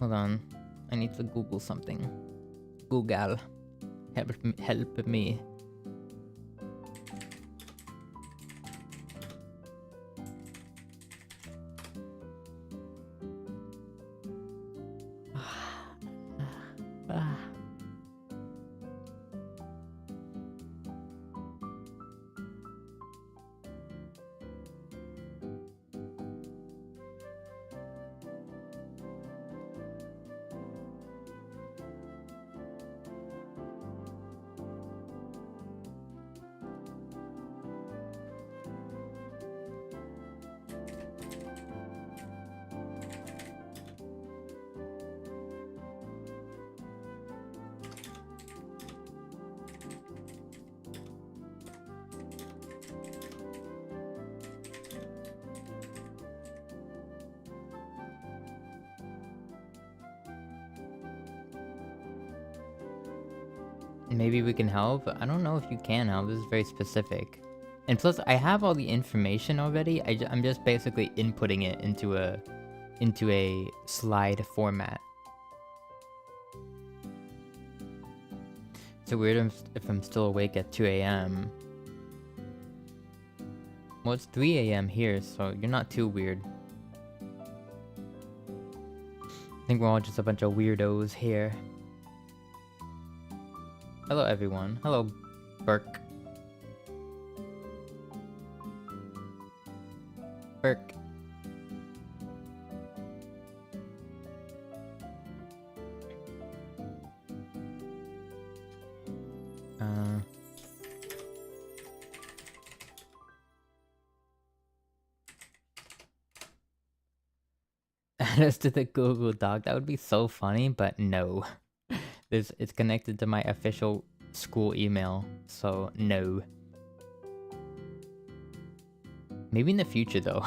Hold on. I need to Google something. Google. Help me. Maybe we can help? I don't know if you can help, this is very specific. And plus, I have all the information already, I'm just basically inputting it into a slide format. It's weird if I'm still awake at 2 AM. Well, it's 3 AM here, so you're not too weird. I think we're all just a bunch of weirdos here. Hello, everyone. Hello, Burke. Burke. Add us to the Google Doc. That would be so funny, but no. It's connected to my official school email, so no. Maybe in the future though.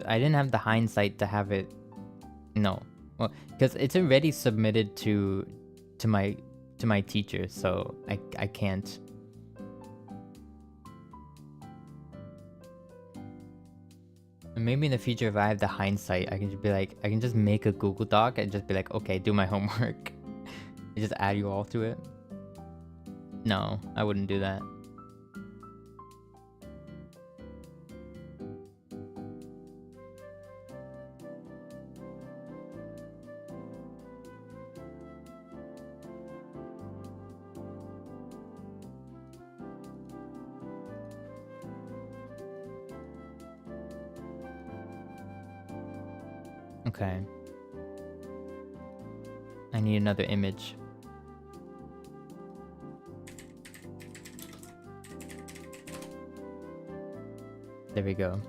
I didn't have the hindsight to have it. No, well, because it's already submitted to my teacher, so I can't. And maybe in the future, if I have the hindsight, I can just be like, I can just make a Google Doc and just be like, okay, do my homework, and just add you all to it. No, I wouldn't do that. Okay. I need another image. There we go.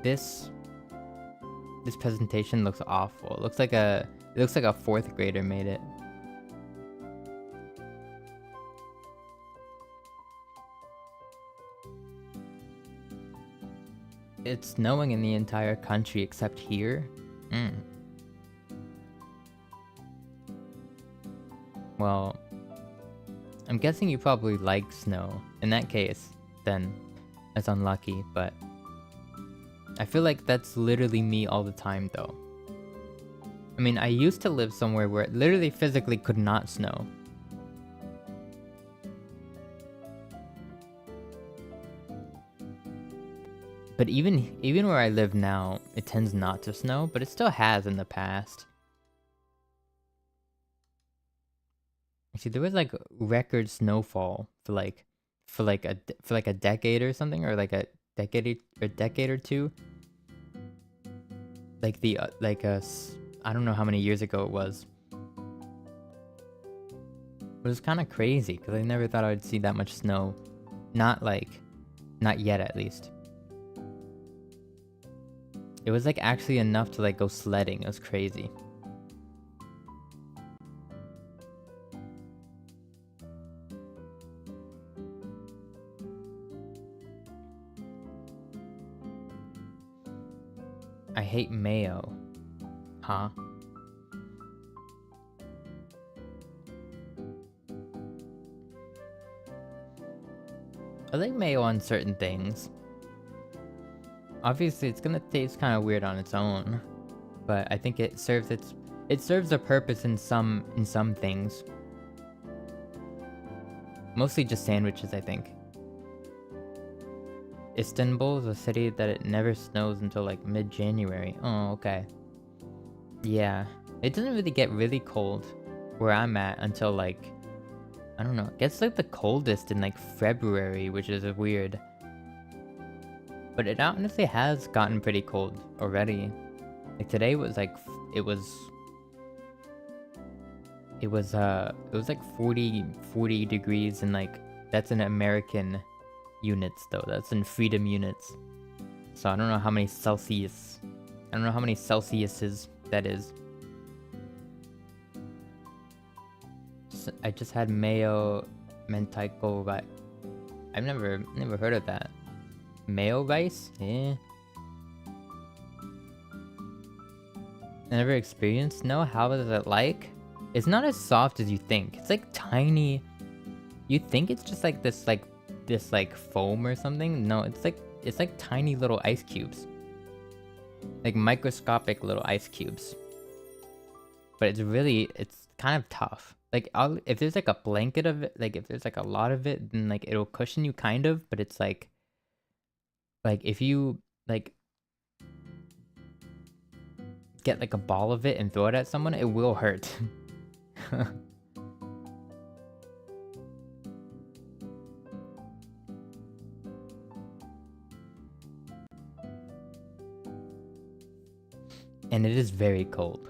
This presentation looks awful. It looks like a fourth grader made it. It's snowing in the entire country except here? Well, I'm guessing you probably like snow. In that case, then that's unlucky, but I feel like that's literally me all the time though. I mean, I used to live somewhere where it literally physically could not snow. But even where I live now, it tends not to snow, but it still has in the past. Actually, there was like record snowfall for like a decade or something, or like a decade or two. Like I don't know how many years ago it was. But it was kind of crazy because I never thought I would see that much snow. Not yet at least. It was like actually enough to like go sledding. It was crazy. I hate mayo. Huh? I like mayo on certain things. Obviously, it's gonna taste kind of weird on its own, but I think it serves a purpose in some things. Mostly just sandwiches, I think. Istanbul is a city that it never snows until like mid-January. Oh, okay. Yeah, it doesn't really get really cold where I'm at until like, I don't know, it gets like the coldest in like February, which is weird. But it honestly has gotten pretty cold already. Like today was like, it was like 40 degrees, and like that's in American units though. That's in freedom units. So I don't know how many Celsius. I don't know how many Celsiuses that is. I just had mayo mentaiko rice. I've never heard of that. Mayo rice? Eh. Never experienced? No? How is it like? It's not as soft as you think. It's like tiny. You think it's just like this foam or something? No, it's like tiny little ice cubes. Like microscopic little ice cubes. But it's kind of tough. Like if there's like a blanket of it, like if there's like a lot of it, then like it'll cushion you kind of, but it's like Like if you like get like a ball of it and throw it at someone, it will hurt. And it is very cold.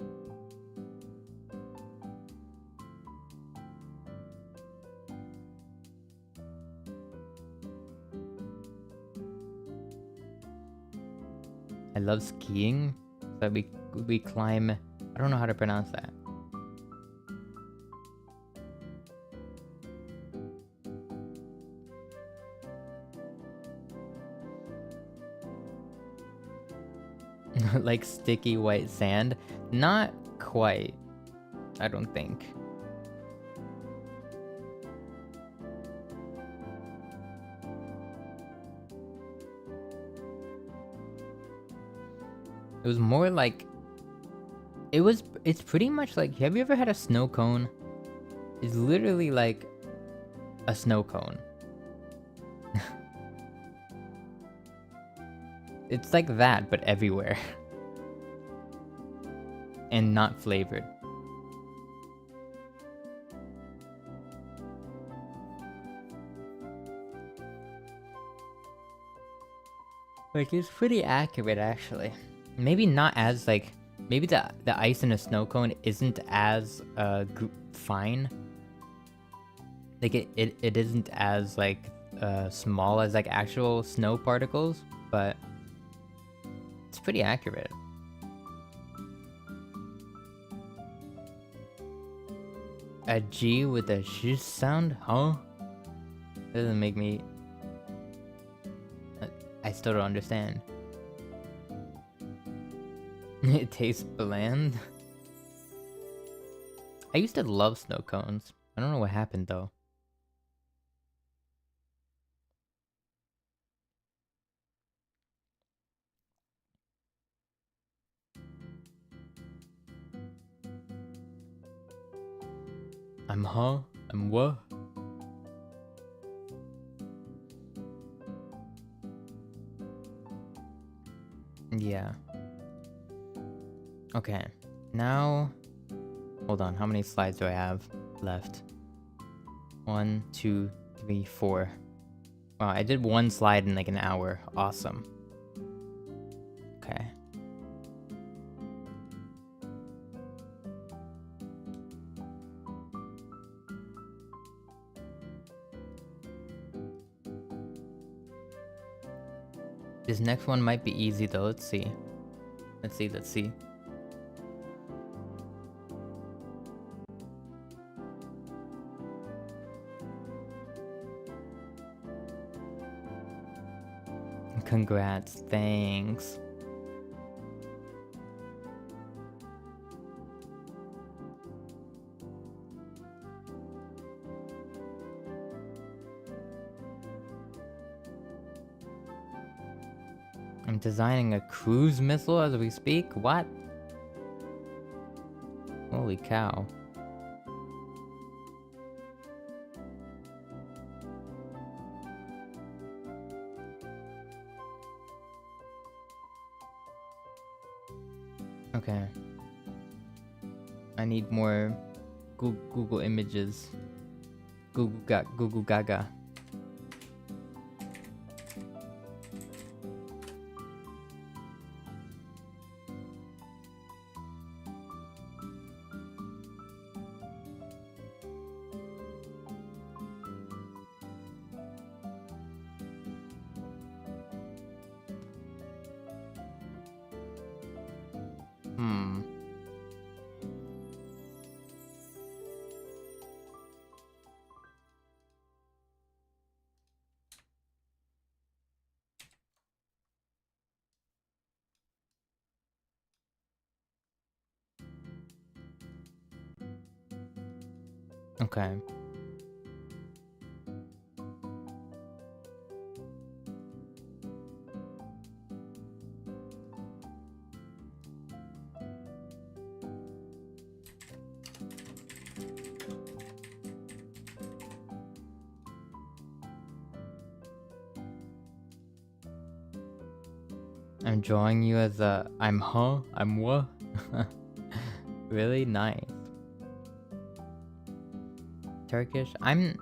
I love skiing. So we climb. I don't know how to pronounce that. Like sticky white sand? Not quite. I don't think. It was more like it's pretty much like, have you ever had a snow cone? It's literally like a snow cone. It's like that, but everywhere. And not flavored. Like, it's pretty accurate, actually. Maybe not as, like... Maybe the ice in a snow cone isn't as, fine. Like, it isn't as, like, small as, like, actual snow particles, but... It's pretty accurate. A G with a sh sound? Huh? Doesn't make me... I still don't understand. It tastes bland. I used to love snow cones. I don't know what happened though. I'm what? Yeah. Okay. Now... Hold on, how many slides do I have left? 1, 2, 3, 4. Wow, I did one slide in like an hour. Awesome. Okay. This next one might be easy though. Let's see. Let's see. Congrats, thanks. I'm designing a cruise missile as we speak? What? Holy cow. Okay. I need more Google images. Google Gaga. Okay. I'm drawing you as a I'm what? Really nice. Turkish? I'm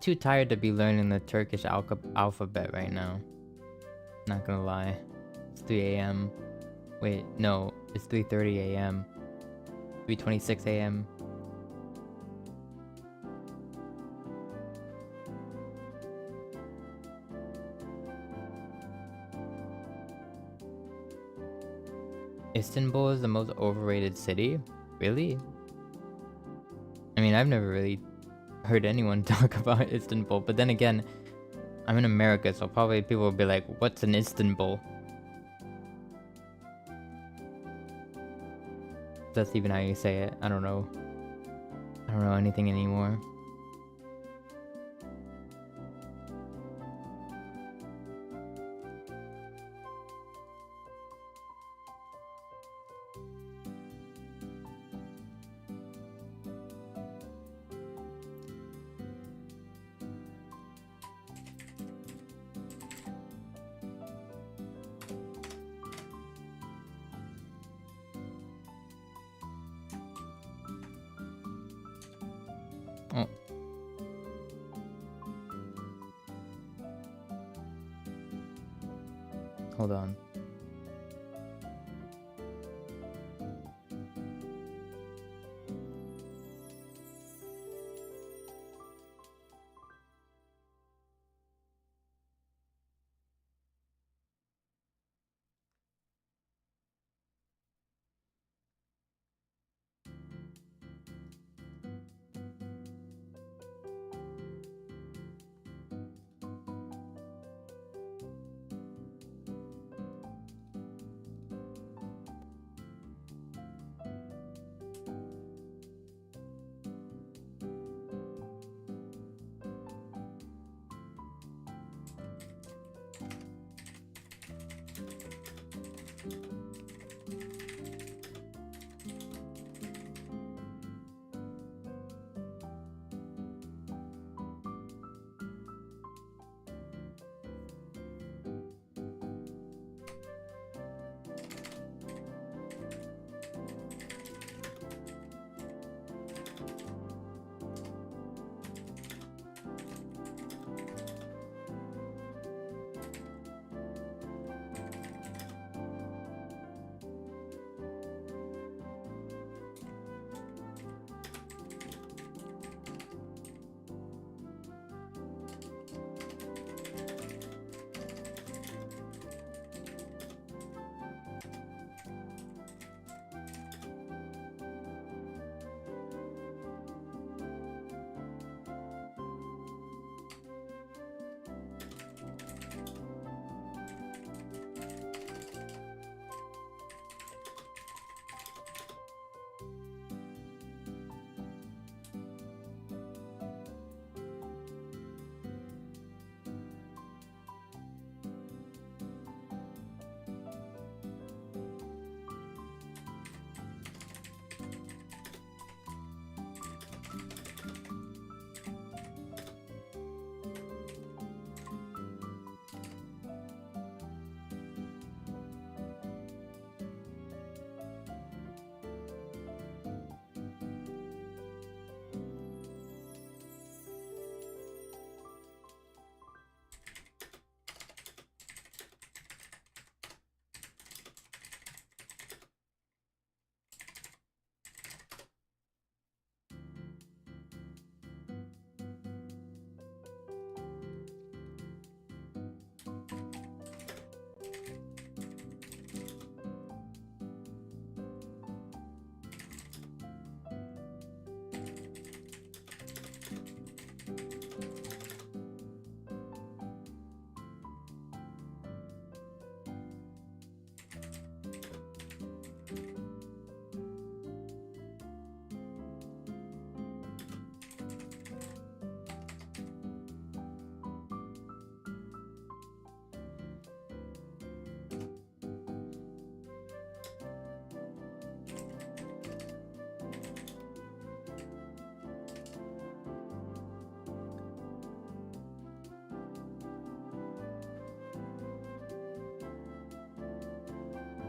too tired to be learning the Turkish alphabet right now. Not gonna lie. It's 3 a.m. Wait, no, it's 3:30 a.m. 3:26 a.m. Istanbul is the most overrated city? Really? I mean, I've never really heard anyone talk about Istanbul, but then again, I'm in America, so probably people will be like, what's an Istanbul? If that's even how you say it. I don't know. I don't know anything anymore. Oh. Hold on.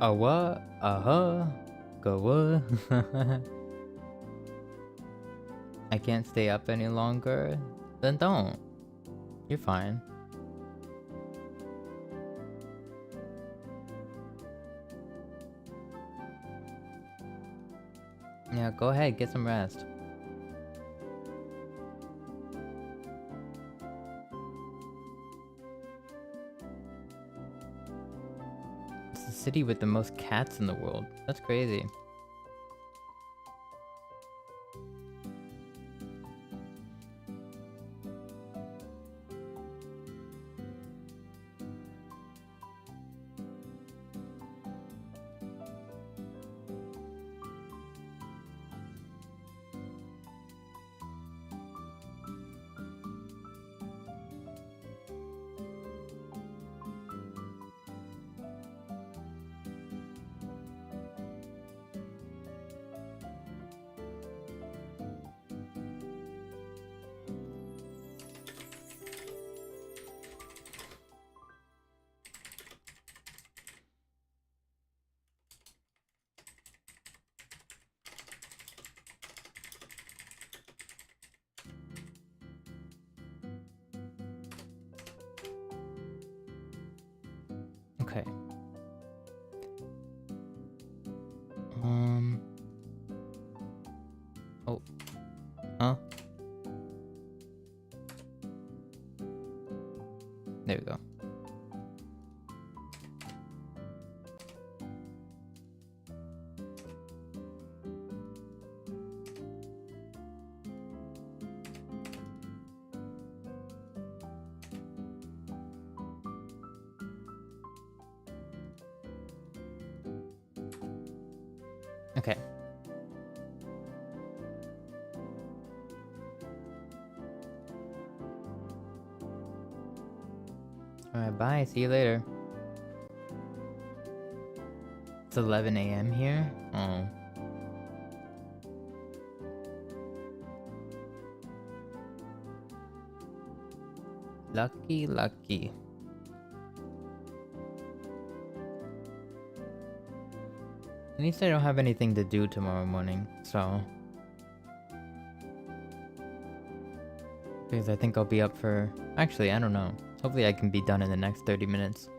A what? Go what? I can't stay up any longer? Then don't. You're fine. Yeah, go ahead, get some rest. It's the city with the most cats in the world. That's crazy. Okay. Oh. Huh? There we go. Okay. Alright, bye. See you later. It's 11 a.m. here? Oh. Lucky, lucky. At least I don't have anything to do tomorrow morning, so... Because I think I'll be up for... Actually, I don't know. Hopefully I can be done in the next 30 minutes.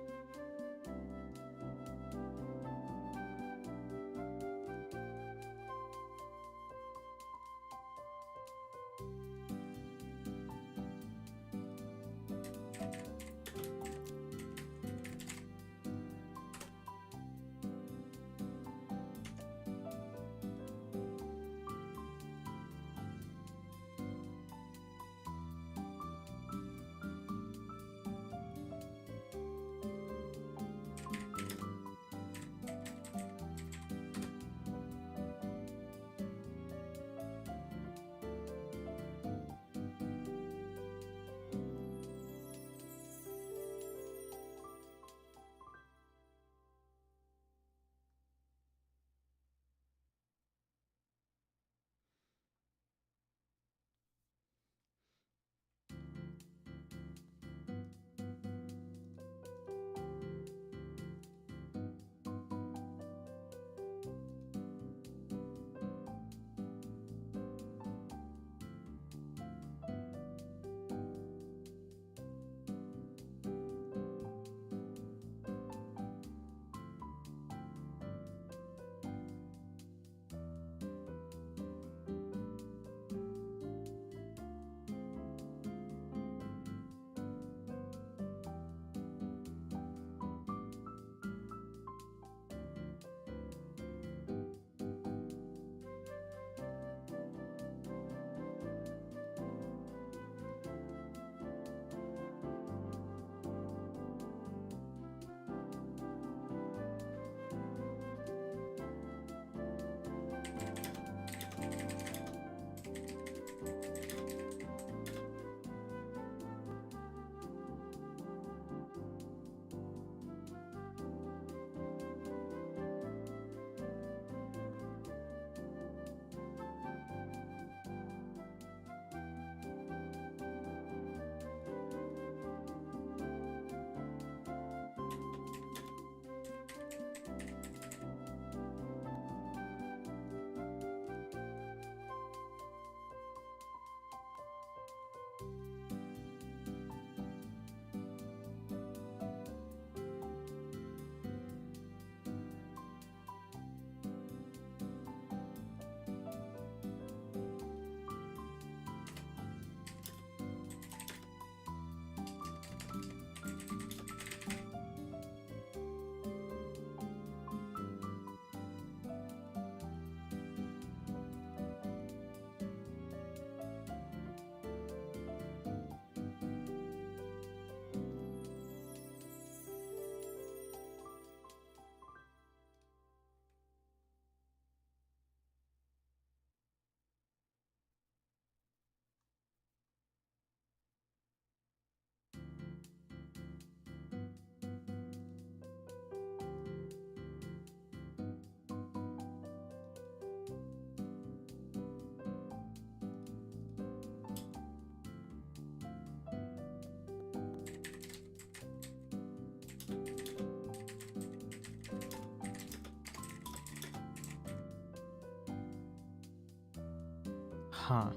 Huh.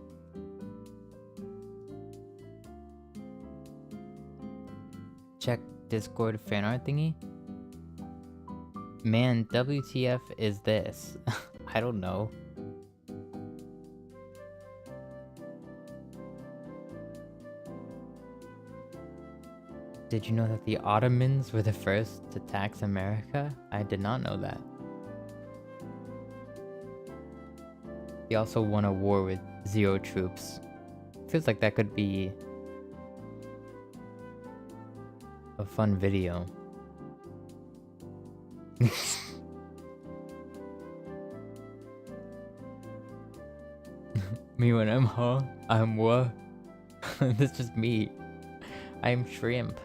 Check Discord fan art thingy? Man, WTF is this? I don't know. Did you know that the Ottomans were the first to tax America? I did not know that. They also won a war with 0 troops. Feels like that could be a fun video. Me when I'm I'm what? That's just me. I'm shrimp.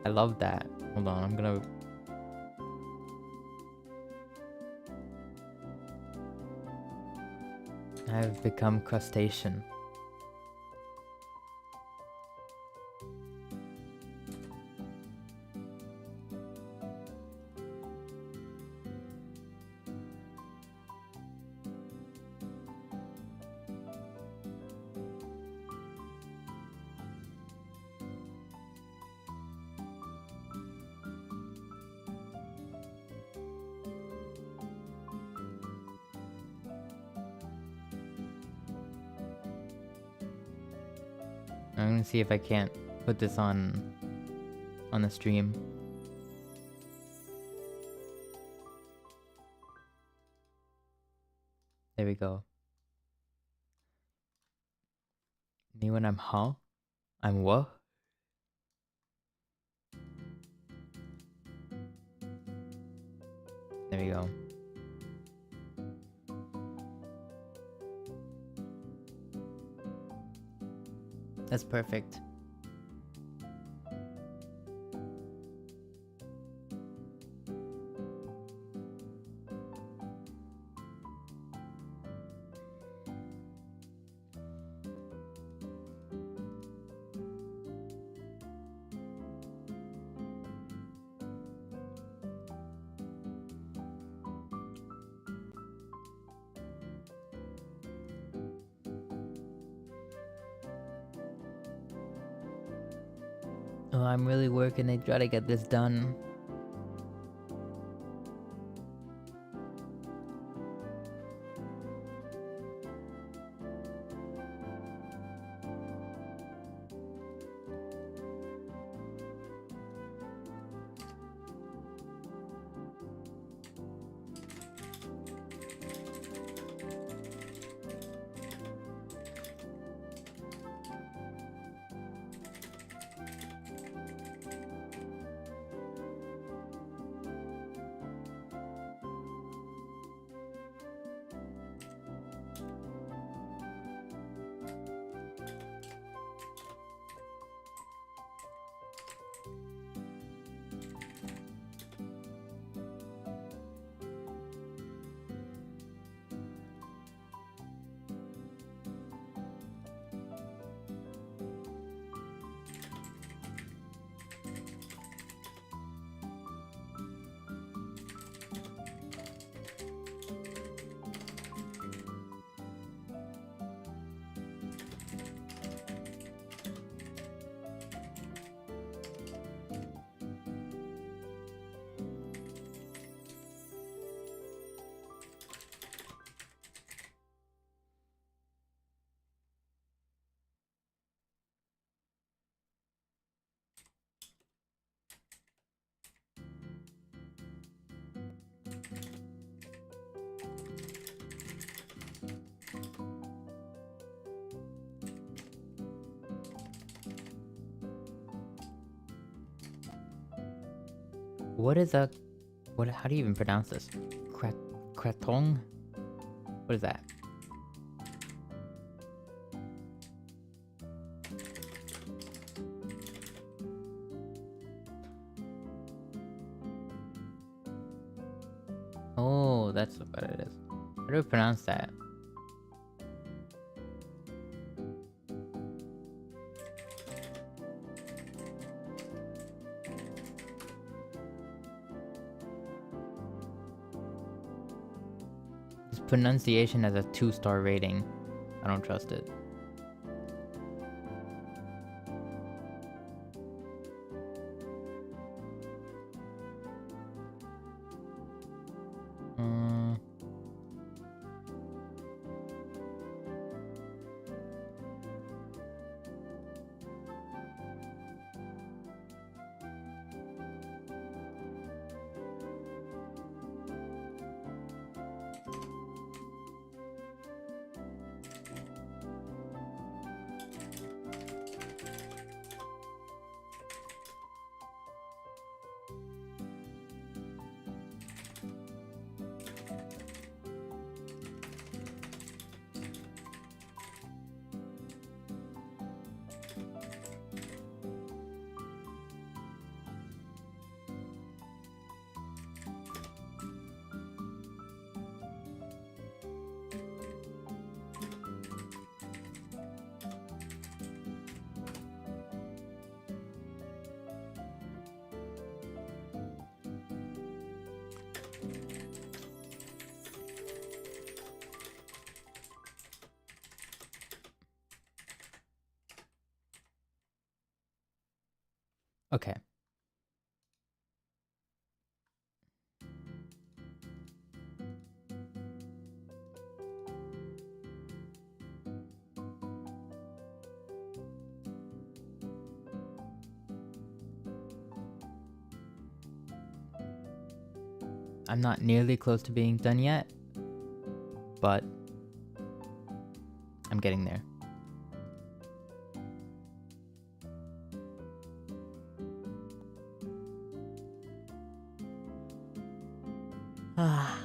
I love that. Hold on, I'm gonna... I've become crustacean. I'm gonna see if I can't put this on the stream. There we go. Me when I'm I'm what? There we go. That's perfect. Oh, I'm really working to try to get this done. What is a... how do you even pronounce this? Kratong? What is that? Oh, that's what it is. How do we pronounce that? Pronunciation has a 2-star rating. I don't trust it. Okay. I'm not nearly close to being done yet, but I'm getting there. Ah.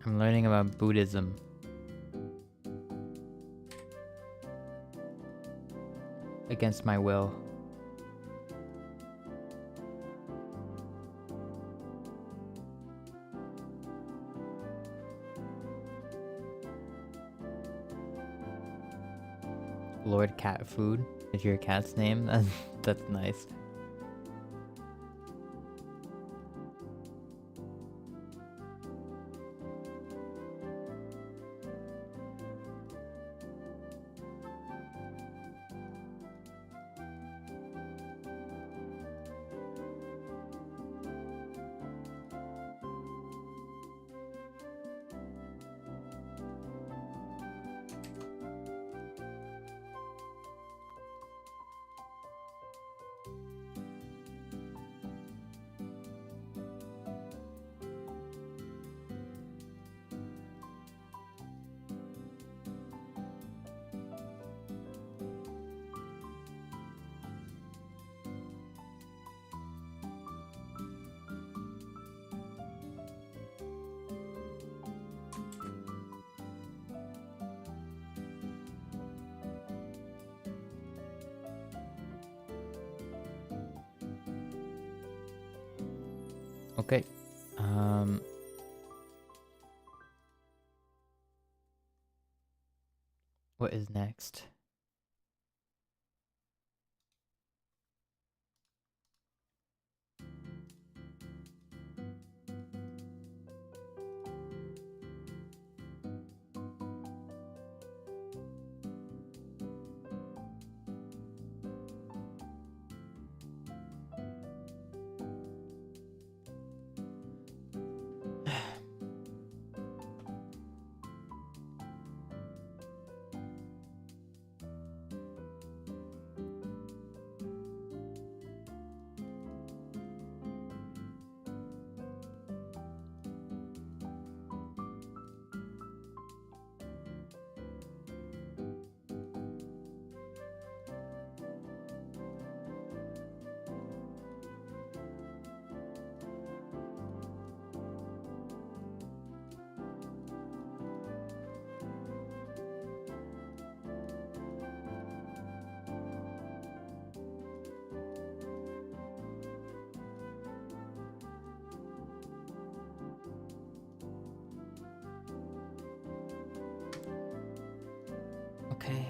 I'm learning about Buddhism. Against my will. Lord Cat Food is your cat's name? That's nice. Okay. What is next? Okay.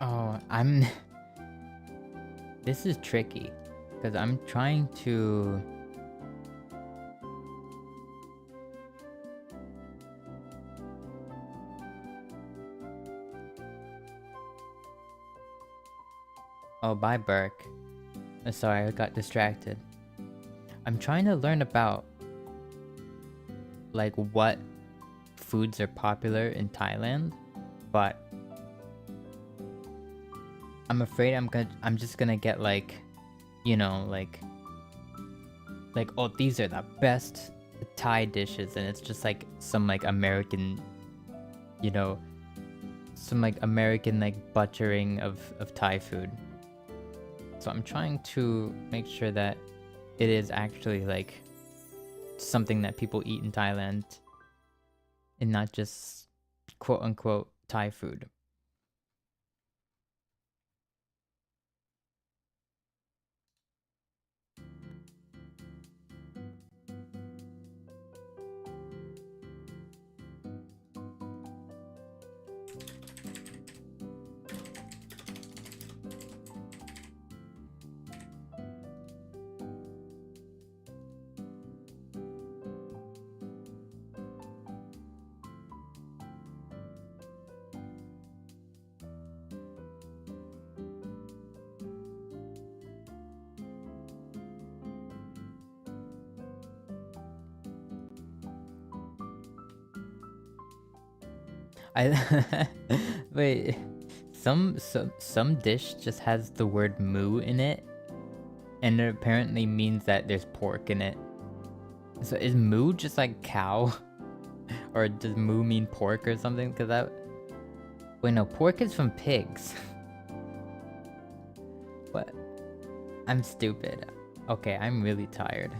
Oh, This is tricky because I'm trying to. Oh, bye, Burke. Sorry, I got distracted. I'm trying to learn about like what foods are popular in Thailand, but I'm afraid I'm just gonna get like, you know, like oh, these are the best Thai dishes, and it's just like some like American, you know, some like American like butchering of Thai food. So I'm trying to make sure that it is actually like something that people eat in Thailand and not just quote unquote Thai food. I wait. Some dish just has the word moo in it, and it apparently means that there's pork in it. So is moo just like cow, or does moo mean pork or something? Cause that. Wait, no, pork is from pigs. What? I'm stupid. Okay, I'm really tired.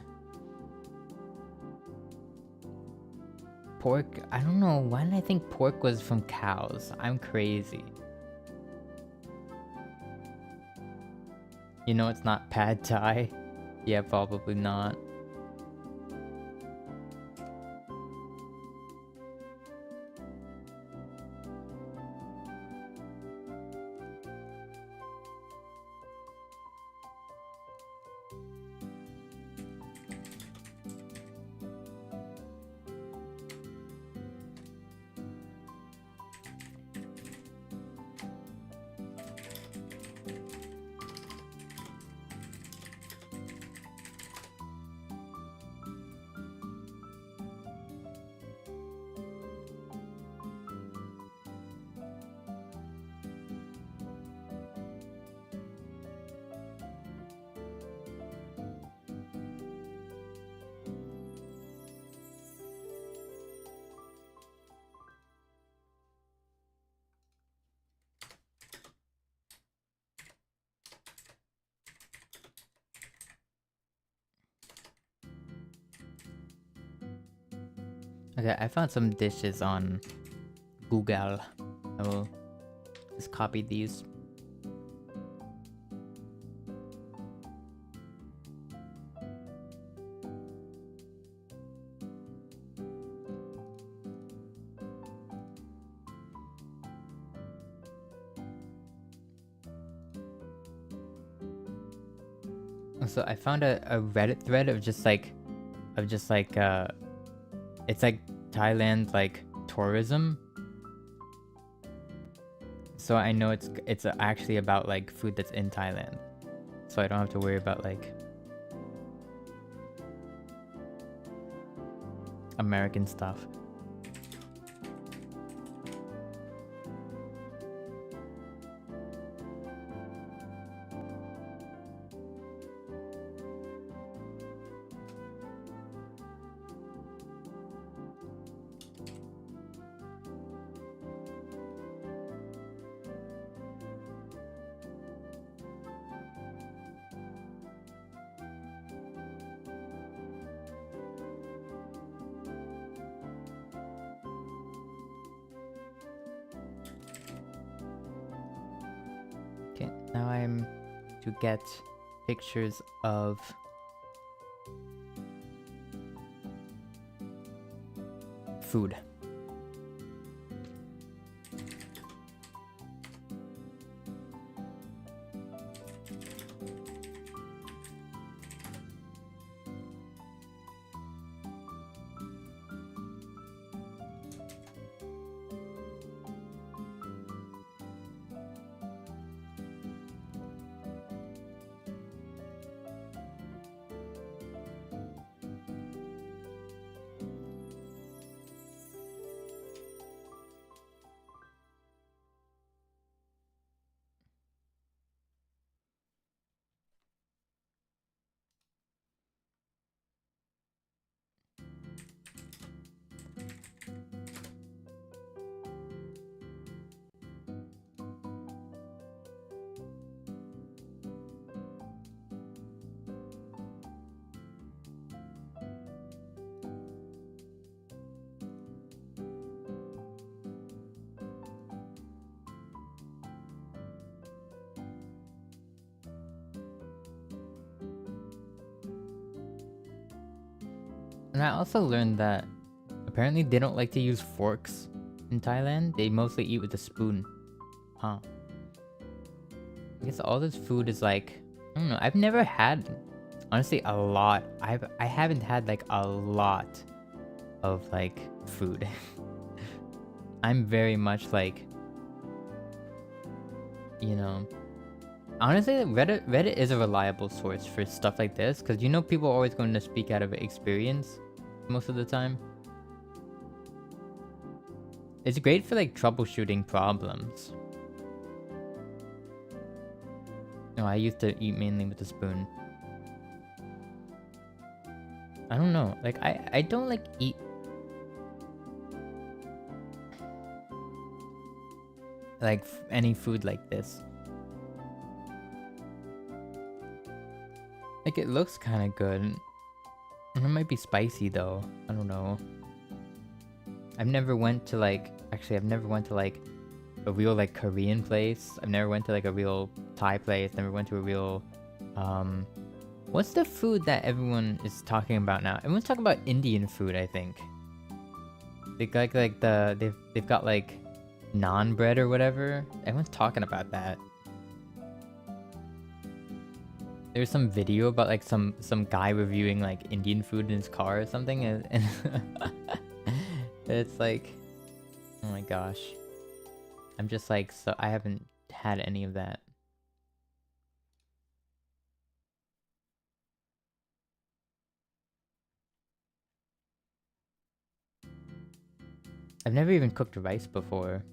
Pork? I don't know. Why did I think pork was from cows? I'm crazy. You know it's not pad thai? Yeah, probably not. Okay, I found some dishes on Google. I will just copy these. So I found a Reddit thread of just like it's like Thailand like tourism. So I know it's actually about like food that's in Thailand. So I don't have to worry about like American stuff. Okay, now I'm to get pictures of food. And I also learned that apparently they don't like to use forks in Thailand. They mostly eat with a spoon. Huh. I guess all this food is like, I don't know, I've never had, honestly, a lot. I haven't had like a lot of like food. I'm very much like, you know, honestly, Reddit is a reliable source for stuff like this, because you know people are always going to speak out of experience most of the time. It's great for like troubleshooting problems. No, I used to eat mainly with a spoon. I don't know. Like I don't like eat like any food like this. Like it looks kind of good. It might be spicy though. I don't know. I've never went to like I've never went to like a real like Korean place. I've never went to like a real Thai place. Never went to a real what's the food that everyone is talking about now? Everyone's talking about Indian food, I think. They got like they've got like naan bread or whatever. Everyone's talking about that. There's some video about like some guy reviewing like Indian food in his car or something, and it's like, oh my gosh. I'm just like, so I haven't had any of that. I've never even cooked rice before.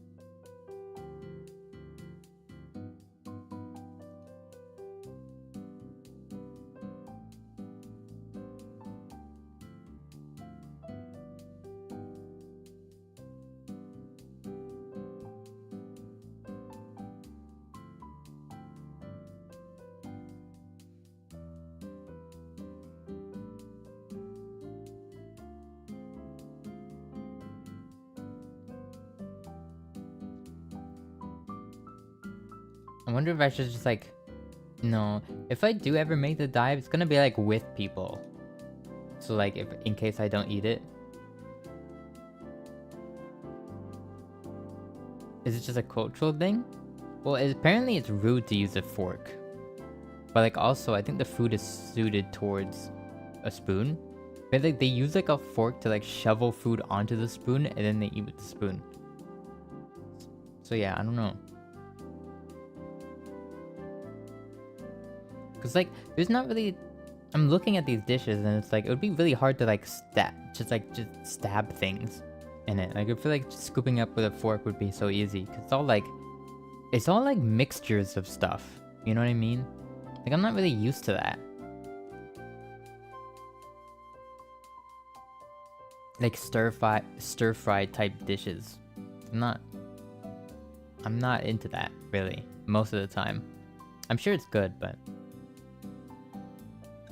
I wonder if I should just like, no, if I do ever make the dive, it's gonna be like with people. So like, if in case I don't eat it. Is it just a cultural thing? Well, apparently it's rude to use a fork. But like also, I think the food is suited towards a spoon. But like they use like a fork to like shovel food onto the spoon and then they eat with the spoon. So yeah, I don't know. Cause like, there's not really. I'm looking at these dishes and it's like it would be really hard to like just stab things in it. Like I feel like just scooping up with a fork would be so easy. Cause it's all like mixtures of stuff. You know what I mean? Like I'm not really used to that. Like stir fry type dishes. I'm not into that really most of the time. I'm sure it's good, but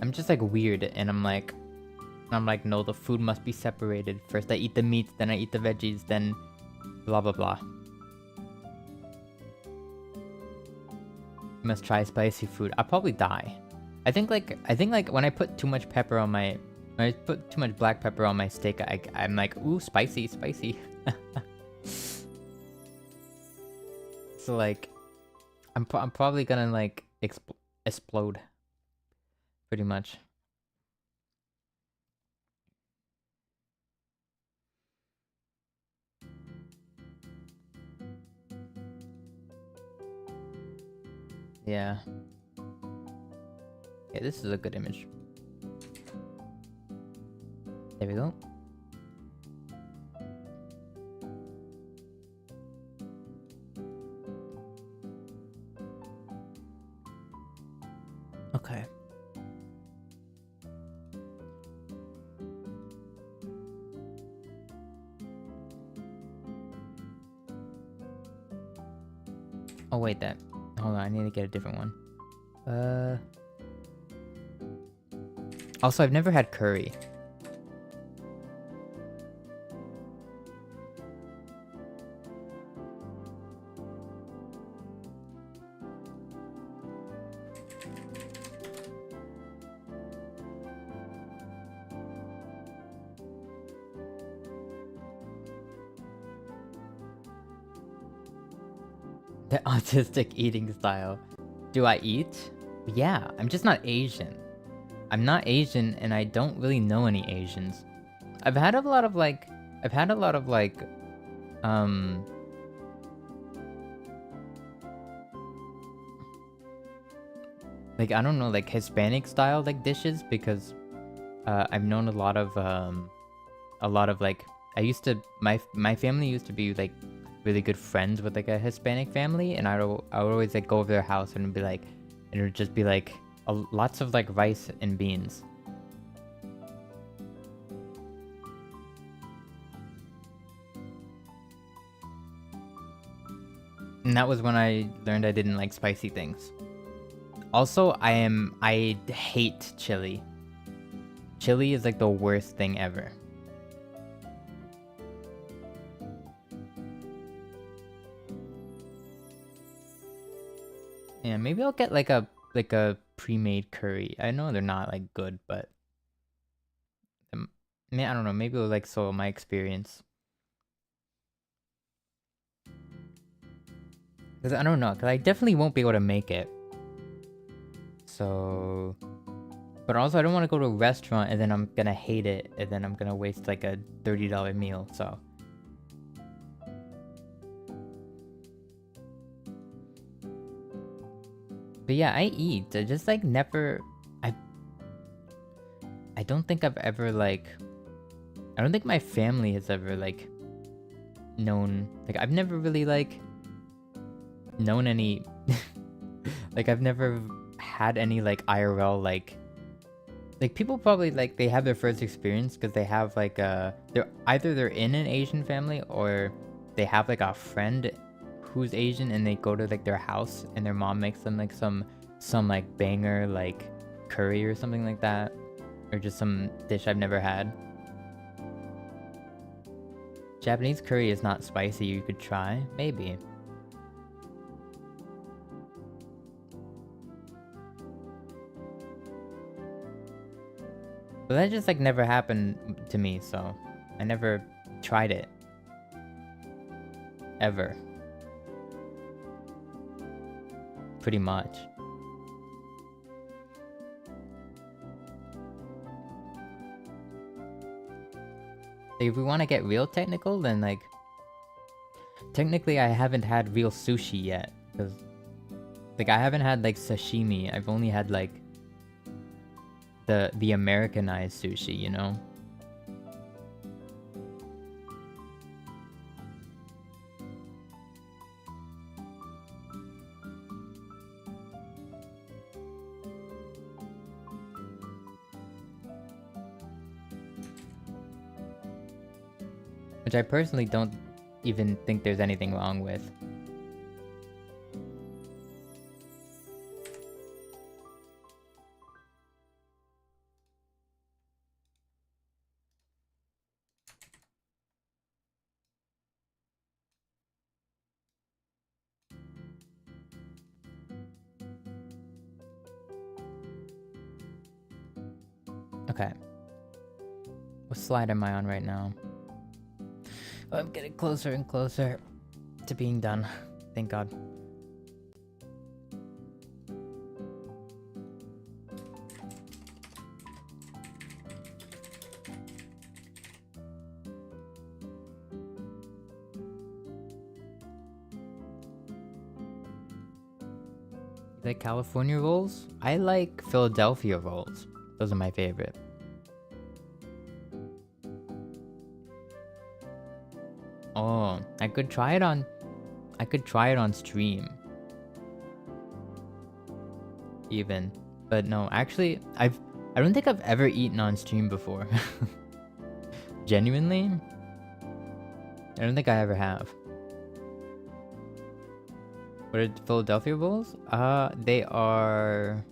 I'm just like weird, and I'm like, no, the food must be separated. First I eat the meat, then I eat the veggies, then blah blah blah. You must try spicy food. I'll probably die. I think like when I put too much pepper on my, when I put too much black pepper on my steak, I'm like, ooh, spicy. So like, I'm probably gonna like explode. Pretty much. Yeah. Yeah, this is a good image. There we go. Okay. Oh wait, hold on, I need to get a different one. Also, I've never had curry. The autistic eating style. Do I eat? Yeah, I'm just not Asian. I'm not Asian and I don't really know any Asians. I've had a lot of like I don't know, like Hispanic style like dishes, because I've known a lot of like I used to my family used to be like really good friends with like a Hispanic family, and I would always like go over their house and be like, and it would just be like lots of like rice and beans. And that was when I learned I didn't like spicy things. Also, I hate chili. Chili is like the worst thing ever. Yeah, maybe I'll get like a pre-made curry. I know they're not like good, but I don't know, maybe it'll like so my experience. Cause I don't know, cause I definitely won't be able to make it. So, but also I don't want to go to a restaurant and then I'm gonna hate it and then I'm gonna waste like a $30 meal. So. But yeah, I eat. I just like never. I don't think I've ever like. I don't think my family has ever like known. Like I've never really like known any. Like I've never had any like IRL like. Like people probably like they have their first experience because they have like they're either in an Asian family or they have like a friend who's Asian and they go to like their house and their mom makes them like some like banger like curry or something like that, or just some dish I've never had. Japanese curry is not spicy. You could try, maybe. But that just like never happened to me, so I never tried it. Ever. Pretty much. Like, if we want to get real technical, then like... Technically, I haven't had real sushi yet. Because... Like, I haven't had like sashimi. I've only had like... The Americanized sushi, you know? Which I personally don't even think there's anything wrong with. Okay. What slide am I on right now? Oh, I'm getting closer and closer to being done. Thank God. You like California rolls? I like Philadelphia rolls. Those are my favorite. Oh, I could try it on stream. Even. But no, actually, I don't think I've ever eaten on stream before. Genuinely? I don't think I ever have. What are Philadelphia rolls? They are...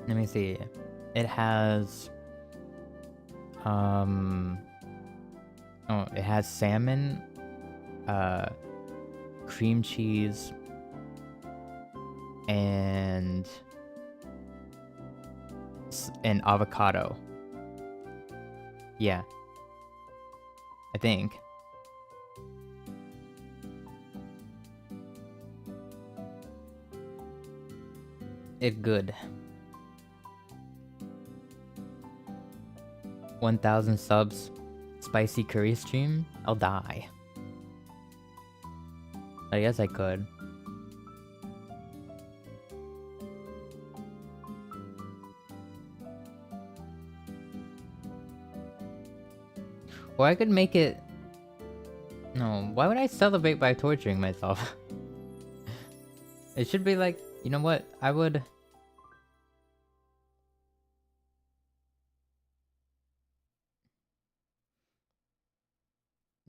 Let me see. It has... Oh, it has salmon, cream cheese, and avocado. Yeah. I think. It's good. 1,000 subs, spicy curry stream? I'll die. I guess I could. Or I could make it... No, why would I celebrate by torturing myself? It should be like, you know what, I would...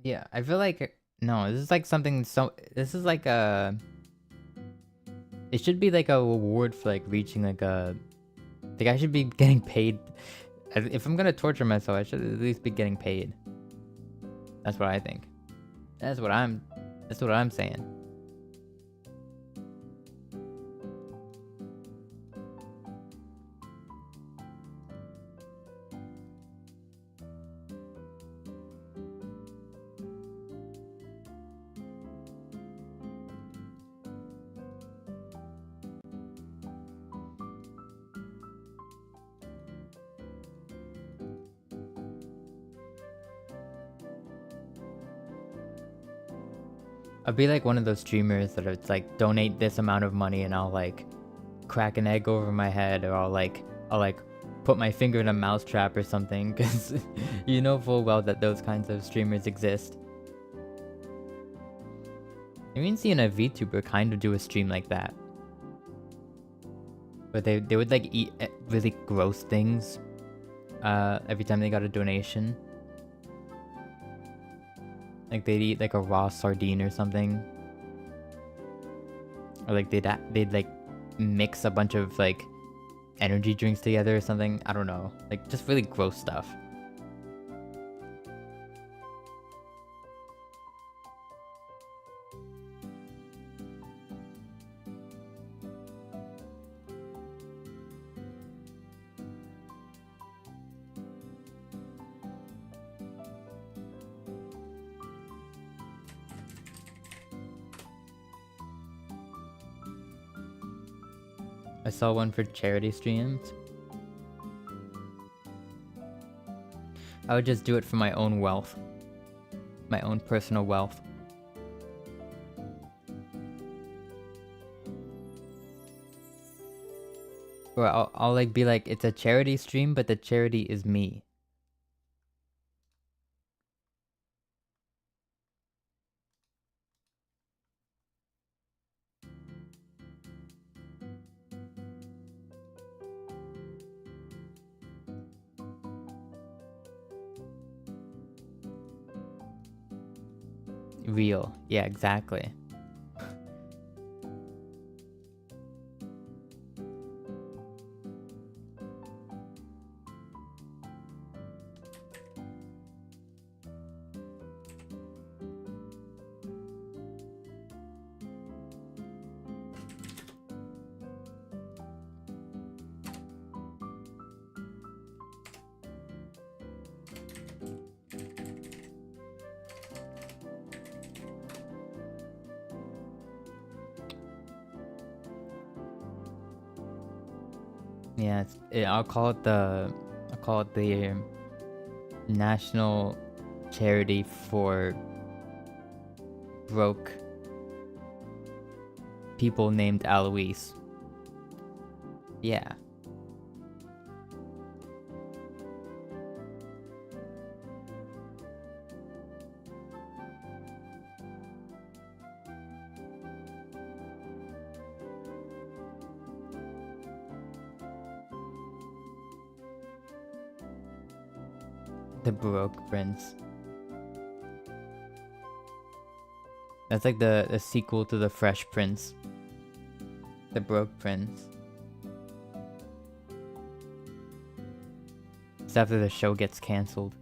Yeah, I feel like... No, this is like something so... This is like a... It should be like a reward for like reaching like a... Like I should be getting paid. If I'm gonna torture myself, I should at least be getting paid. That's what I think. That's what I'm saying. I'll be like one of those streamers that it's like donate this amount of money and I'll like crack an egg over my head, or I'll like put my finger in a mousetrap or something, because you know full well that those kinds of streamers exist. I've even seen a VTuber kind of do a stream like that. But they would like eat really gross things every time they got a donation. Like they'd eat like a raw sardine or something. Or like they'd like mix a bunch of like energy drinks together or something. I don't know. Like just really gross stuff. I saw one for charity streams. I would just do it for my own wealth. My own personal wealth. Or I'll like be like, it's a charity stream, but the charity is me. Real. Yeah, exactly. Yeah, I'll call it the National Charity for Broke People Named Alois. Yeah. The Broke Prince. That's like the sequel to the Fresh Prince. The Broke Prince. It's after the show gets cancelled.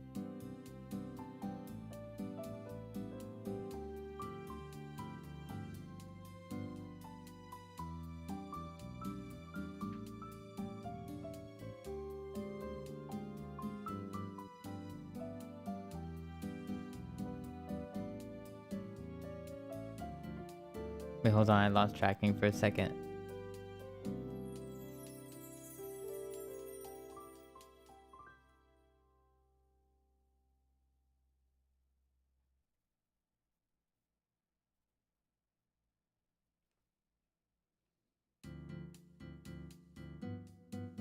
Wait, hold on, I lost tracking for a second.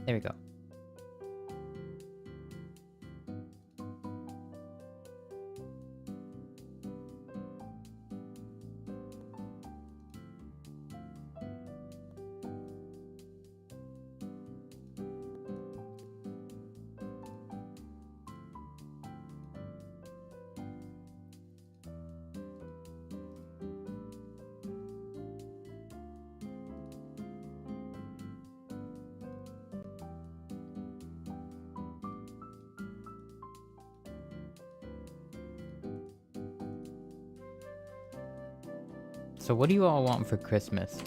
There we go. So what do you all want for Christmas?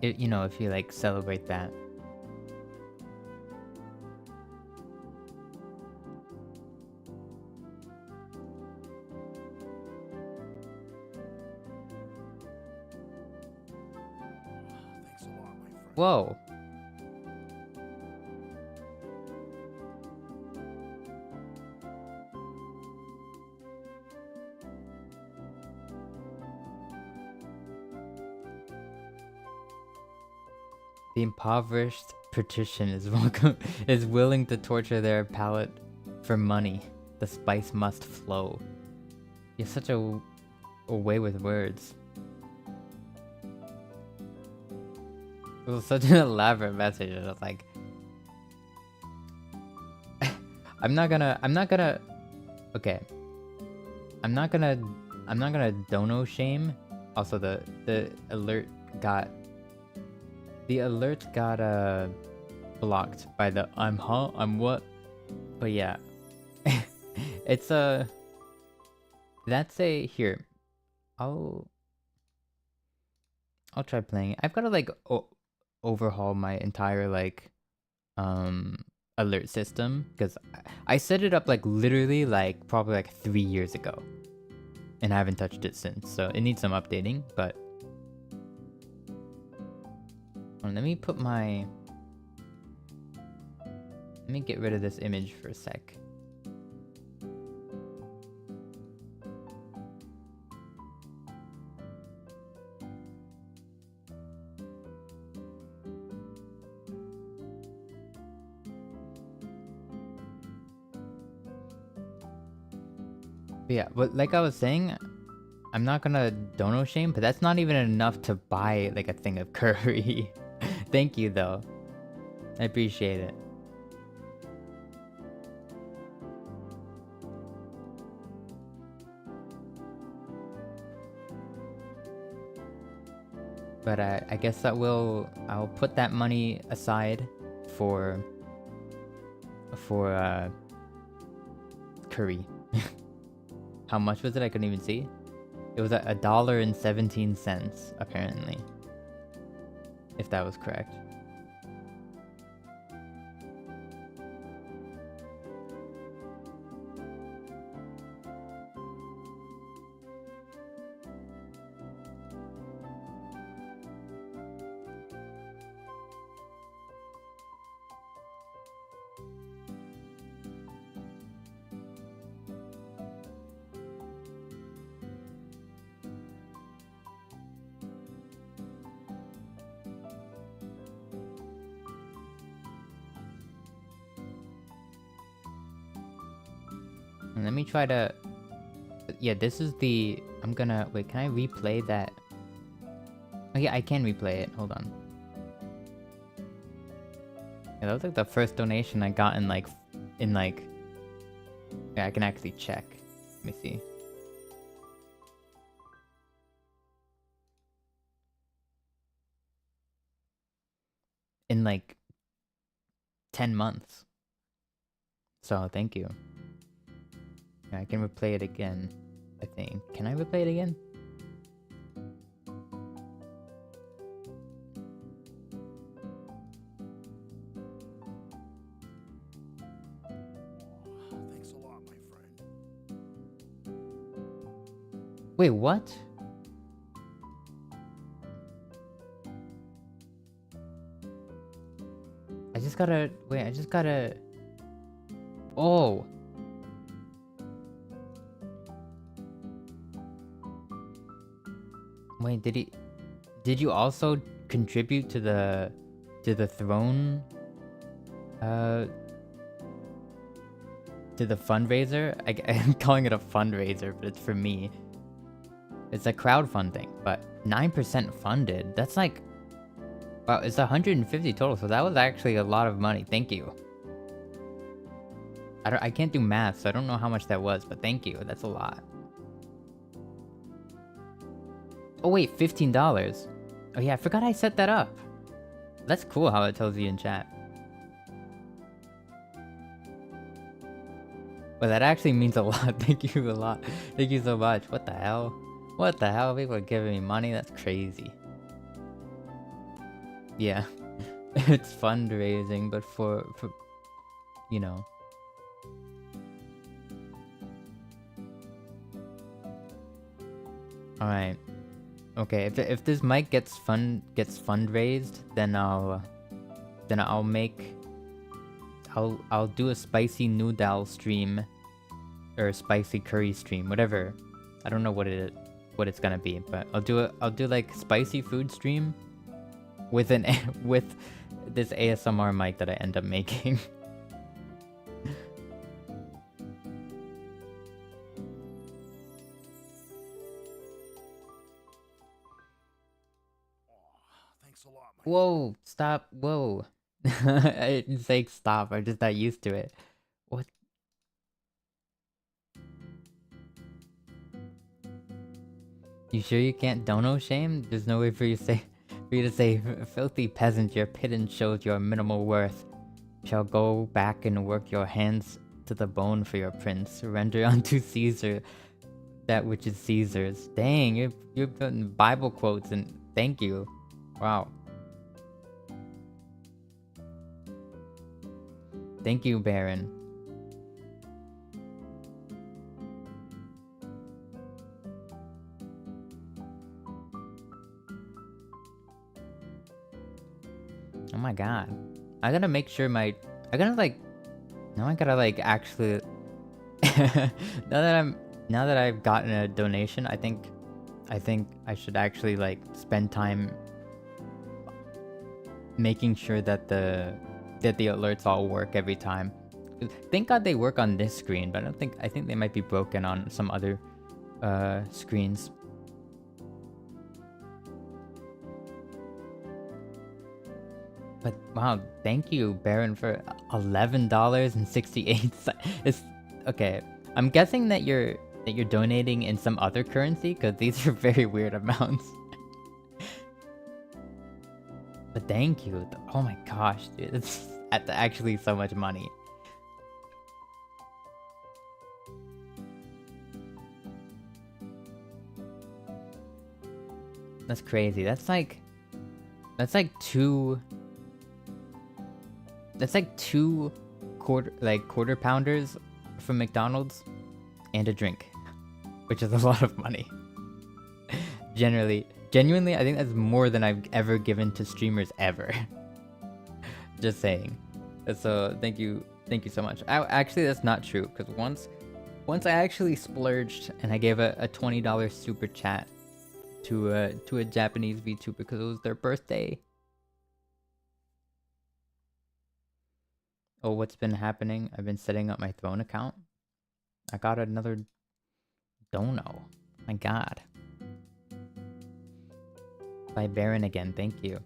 You know, if you like celebrate that. Whoa. The impoverished patrician is welcome is willing to torture their palate for money. The spice must flow. You're such a way with words. It was such an elaborate message. I was like, I'm not gonna. Okay. I'm not gonna dono shame. Also, the alert got blocked by the I'm what. But yeah, it's that's a here. I'll try playing it. I've got to like overhaul my entire like alert system because I set it up like literally like probably like 3 years ago, and I haven't touched it since. So it needs some updating. But let me put my. Let me get rid of this image for a sec. But yeah, but like I was saying, I'm not gonna dono shame, but that's not even enough to buy like a thing of curry. Thank you though. I appreciate it. But I guess that I'll put that money aside for curry. How much was it? I couldn't even see. It was $1.17 apparently. If that was correct. And let me try to... Yeah, this is the... I'm gonna... Wait, can I replay that? Oh yeah, I can replay it. Hold on. Yeah, that was like the first donation I got in like... Yeah, I can actually check. Let me see. In like 10 months. So, thank you. Yeah, I can replay it again, I think. Can I replay it again? Thanks a lot, my friend. Wait, what? I just gotta... Wait, I just gotta... Oh! Wait, did you also contribute to the throne? To the fundraiser? I'm calling it a fundraiser, but it's for me. It's a crowdfunding, but 9% funded. That's like... Wow, it's 150 total, so that was actually a lot of money. Thank you. I can't do math, so I don't know how much that was, but thank you. That's a lot. Oh wait, $15. Oh yeah, I forgot I set that up. That's cool how it tells you in chat. But that actually means a lot. Thank you a lot. Thank you so much. What the hell? What the hell? People are giving me money? That's crazy. Yeah. It's fundraising, but for you know. Alright. Okay, if this mic gets fundraised, then I'll do a spicy noodle stream or spicy curry stream, whatever. I don't know what it's gonna be, but I'll do like spicy food stream with with this ASMR mic that I end up making. Thanks a lot, my Whoa, stop, whoa. I didn't say stop, I'm just not used to it. What? You sure you can't dono shame? There's no way for you to say, filthy peasant, your pittance shows your minimal worth. Shall go back and work your hands to the bone for your prince. Render unto Caesar that which is Caesar's. Dang, you're putting Bible quotes and thank you. Wow. Thank you, Baron. Oh my god. I gotta make sure now I gotta like actually now that I've gotten a donation, I think I should actually like spend time making sure that the alerts all work every time. Thank God they work on this screen, but I think they might be broken on some other screens. But wow, thank you, Baron, for $11.68. It's okay. I'm guessing that you're donating in some other currency, because these are very weird amounts. But thank you. Oh my gosh, dude, that's actually so much money. That's crazy. That's like two quarter pounders from McDonald's and a drink, which is a lot of money. Genuinely, I think that's more than I've ever given to streamers ever. Just saying. So thank you so much. Actually, that's not true, because once I actually splurged and I gave a $20 super chat to a Japanese VTuber because it was their birthday. Oh, what's been happening? I've been setting up my Throne account. I got another dono. My god. By Baron again, thank you.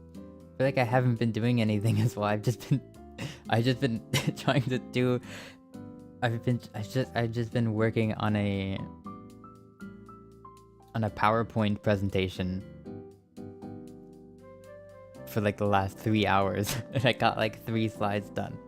I feel like I haven't been doing anything as well. I've just been trying to do. I've just been working on a PowerPoint presentation for like the last 3 hours, and I got like 3 slides done.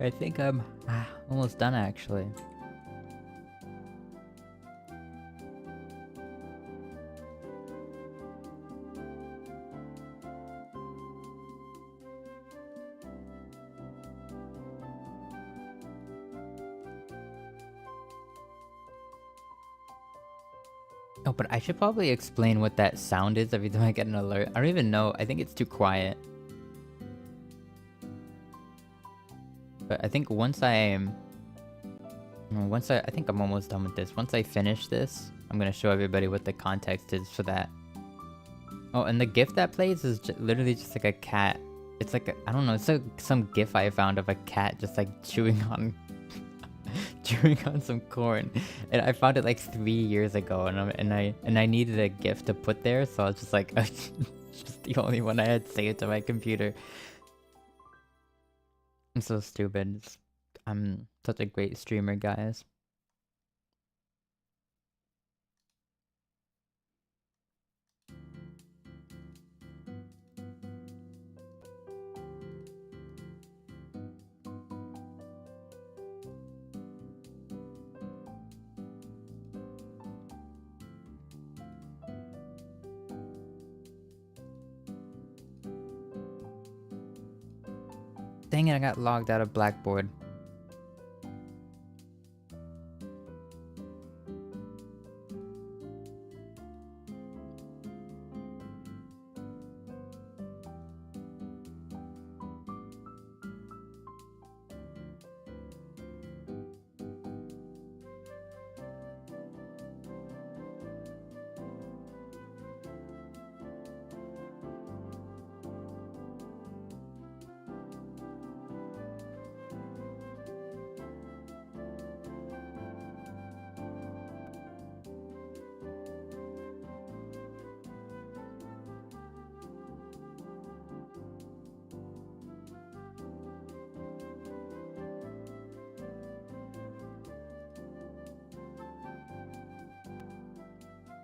I think I'm almost done actually. Oh, but I should probably explain what that sound is every time I get an alert. I don't even know. I think it's too quiet. But I think once I think I'm almost done with this. Once I finish this, I'm gonna show everybody what the context is for that. Oh, and the GIF that plays is literally just like a cat. It's like I don't know. It's like some GIF I found of a cat just like chewing on, chewing on some corn, and I found it like 3 years ago, and I needed a GIF to put there, so I was just like, just the only one I had saved to my computer. I'm so stupid. I'm such a great streamer, guys. Dang it, I got logged out of Blackboard.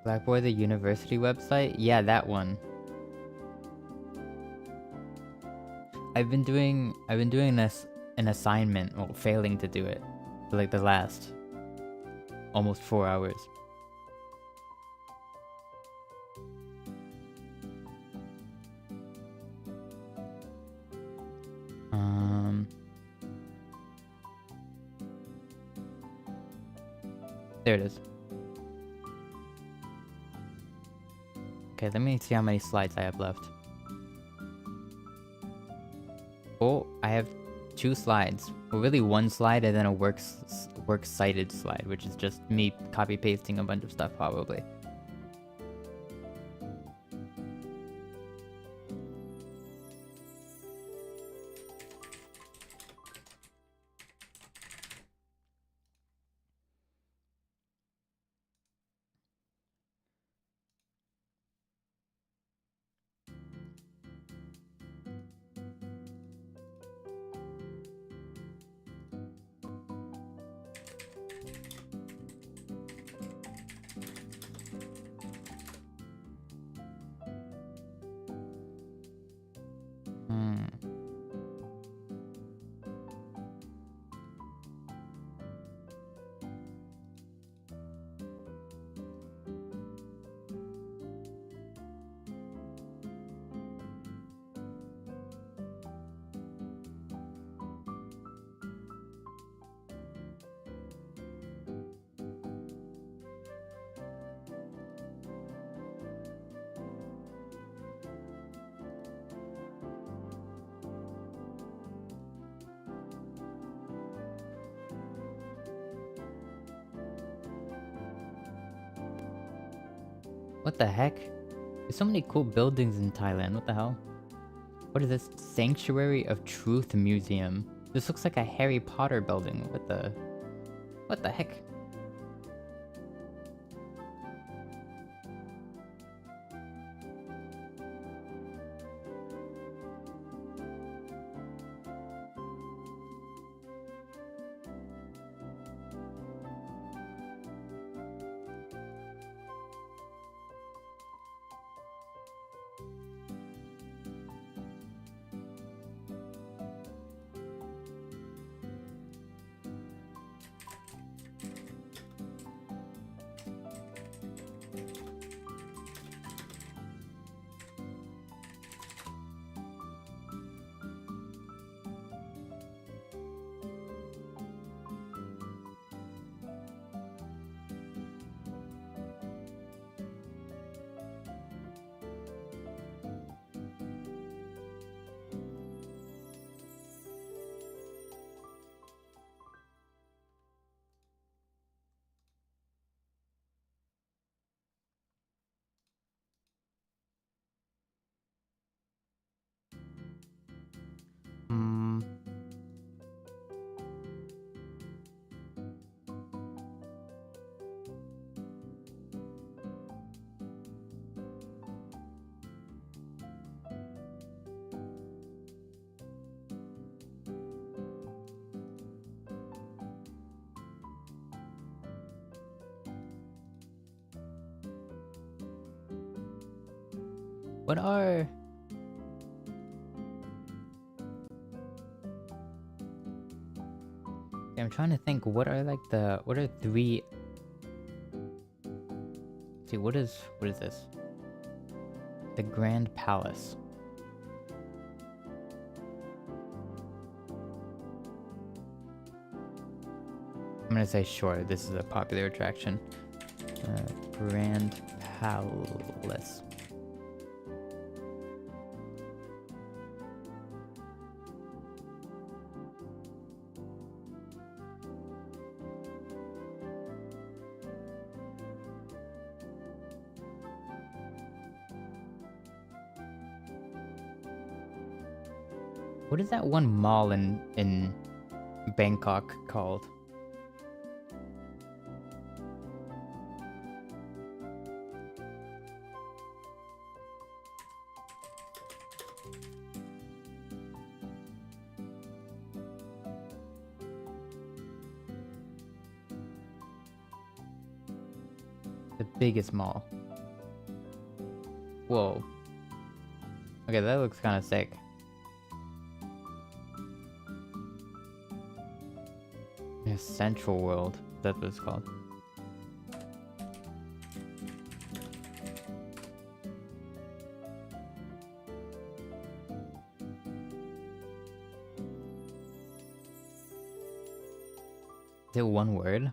Blackboard, the university website? Yeah, that one. I've been doing an assignment, well, failing to do it, for like the last almost 4 hours. There it is. Okay, let me see how many slides I have left. Oh, I have 2 slides. Well, really 1 slide and then a works cited slide, which is just me copy pasting a bunch of stuff probably. What the heck? There's so many cool buildings in Thailand, what the hell? What is this? Sanctuary of Truth Museum. This looks like a Harry Potter building. What the heck? What are... I'm trying to think, what are like the... What are 3... See, what is this? The Grand Palace. I'm gonna say sure, this is a popular attraction. Grand Palace. What is that one mall in Bangkok called? The biggest mall. Whoa. Okay, that looks kind of sick. Yeah, Central World, that's what it's called. Is it one word?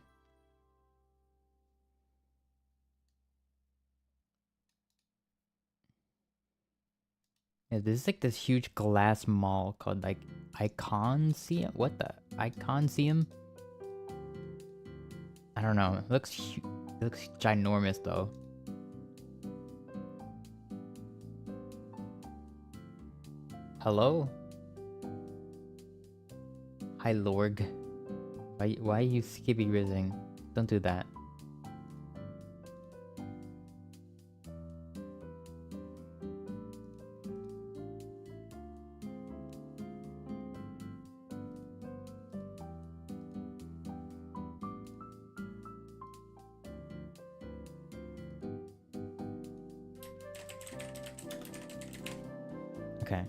Yeah, this is like this huge glass mall called like Iconseum? What the? Iconseum? I don't know. It looks ginormous though. Hello? Hi Lorg. Why are you skippy rizzing? Don't do that. Okay.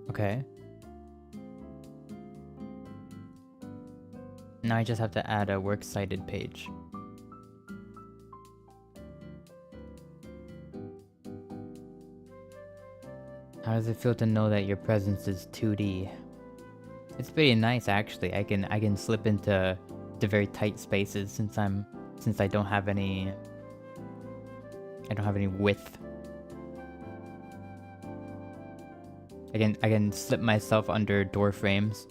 Okay. Now I just have to add a works cited page. How does it feel to know that your presence is 2D? It's pretty nice actually. I can slip into the very tight spaces since I don't have any width. I can slip myself under door frames.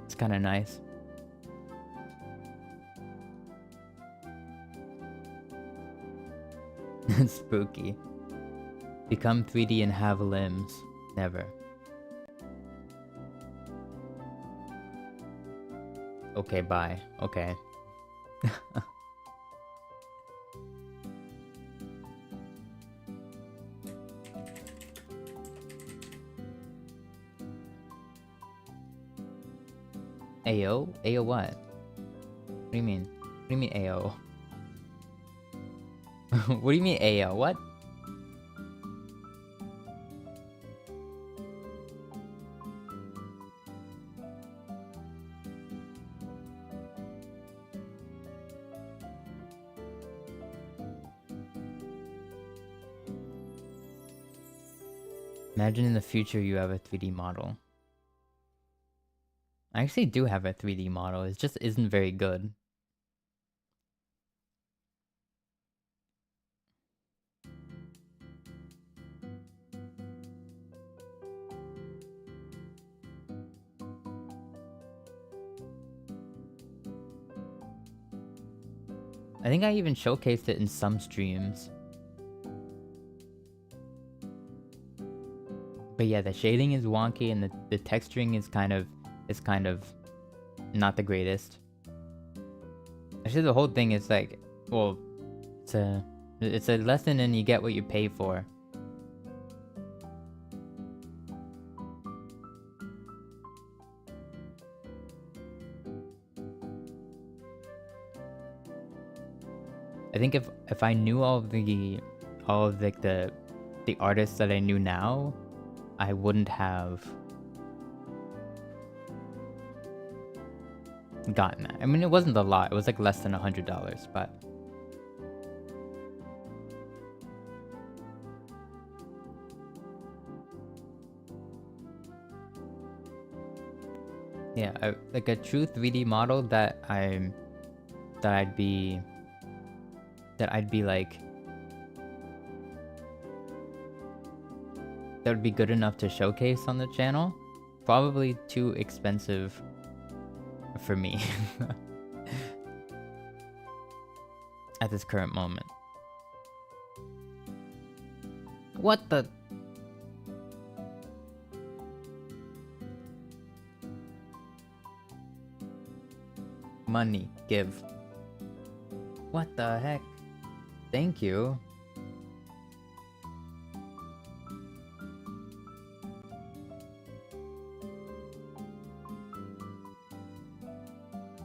It's kind of nice. Spooky. Become 3D and have limbs. Never. Okay, bye. Okay. AO? AO what? What do you mean? What do you mean AO? What do you mean AO? What? Imagine in the future you have a 3D model. I actually do have a 3D model, it just isn't very good. I think I even showcased it in some streams. But yeah, the shading is wonky and the texturing is kind of not the greatest. Actually, the whole thing is like, well, it's a lesson and you get what you pay for. I think if I knew all of the artists that I knew now, I wouldn't have gotten that. I mean, it wasn't a lot. It was like less than $100, but yeah, like a true 3D model that I'd be like, that would be good enough to showcase on the channel. Probably too expensive for me at this current moment. What the? Money, give. What the heck? Thank you.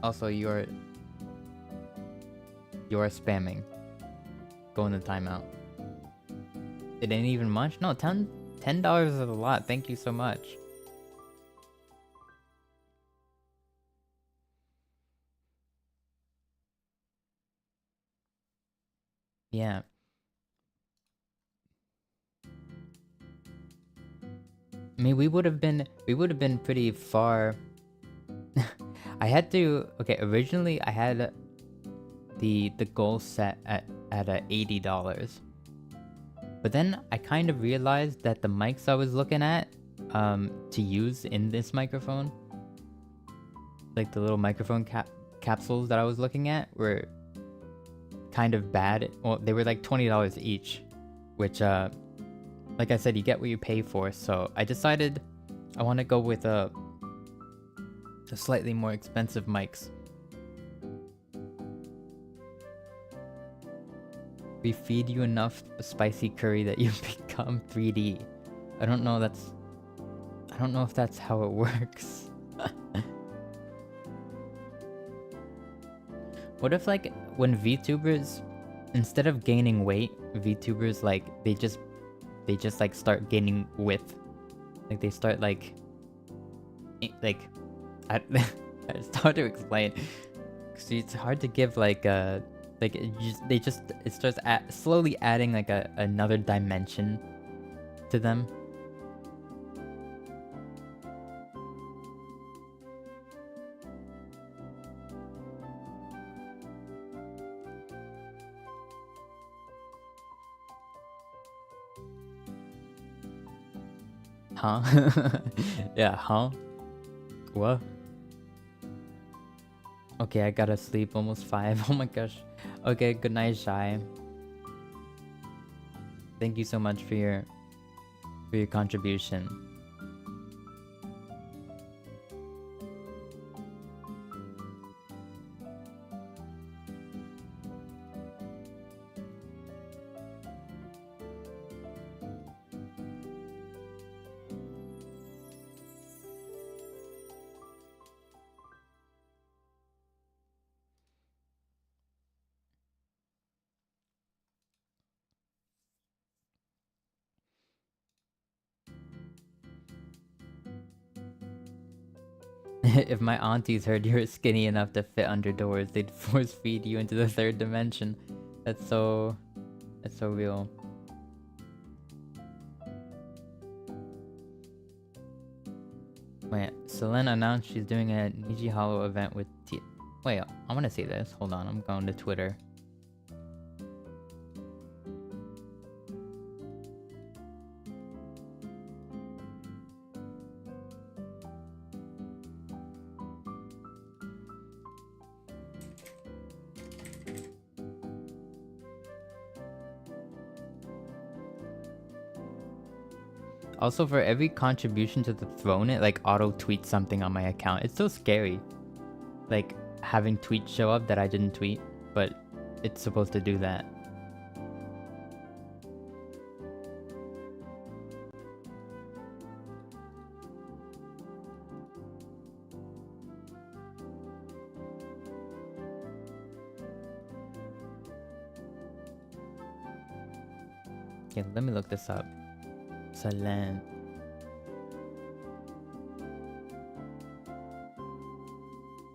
Also, you're spamming. Go in the timeout. It ain't even much? No, $10 is a lot. Thank you so much. Yeah. I mean, we would have been pretty far. Okay, originally I had the goal set at $80. But then I kind of realized that the mics I was looking at to use in this microphone, like the little microphone capsules that I was looking at, were kind of bad. Well, they were like $20 each, which like I said, you get what you pay for. So I decided I want to go with the slightly more expensive mics. We feed you enough spicy curry that you become 3D. I don't know if that's how it works. What if, like, when VTubers, instead of gaining weight, VTubers, like, they just like start gaining width. Like they start like it's hard to explain. See, it's hard to give like it starts slowly adding like another dimension to them. Huh? Yeah, huh? What? Okay, I gotta sleep, almost 5. Oh my gosh. Okay, good night, Shy. Thank you so much for your contribution. If my aunties heard you were skinny enough to fit under doors, they'd force feed you into the third dimension. That's so real. Wait, Selena announced she's doing a Niji Hollow event with T. Wait, I want to see this. Hold on, I'm going to Twitter. Also, for every contribution to the throne, it like auto tweets something on my account. It's so scary. Like having tweets show up that I didn't tweet, but it's supposed to do that. Okay, let me look this up. Selen.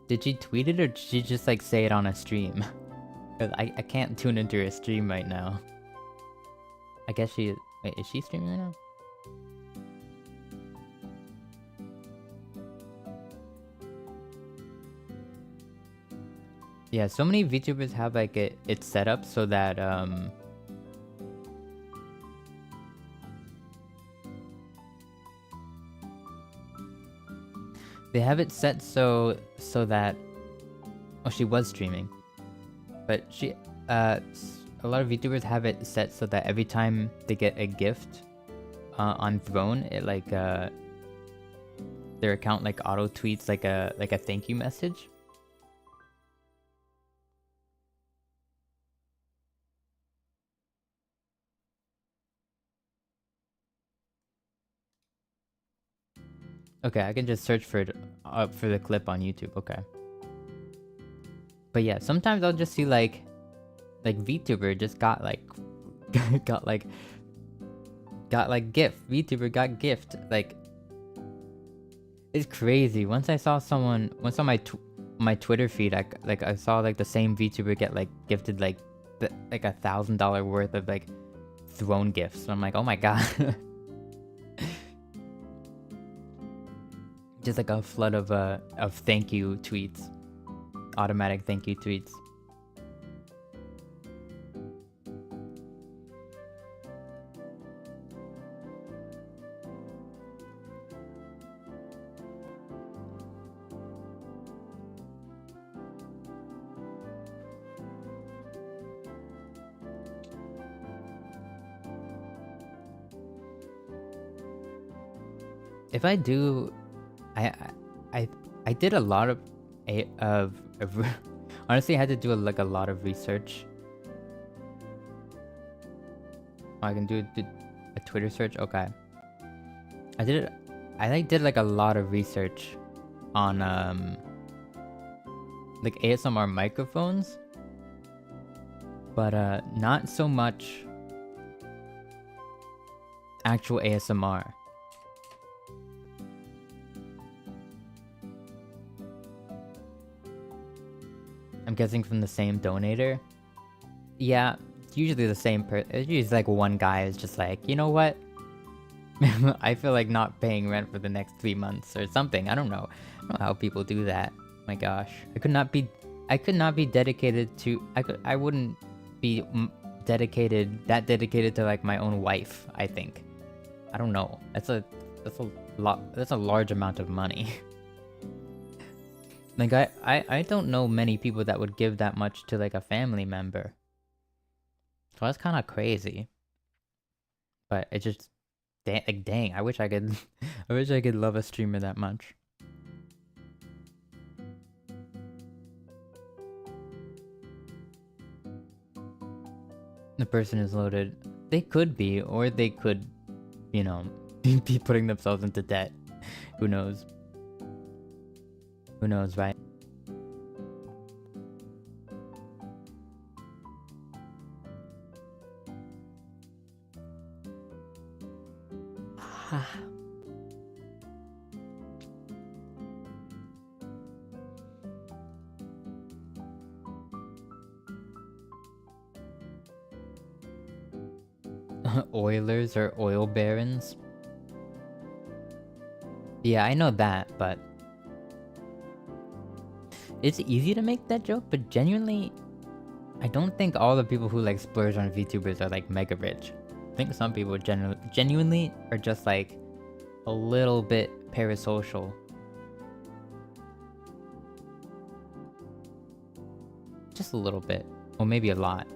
Did she tweet it or did she just like say it on a stream? Cause I can't tune into her stream right now. I guess she is. Wait, is she streaming right now? Yeah, so many VTubers have like it set up so that they have it set so that she was streaming, but a lot of VTubers have it set so that every time they get a gift on Throne, it like their account like auto tweets like a thank you message. Okay, I can just search for it for the clip on YouTube. Okay. But yeah, sometimes I'll just see like VTuber just got like got like gift. VTuber got gift. Like it's crazy. Once I saw on my Twitter feed, I saw like the same VTuber get like gifted like $1,000 worth of like Throne gifts. So I'm like, oh my god. Just like a flood of thank you tweets. Automatic thank you tweets. If I do, I did a lot of honestly I had to do like a lot of research. Oh, I can do a Twitter search. Okay, I did like a lot of research on like ASMR microphones, but not so much actual ASMR. I'm guessing from the same donator. Yeah, it's usually the same person. It's usually like one guy is just like, you know what? I feel like not paying rent for the next 3 months or something. I don't know. I don't know how people do that. My gosh, I could not be dedicated to. I wouldn't be dedicated to like my own wife. I think. I don't know. That's a lot. That's a large amount of money. Like I don't know many people that would give that much to like a family member. So that's kind of crazy. But it just dang, I wish I could I wish I could love a streamer that much. The person is loaded. They could be, or they could, you know, be putting themselves into debt. Who knows? Who knows, right? Oilers or oil barons? Yeah, I know that, but it's easy to make that joke, but genuinely, I don't think all the people who like splurge on VTubers are like mega rich. I think some people genuinely are just like a little bit parasocial. Just a little bit, or maybe a lot.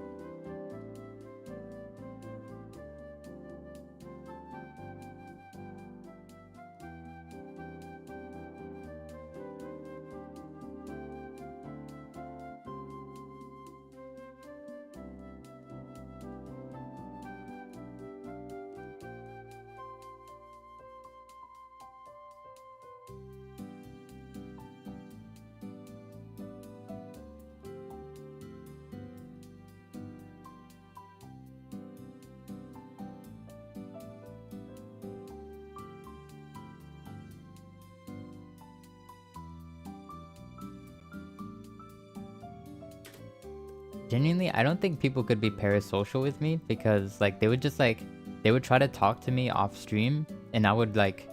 Genuinely, I don't think people could be parasocial with me because like they would just like they would try to talk to me off stream and I would like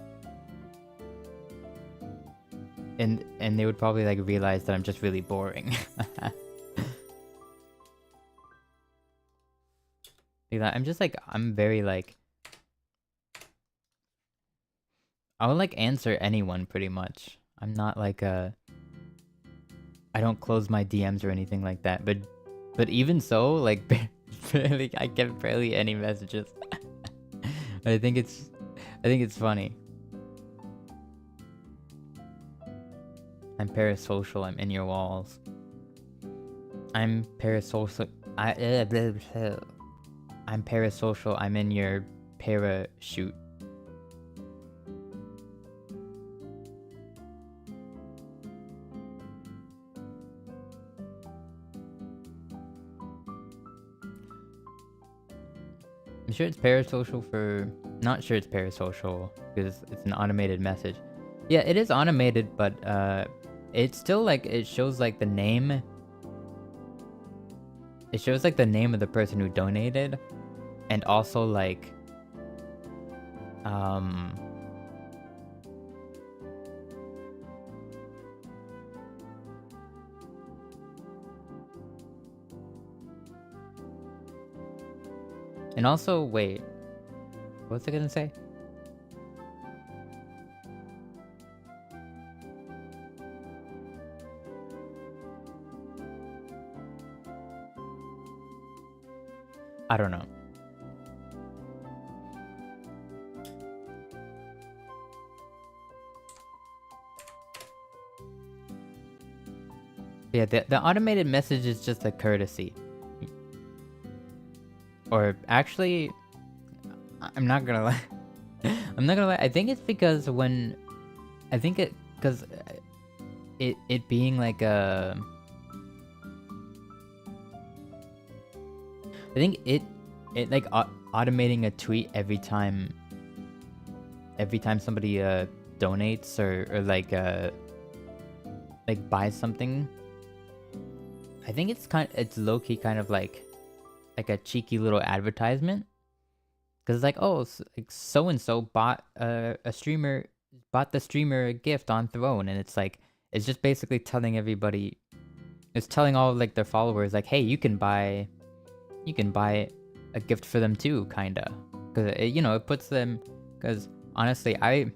and they would probably like realize that I'm just really boring. Like, I'm just like I'm very like I would like answer anyone pretty much. I'm not like I don't close my DMs or anything like that, but even so, like barely, I get barely any messages. I think it's funny. I'm parasocial. I'm in your walls. I'm parasocial. I'm parasocial. I'm in your parachute. I'm sure it's parasocial for... Not sure it's parasocial, because it's an automated message. Yeah, it is automated, but it's still like... It shows like the name... It shows like the name of the person who donated. And also like... And also, wait. What's I gonna say? I don't know. Yeah, the automated message is just a courtesy. Or actually, I'm not gonna lie. I'm not gonna lie. I think it's because when, I think it because it being like a. I think it like automating a tweet every time somebody donates or like buys something. I think it's low key kind of like a cheeky little advertisement, because it's like, oh, like so and so bought the streamer a gift on Throne, and it's like it's just basically telling everybody, it's telling all like their followers like, hey, you can buy a gift for them too, kinda, because you know, it puts them, because honestly, I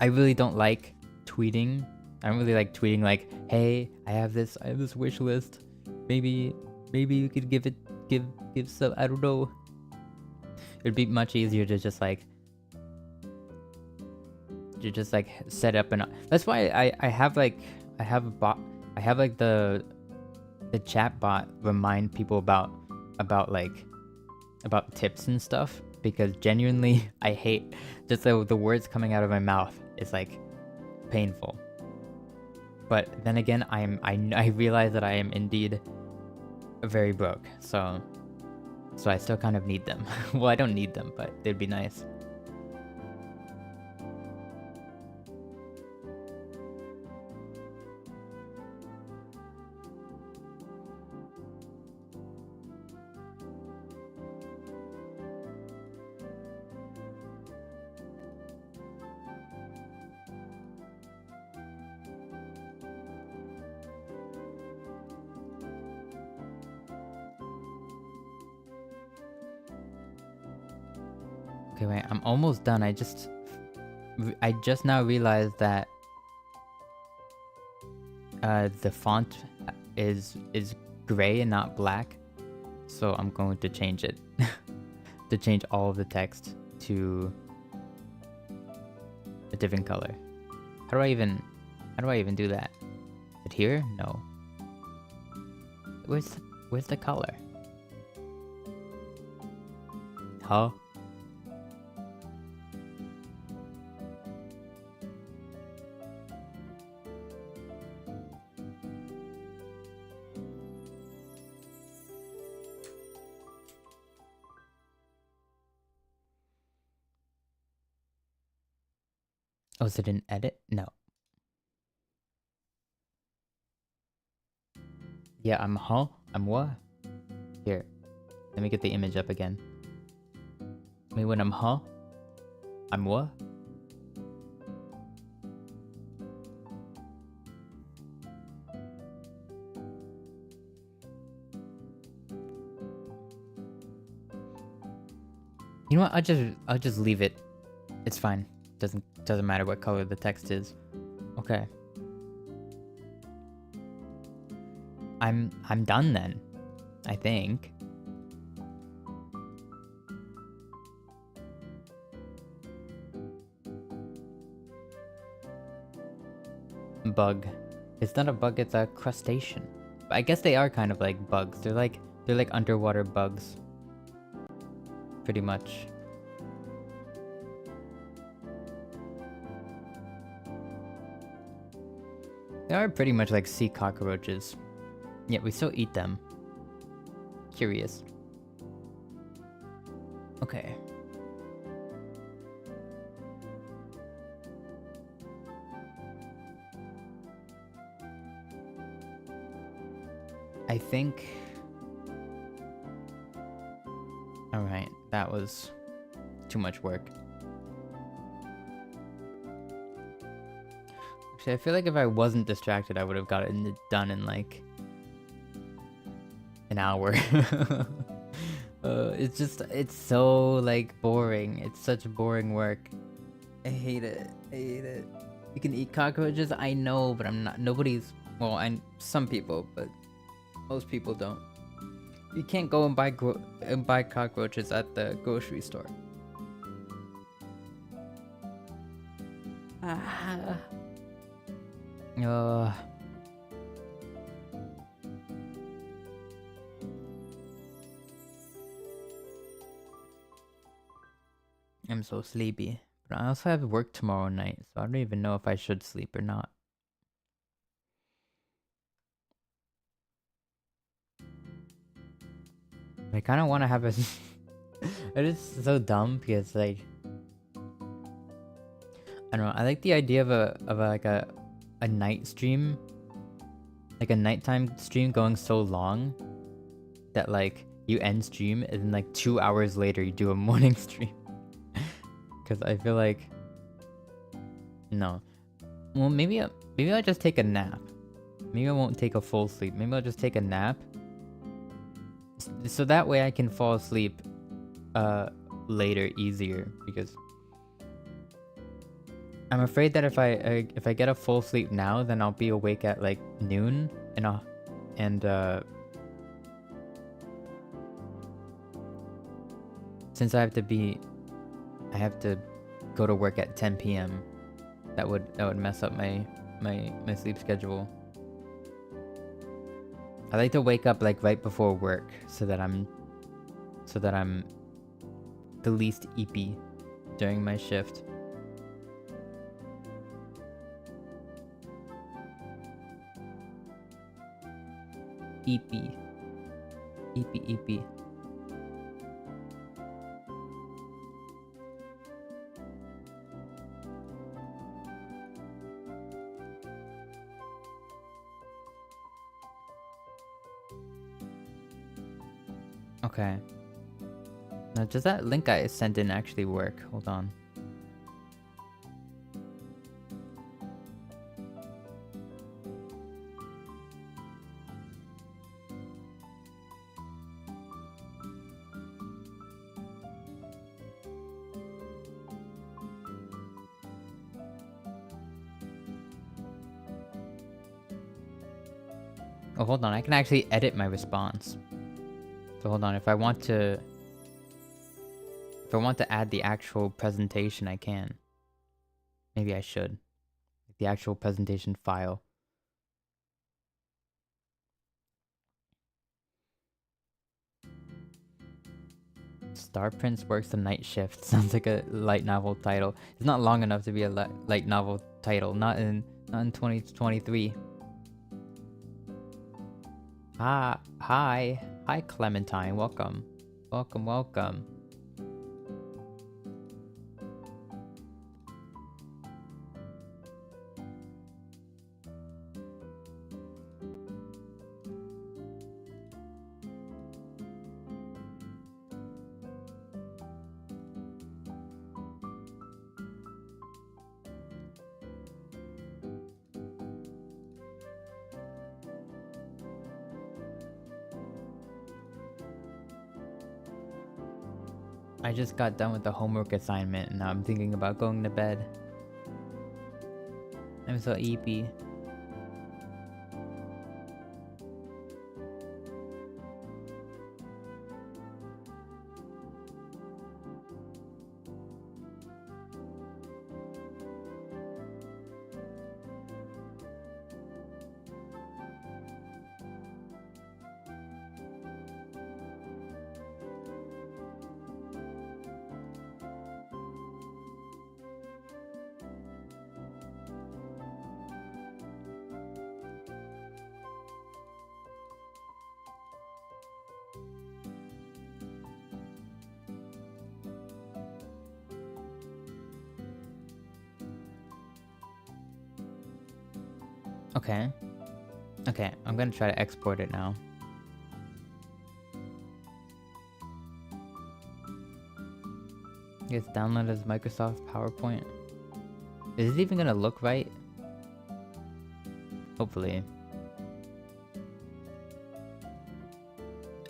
really don't like tweeting. I don't really like tweeting like, hey, I have this wish list. Maybe you could give some, I don't know. It'd be much easier to just like set up an. That's why I have like I have a bot. I have like the chat bot remind people about tips and stuff, because genuinely I hate just the words coming out of my mouth. It's like painful. But then again, I realize that I am indeed very broke, so I still kind of need them. Well, I don't need them, but they'd be nice. Okay, wait, I'm almost done. I just now realized that the font is gray and not black, so I'm going to change it to change all of the text to a different color. How do I even do that? Is it here? No. Where's the color? Huh? Oh, is it an edit? No. Yeah, I'm what? Here. Let me get the image up again. I mean, when I'm I'm what? You know what? I'll just leave it. It's fine. Doesn't matter what color the text is. Okay. I'm done then, I think. Bug. It's not a bug, it's a crustacean. I guess they are kind of like bugs. They're like underwater bugs. Pretty much. They are pretty much like sea cockroaches. Yet we still eat them. Curious. Okay. I think... Alright, that was too much work. Actually, I feel like if I wasn't distracted, I would have gotten it done in like an hour. It's so like boring. It's such boring work. I hate it. You can eat cockroaches, I know, but well, some people, but most people don't. You can't go and buy cockroaches at the grocery store. I'm so sleepy. But I also have work tomorrow night, so I don't even know if I should sleep or not. I kind of want to have a... It is so dumb because like... I don't know, I like the idea of a night stream. Like a nighttime stream going so long that like you end stream and then like 2 hours later you do a morning stream. Because I feel like... No. Well, maybe I'll just take a nap. Maybe I won't take a full sleep. Maybe I'll just take a nap. So that way I can fall asleep later easier. Because I'm afraid that if I get a full sleep now, then I'll be awake at like noon, and since I have to go to work at 10 p.m. That would mess up my sleep schedule. I like to wake up like right before work so that I'm the least eepy during my shift. Eepy. Eepy eepy. Okay. Now, does that link I sent in actually work? Hold on. Oh, hold on. I can actually edit my response. So hold on. If I want to add the actual presentation, I can. Maybe I should. The actual presentation file. Star Prince works the night shift. Sounds like a light novel title. It's not long enough to be a light novel title. Not in 2023. Hi, Clementine. Welcome. I just got done with the homework assignment and now I'm thinking about going to bed. I'm so eepy. Okay, I'm gonna try to export it now. It's downloaded as Microsoft PowerPoint. Is it even gonna look right? Hopefully.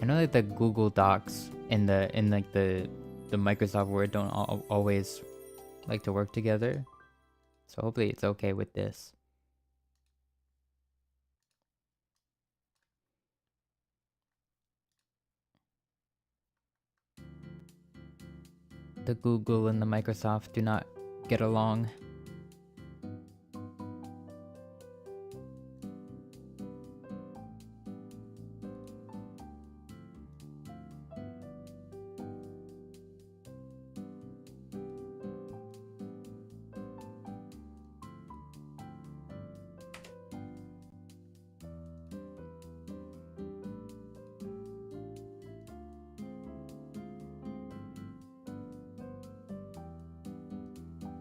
I know that the Google Docs in like the Microsoft Word don't always like to work together. So hopefully it's okay with this. The Google and the Microsoft do not get along.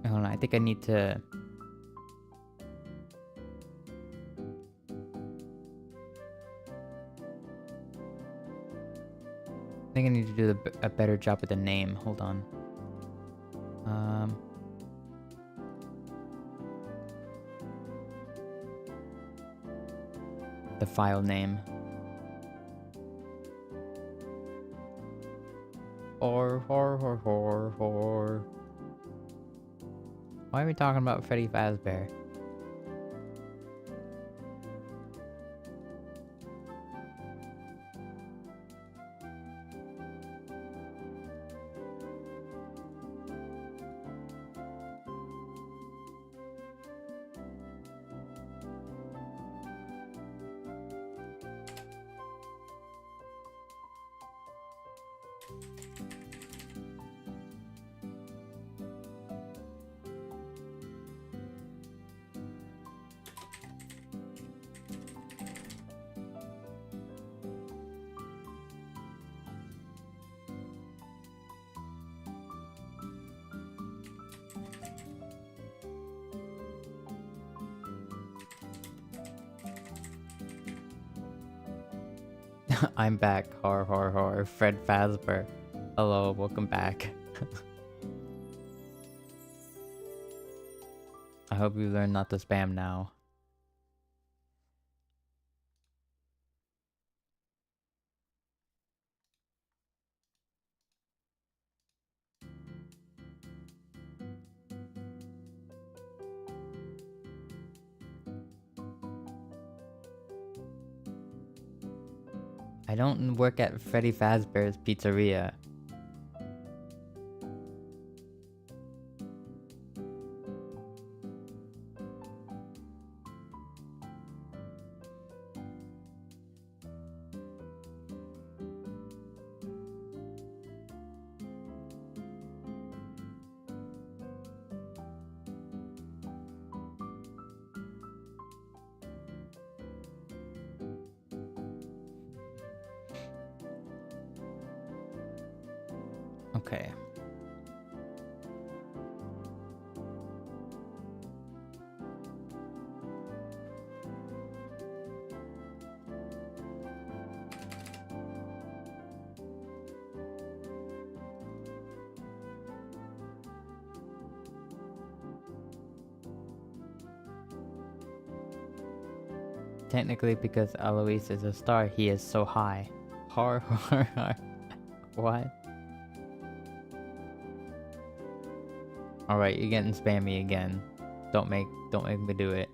Hold on, I think I need to... I think I need to do a better job with the name. Hold on. The file name. Or. Why are we talking about Freddy Fazbear? I'm back. Har. Fred Fazbear. Hello, welcome back. I hope you learned not to spam now. I don't work at Freddy Fazbear's Pizzeria. Okay. Technically, because Eloise is a star, he is so high. Har. What? Alright, you're getting spammy again. Don't make me do it.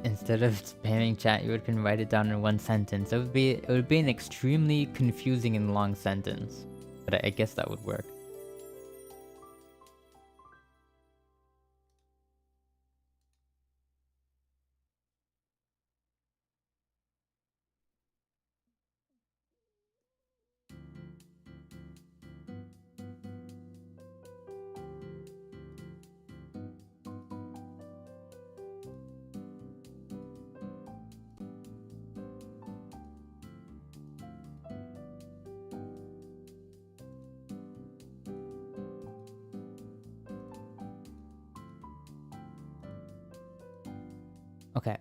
Instead of spamming chat, you can write it down in one sentence. It would be an extremely confusing and long sentence. But I guess that would work. Okay.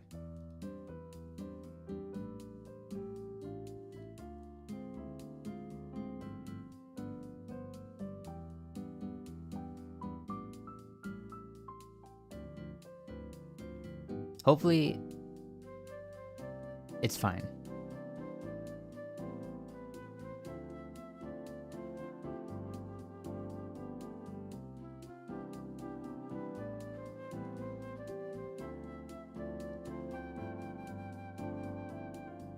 Hopefully, it's fine.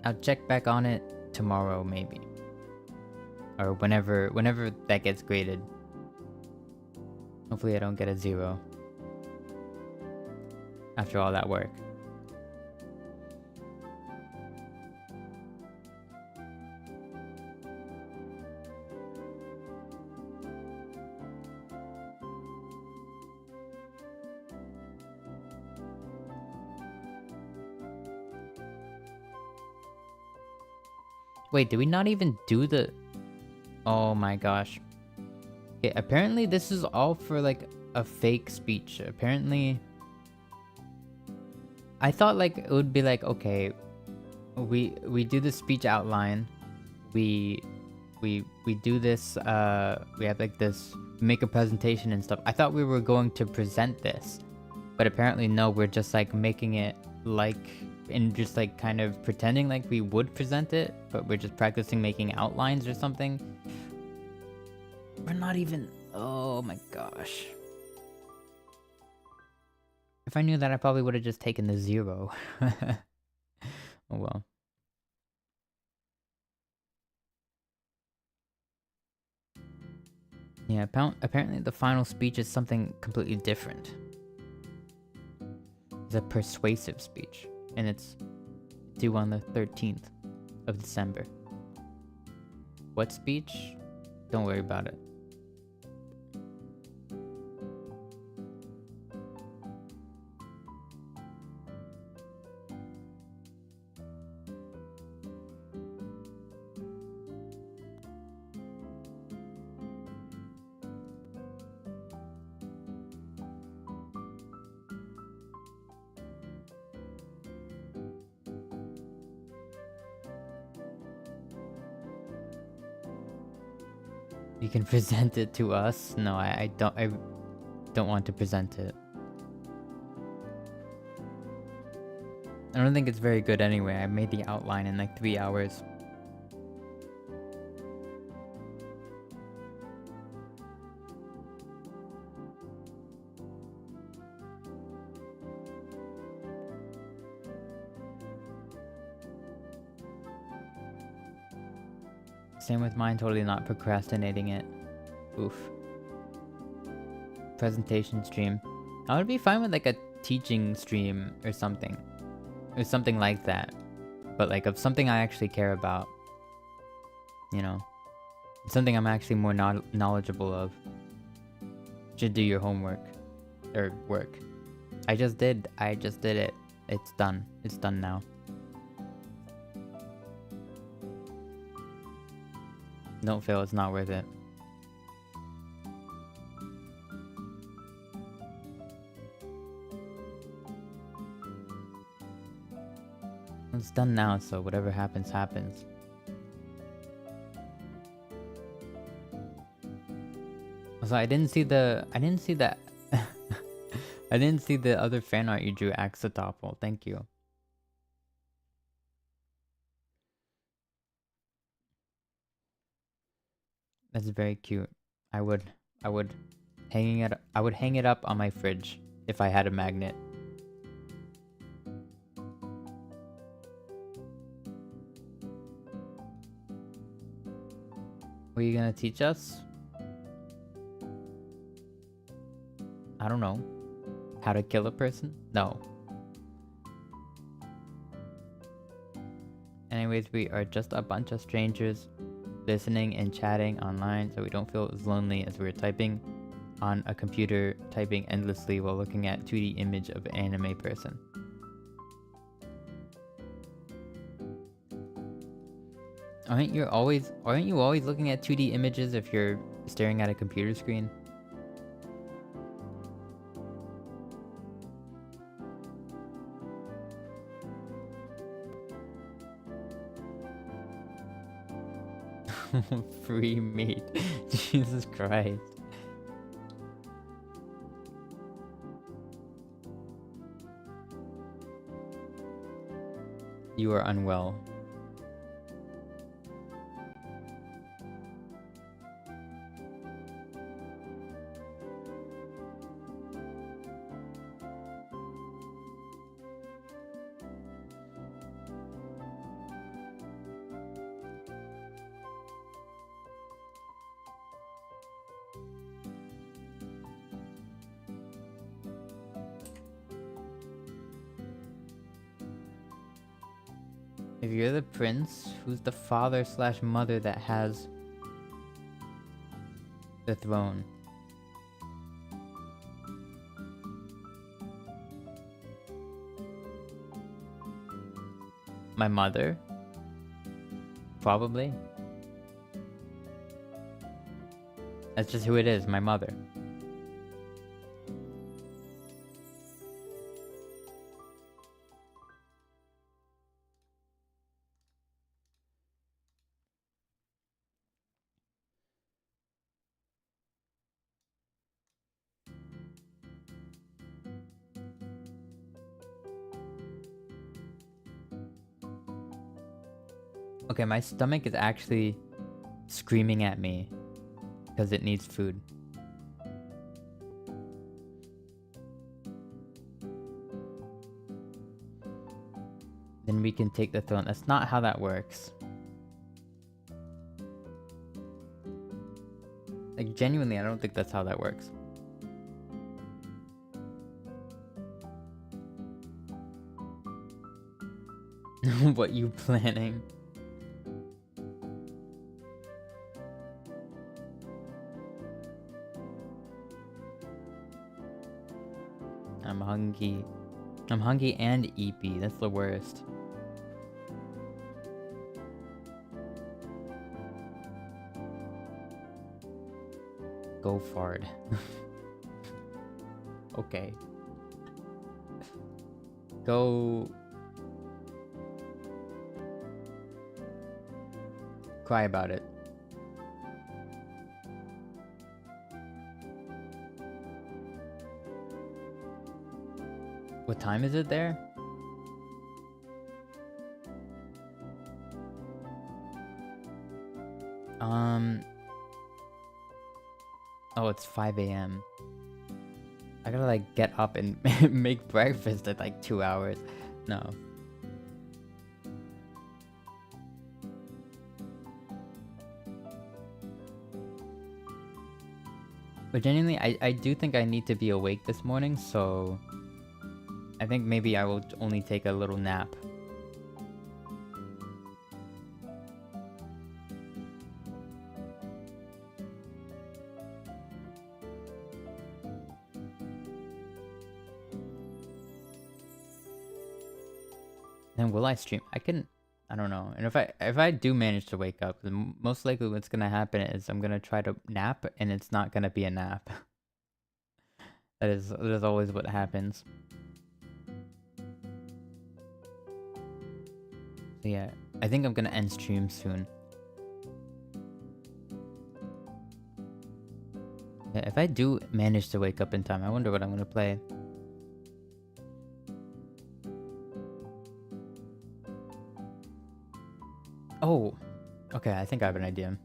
I'll check back on it tomorrow, maybe. Or whenever that gets graded. Hopefully I don't get a 0. After all that work. Wait, did we not even do the... Oh my gosh. Okay, apparently this is all for like a fake speech. Apparently, I thought like it would be like, okay, we do the speech outline, we we do this, we have like this, make a presentation and stuff. I thought we were going to present this, but apparently no, we're just like making it like, and just like kind of pretending like we would present it, but we're just practicing making outlines or something. We're not even, oh my gosh. If I knew that, I probably would have just taken the 0. Oh well. Yeah, apparently the final speech is something completely different. It's a persuasive speech, and it's due on the 13th of December. What speech? Don't worry about it. You can present it to us? No, I don't want to present it. I don't think it's very good anyway. I made the outline in like 3 hours. Same with mine, totally not procrastinating it. Oof. Presentation stream. I would be fine with like a teaching stream or something. Or something like that. But like of something I actually care about. You know. Something I'm actually more knowledgeable of. Should do your homework. Or work. I just did it. It's done. It's done now. Don't fail, it's not worth it. It's done now, so whatever happens, happens. Also, I didn't see the I didn't see the other fan art you drew, Axotopple. Thank you. That's very cute. I would hang it up on my fridge if I had a magnet. What are you gonna teach us? I don't know. How to kill a person? No. Anyways, we are just a bunch of strangers listening and chatting online, so we don't feel as lonely as we're typing on a computer, typing endlessly while looking at 2D image of an anime person. Aren't you always looking at 2D images if you're staring at a computer screen? Free meat. Jesus Christ. You are unwell. If you're the prince, who's the father/mother that has the throne? My mother? Probably. That's just who it is, my mother. Okay, my stomach is actually screaming at me because it needs food. Then we can take the throne. That's not how that works. Like, genuinely, I don't think that's how that works. What you planning? I'm hungry. I'm hungry and eepy. That's the worst. Go fart. Okay. Go... cry about it. What time is it there? Oh, it's 5 a.m. I gotta like get up and make breakfast in like 2 hours. No. But genuinely, I do think I need to be awake this morning, so I think maybe I will only take a little nap. And will I stream? I don't know. And if I do manage to wake up, then most likely what's gonna happen is I'm gonna try to nap, and it's not gonna be a nap. That is always what happens. So yeah, I think I'm gonna end stream soon. Yeah, if I do manage to wake up in time, I wonder what I'm gonna play. Oh, okay, I think I have an idea.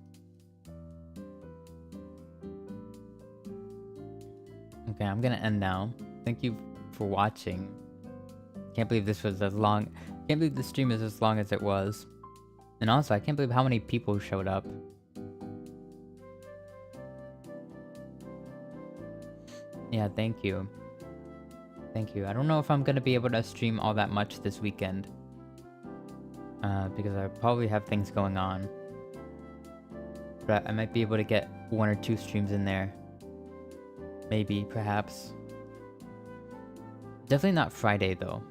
Okay, I'm gonna end now. Thank you for watching. Can't believe this was as long. Can't believe the stream is as long as it was. And also, I can't believe how many people showed up. Yeah, thank you. Thank you. I don't know if I'm gonna be able to stream all that much this weekend. Because I probably have things going on. But I might be able to get 1 or 2 streams in there. Maybe, perhaps. Definitely not Friday, though.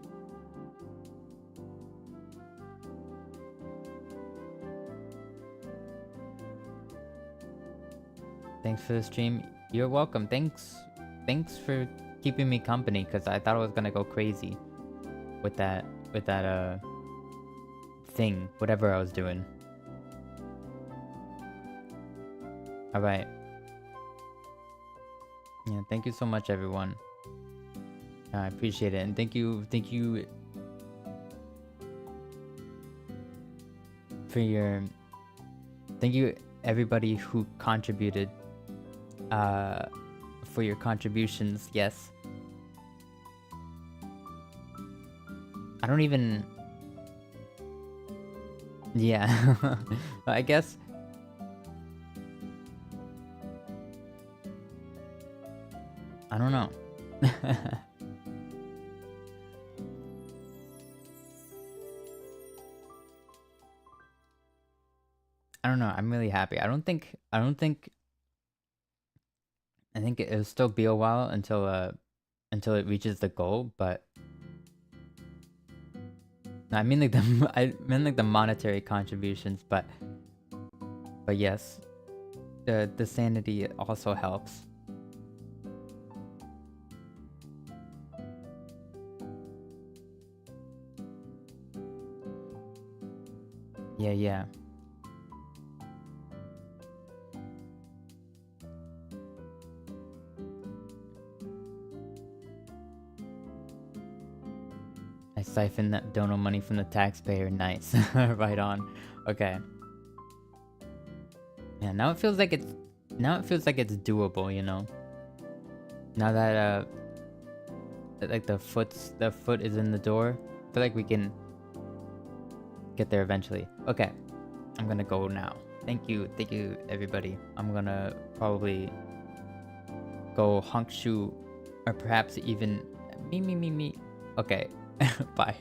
Thanks for the stream. You're welcome. Thanks for keeping me company, because I thought I was gonna go crazy with that thing, whatever I was doing. Alright. Yeah, thank you so much, everyone. I appreciate it, and thank you for your... Thank you, everybody who contributed, for your contributions, yes. I don't even... Yeah, I guess... I don't know. I don't know, I'm really happy. I think it'll still be a while until it reaches the goal, but I mean like the monetary contributions, but yes. the sanity also helps. Yeah. I siphoned that dono money from the taxpayer. Nice. Right on. Okay. Yeah, now it feels like it's doable, you know? Now that like the foot is in the door. I feel like we can get there eventually. Okay. I'm gonna go now. Thank you everybody. I'm gonna probably go honk shoe, or perhaps even me. Okay. Bye.